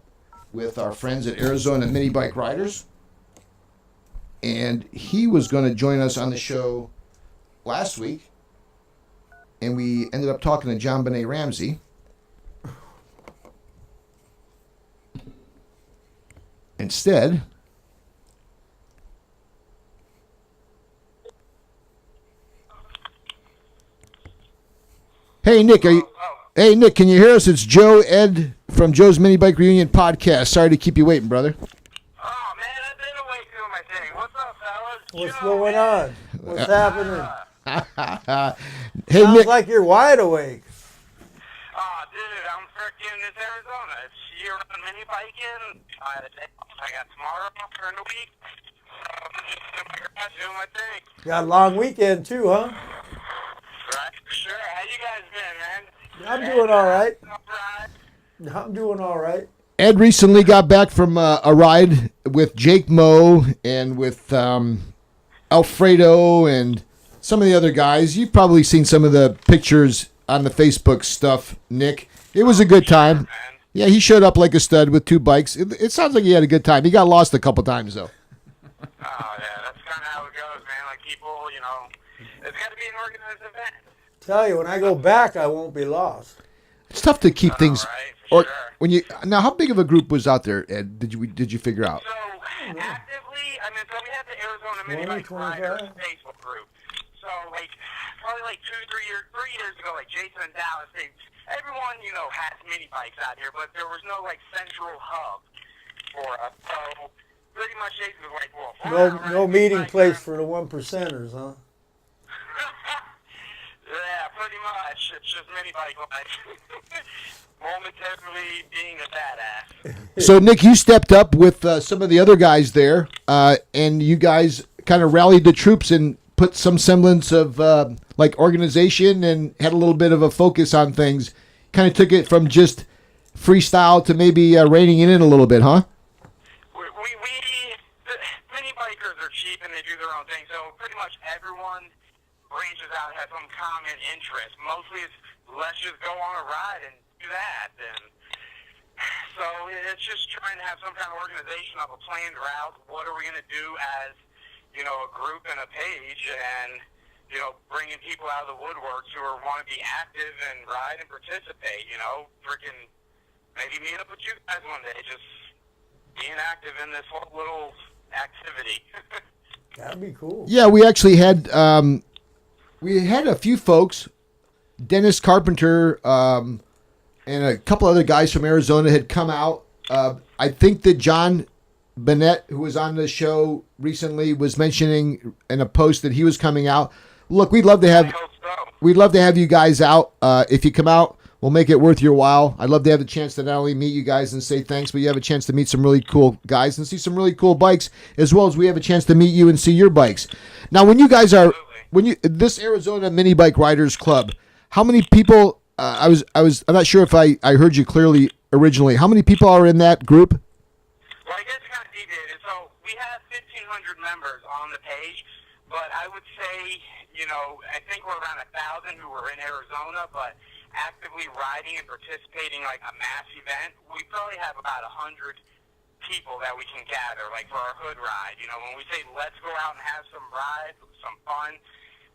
with our friends at Arizona Minibike Riders, and he was going to join us on the show last week, and we ended up talking to John Benet Ramsey. Instead, hey Nick, Hey Nick, can you hear us? It's Joe Ed from Joe's Minibike Reunion podcast. Sorry to keep you waiting, brother. Oh, man, I've been away doing my thing. What's up, fellas? What's Joe, going man. on? What's happening? Hey Sounds Nick, like you're wide awake. Oh, dude, I'm freaking in Arizona. It's year-round mini biking. I got tomorrow off during the week. Doing my thing. Got a long weekend too, huh? Right, for sure. How you guys been, man? I'm doing all right. All right. I'm doing all right. Ed recently got back from a ride with Jake Moe and with Alfredo and some of the other guys. You've probably seen some of the pictures on the Facebook stuff, Nick. It was a good time. Man. Yeah, he showed up like a stud with 2 bikes. It sounds like he had a good time. He got lost a couple times, though. Oh, yeah, that's kind of how it goes, man. Like, people, you know, it's got to be an organized event. Tell you, when I go back, I won't be lost. It's tough to keep things. Right, for sure. When you now, how big of a group was out there, Ed? Did you figure out? So, actively, I mean, so we have the Arizona 20, Minibike 25? Riders Facebook group. So, like, probably like 3 years ago, like Jason and Dallas, everyone, you know, has mini bikes out here, but there was no, like, central hub for us. So, pretty much Jason was like, well, No meeting place for the 1%ers, huh? Yeah, pretty much. It's just mini bike life. Momentarily being a badass. So, Nick, you stepped up with some of the other guys there, and you guys kind of rallied the troops and put some semblance of like organization and had a little bit of a focus on things. Kind of took it from just freestyle to maybe reining it in a little bit, huh? Mini bikers are cheap and they do their own thing, so pretty much everyone branches out and has some common interest. Mostly it's let's just go on a ride and do that. And so it's just trying to have some kind of organization of a planned route. What are we going to do as, you know, a group and a page, and, you know, bringing people out of the woodworks who want to be active and ride and participate, you know, freaking maybe meet up with you guys one day, just being active in this whole little activity. That'd be cool. Yeah, we actually had a few folks, Dennis Carpenter, and a couple other guys from Arizona had come out. I think that John Bennett, who was on the show recently, was mentioning in a post that he was coming out. Look, we'd love to have you guys out. If you come out, we'll make it worth your while. I'd love to have the chance to not only meet you guys and say thanks, but you have a chance to meet some really cool guys and see some really cool bikes, as well as we have a chance to meet you and see your bikes. Now, when you guys are this Arizona Minibike Riders Club, how many people? I'm not sure if I heard you clearly originally. How many people are in that group? Well, I guess kind of deviated. So we have 1,500 members on the page, but I would say, you know, I think we're around 1,000 who were in Arizona, but actively riding and participating like a mass event, we probably have about 100 people that we can gather, like for our hood ride. You know, when we say let's go out and have some ride, some fun,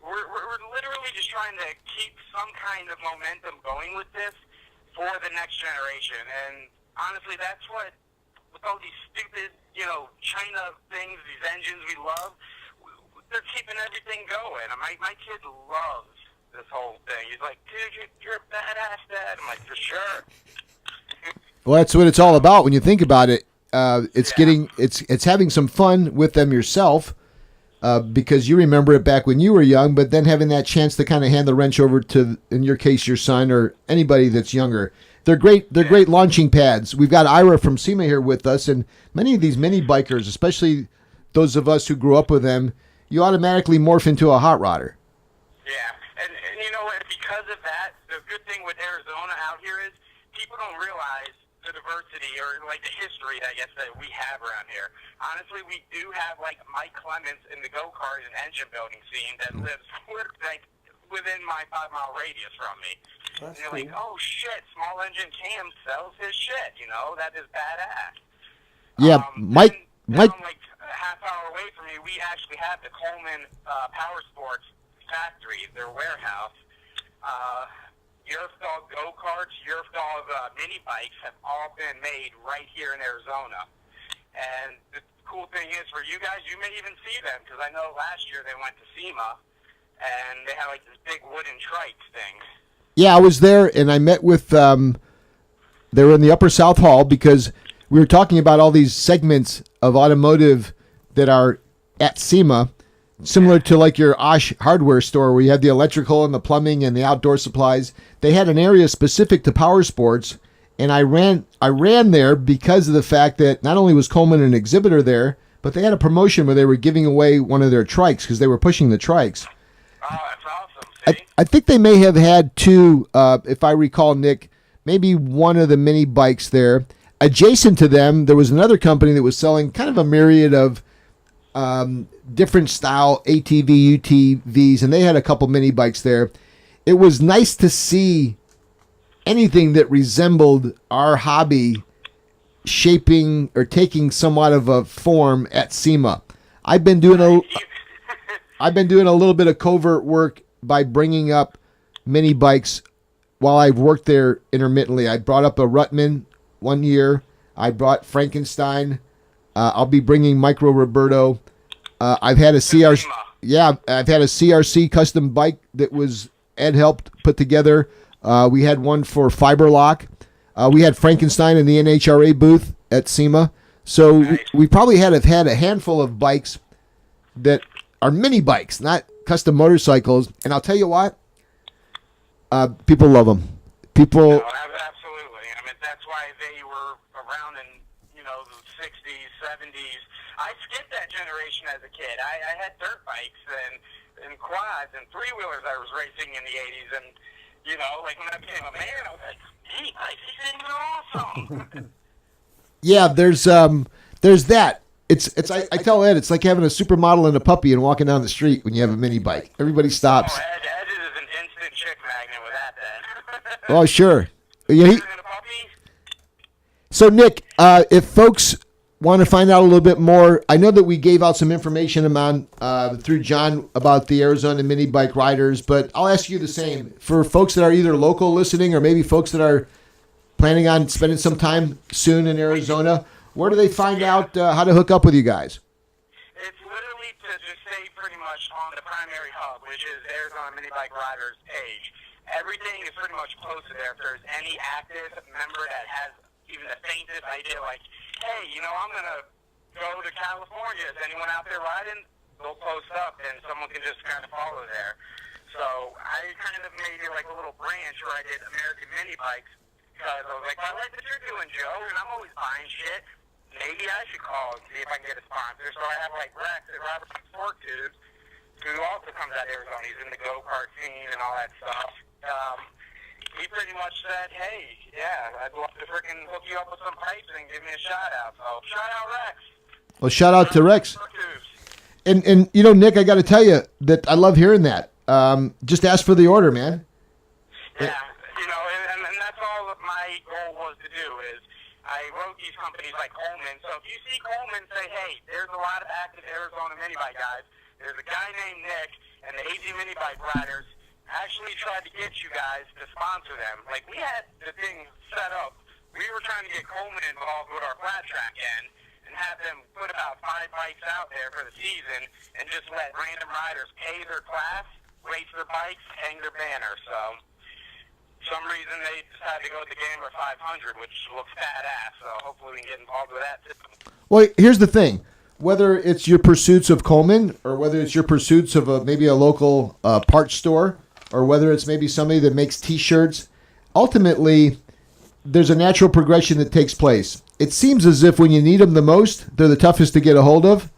we're literally just trying to keep some kind of momentum going with this for the next generation. And honestly, that's what, with all these stupid, you know, China things, these engines we love, they're keeping everything going. My kid loves this whole thing. He's like, dude, you're a badass, Dad. I'm like, for sure. Well, that's what it's all about when you think about it. It's having some fun with them yourself, because you remember it back when you were young, but then having that chance to kind of hand the wrench over to, in your case, your son or anybody that's younger. They're great. They're great launching pads. We've got Ira from SEMA here with us, and many of these mini bikers, especially those of us who grew up with them, you automatically morph into a hot rodder. Yeah, and you know what? Because of that, the good thing with Arizona out here is people don't realize the diversity or like the history, I guess, that we have around here. Honestly, we do have like Mike Clements in the go-kart and engine building scene that lives like within my 5-mile radius from me. That's and you're cool. like, oh shit, small engine Cam sells his shit. You know, that is badass. Yeah, Mike. Down like a half hour away from me, we actually have the Coleman Power Sports factory, their warehouse. Yerfdog go-karts, Yerfdog mini bikes have all been made right here in Arizona. And the cool thing is, for you guys, you may even see them, because I know last year they went to SEMA, and they had like this big wooden trike thing. Yeah, I was there, and I met with they were in the Upper South Hall because we were talking about all these segments of automotive that are at SEMA, similar to like your Osh hardware store where you have the electrical and the plumbing and the outdoor supplies. They had an area specific to power sports, and I ran there because of the fact that not only was Coleman an exhibitor there, but they had a promotion where they were giving away one of their trikes because they were pushing the trikes. Oh, that's awesome. See? I think they may have had two, if I recall, Nick, maybe one of the mini bikes there. Adjacent to them, there was another company that was selling kind of a myriad of different style ATV, UTVs, and they had a couple mini bikes there. It was nice to see anything that resembled our hobby shaping or taking somewhat of a form at SEMA. I've been doing a little bit of covert work by bringing up mini bikes while I've worked there intermittently. I brought up a Ruttman one year. I brought Frankenstein. I'll be bringing Micro Roberto. I've had a CRC. Yeah, I've had a CRC custom bike that was Ed helped put together. We had one for Fiberlock. We had Frankenstein in the NHRA booth at SEMA. So we probably have had a handful of bikes that are mini bikes, not custom motorcycles. And I'll tell you what, people love them. People. No, absolutely. I mean, that's why they were around in, the 60s, 70s. I skipped that generation as a kid. I had dirt bikes and quads and three-wheelers I was racing in the 80s. And, like when I became a man, I was like, hey, these things are awesome. Yeah, there's that. I tell Ed, it's like having a supermodel and a puppy and walking down the street when you have a mini bike. Everybody stops. Oh, Ed is an instant chick magnet with that then. Oh, sure. Yeah, Better than a puppy? So, Nick, if folks want to find out a little bit more, I know that we gave out some information through John about the Arizona mini bike riders, but I'll ask you the same. For folks that are either local listening or maybe folks that are planning on spending some time soon in Arizona, where do they find out how to hook up with you guys? It's literally to just stay pretty much on the primary hub, which is Arizona Minibike Riders page. Everything is pretty much posted there. If there's any active member that has even the faintest idea, like, hey, I'm going to go to California. Is anyone out there riding? They'll post up, and someone can just kind of follow there. So I kind of made it like a little branch where I did American Mini Bikes because I was like, I like what you're doing, Joe, and I'm always buying shit. Maybe I should call and see if I can get a sponsor. So I have like Rex at Robert Sport Tubes, who also comes out of Arizona. He's in the go-kart scene and all that stuff. He pretty much said, hey, yeah, I'd love to freaking hook you up with some pipes and give me a shout-out. So shout out Rex. Well, shout out to Rex. And Nick, I got to tell you that I love hearing that. Just ask for the order, man. Yeah, and that's all that my goal was to do is I wrote these companies like Coleman. So if you see Coleman say, hey, there's a lot of active Arizona minibike guys. There's a guy named Nick and the AZ Minibike Riders actually tried to get you guys to sponsor them. Like, we had the thing set up. We were trying to get Coleman involved with our flat track end and have them put about 5 bikes out there for the season and just let random riders pay their class, race their bikes, hang their banner. So some reason they decided to go with the Gambler 500, which looks badass. So hopefully we can get involved with that too. Well, here's the thing. Whether it's your pursuits of Coleman or whether it's your pursuits of maybe a local parts store or whether it's maybe somebody that makes T-shirts, ultimately there's a natural progression that takes place. It seems as if when you need them the most, they're the toughest to get a hold of.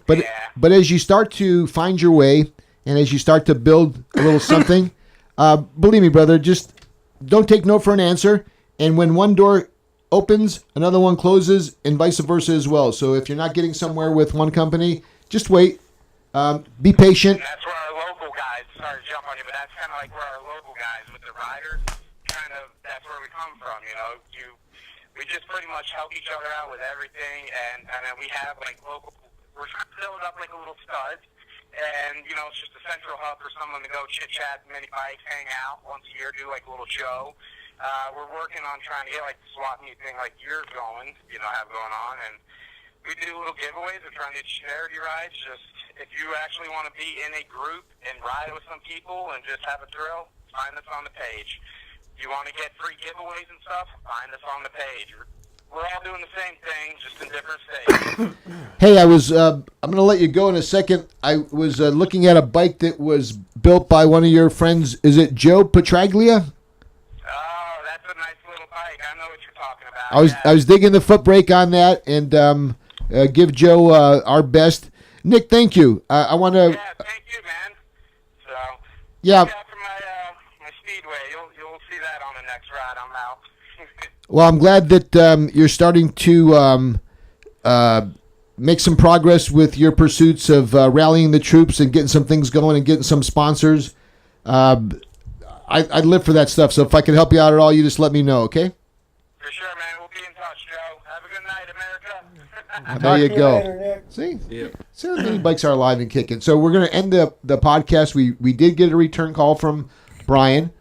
But as you start to find your way and as you start to build a little something, believe me, brother, just don't take no for an answer. And when one door opens, another one closes, and vice versa as well. So if you're not getting somewhere with one company, just wait. Be patient. And that's where our local guys, sorry to jump on you, but that's kind of like where our local guys with the riders, that's where we come from, we just pretty much help each other out with everything, and then we have like local, we're trying to build up like a little stud, and it's just a central hub for someone to go chit-chat, mini bikes, hang out once a year, do like a little show. We're working on trying to get like the swap meet thing like you're going, have going on, and we do little giveaways. We're trying to get charity rides. Just if you actually want to be in a group and ride with some people and just have a thrill, find us on the page. If you want to get free giveaways and stuff, find us on the page. We're all doing the same thing, just in different states. Hey, I'm going to let you go in a second. I was looking at a bike that was built by one of your friends. Is it Joe Petraglia? Oh, that's a nice little bike. I know what you're talking about. I was digging the foot brake on that, and Give Joe our best. Nick, thank you. I want to. Yeah, thank you, man. So, Yeah. look out for my Speedway. You'll see that on the next ride I'm out. Well, I'm glad that you're starting to make some progress with your pursuits of rallying the troops and getting some things going and getting some sponsors. I'd live for that stuff. So if I can help you out at all, you just let me know, okay? For sure, man. We'll be in touch, Joe. Have a good night, America. There you go. Later, Nick. See? Yeah. So the mini bikes are alive and kicking. So we're going to end the podcast. We did get a return call from Brian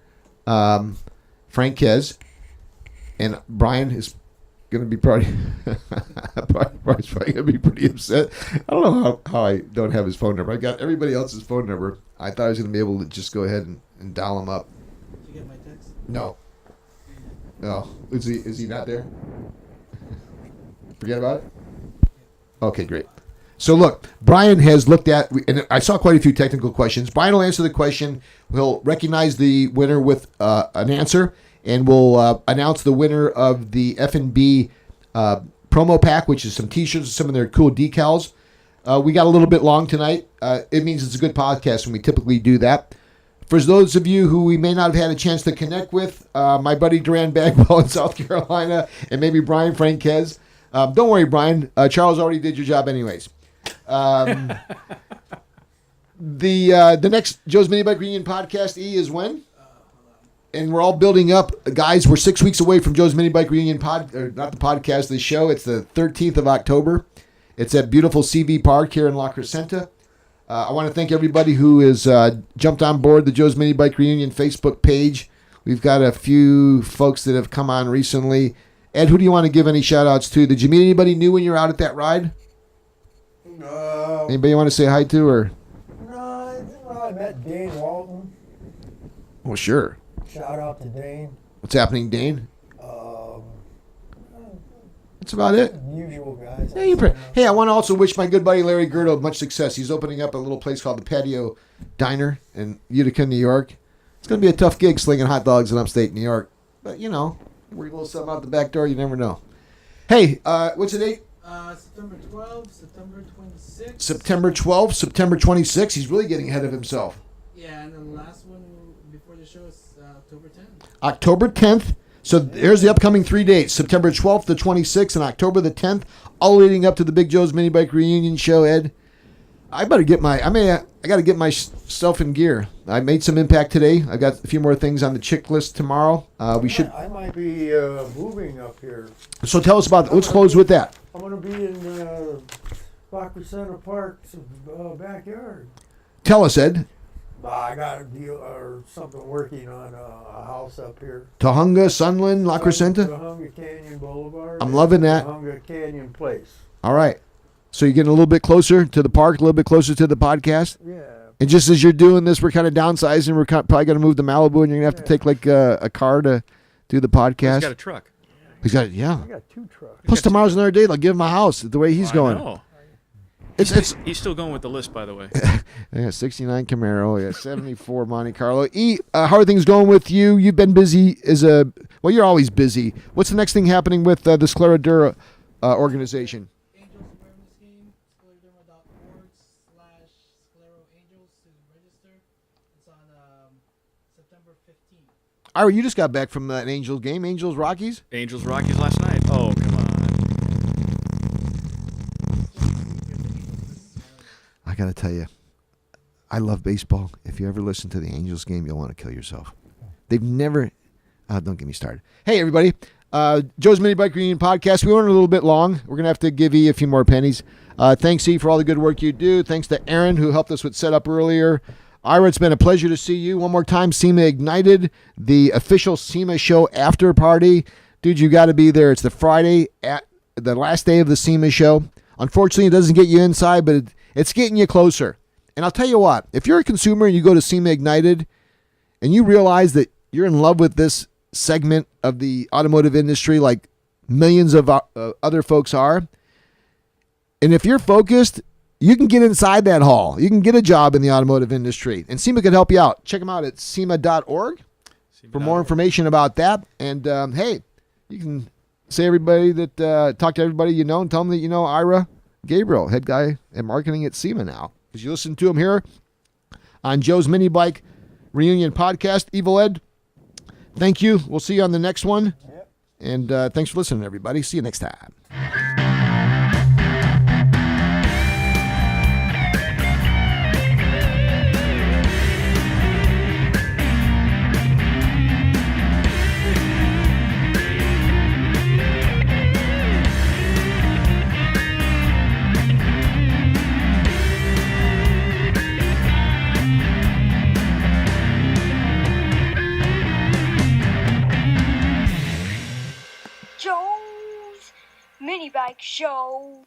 Franquez. And Brian is going to be probably going to be pretty upset. I don't know how I don't have his phone number. I got everybody else's phone number. I thought I was going to be able to just go ahead and dial him up. Did you get my text? No. No. Is he not there? Forget about it? Okay, great. So look, Brian has looked at, and I saw quite a few technical questions. Brian will answer the question. We'll recognize the winner with an answer, and we'll announce the winner of the F&B promo pack, which is some T-shirts and some of their cool decals. We got a little bit long tonight. It means it's a good podcast, and we typically do that. For those of you who we may not have had a chance to connect with, my buddy Duran Bagwell in South Carolina, and maybe Brian Franquez. Don't worry, Brian. Charles already did your job anyways. The next Joe's Minibike Reunion podcast, is when? And we're all building up. Guys, we're 6 weeks away from Joe's Minibike Reunion not the podcast, the show. It's the 13th of October. It's at beautiful CV Park here in La Crescenta. I want to thank everybody who has jumped on board the Joe's Minibike Reunion Facebook page. We've got a few folks that have come on recently. Ed, who do you want to give any shout-outs to? Did you meet anybody new when you were out at that ride? No. Anybody you want to say hi to? Or? No, I met Dane Walton. Well, sure. Shout out to Dane. What's happening, Dane? That's about it. Usual guys. Yeah, hey, I want to also wish my good buddy Larry Gerdo much success. He's opening up a little place called the Patio Diner in Utica, New York. It's going to be a tough gig slinging hot dogs in upstate New York. But, you know, we're a little something out the back door. You never know. Hey, what's the date? September 12th, September 26th. September 12th, September 26th. He's really getting ahead of himself. Yeah, and the last one before the show is October 10th. October 10th. So here's the upcoming 3 dates: September 12th, the 26th, and October the 10th, all leading up to the Big Joe's Minibike Reunion show. Ed, I got to get myself in gear. I made some impact today. I got a few more things on the checklist tomorrow. I might be moving up here. So tell us about. Let's close with that. I'm going to be in Rocker Center Park's backyard. Tell us, Ed. I got a deal or something working on a house up here. Tahunga, Sunland, La Crescenta. Tahunga Canyon Boulevard. I'm loving that. Tahunga Canyon Place. All right. So you're getting a little bit closer to the park, a little bit closer to the podcast. Yeah. And just as you're doing this, we're kind of downsizing. We're probably going to move to Malibu, and you're going to have to take like a car to do the podcast. He's got a truck. He's got, yeah. I got 2 trucks. Plus tomorrow's another day. They'll give him a house the way he's going. I know. It's He's still going with the list, by the way. yeah, 69 Camaro, yeah, 74 Monte Carlo. How are things going with you? You've been busy you're always busy. What's the next thing happening with the Sclerodura organization? Angels Awareness Game, scleroderma.org/scleroangels to register. It's on September 15th. Ira, you just got back from an Angels game, Angels Rockies? Angels Rockies last night. Oh, come on. I got to tell you, I love baseball. If you ever listen to the Angels game, you'll want to kill yourself. They've never... don't get me started. Hey, everybody. Joe's Minibike Reunion podcast. We went a little bit long. We're going to have to give E a few more pennies. Thanks, E, for all the good work you do. Thanks to Aaron, who helped us with setup earlier. Ira, it's been a pleasure to see you. One more time, SEMA Ignited, the official SEMA show after party. Dude, you got to be there. It's the Friday at the last day of the SEMA show. Unfortunately, it doesn't get you inside, but it's getting you closer. And I'll tell you what, if you're a consumer and you go to SEMA Ignited and you realize that you're in love with this segment of the automotive industry like millions of other folks are, and if you're focused, you can get inside that hall. You can get a job in the automotive industry. And SEMA can help you out. Check them out at SEMA.org for more information about that. And, hey, you can say everybody that talk to everybody you know and tell them that you know Ira Gabriel, head guy at marketing at SEMA now. Because you listen to him here on Joe's Minibike Reunion podcast. Evil Ed, thank you. We'll see you on the next one. Yep. And thanks for listening, everybody. See you next time. Minibike Show.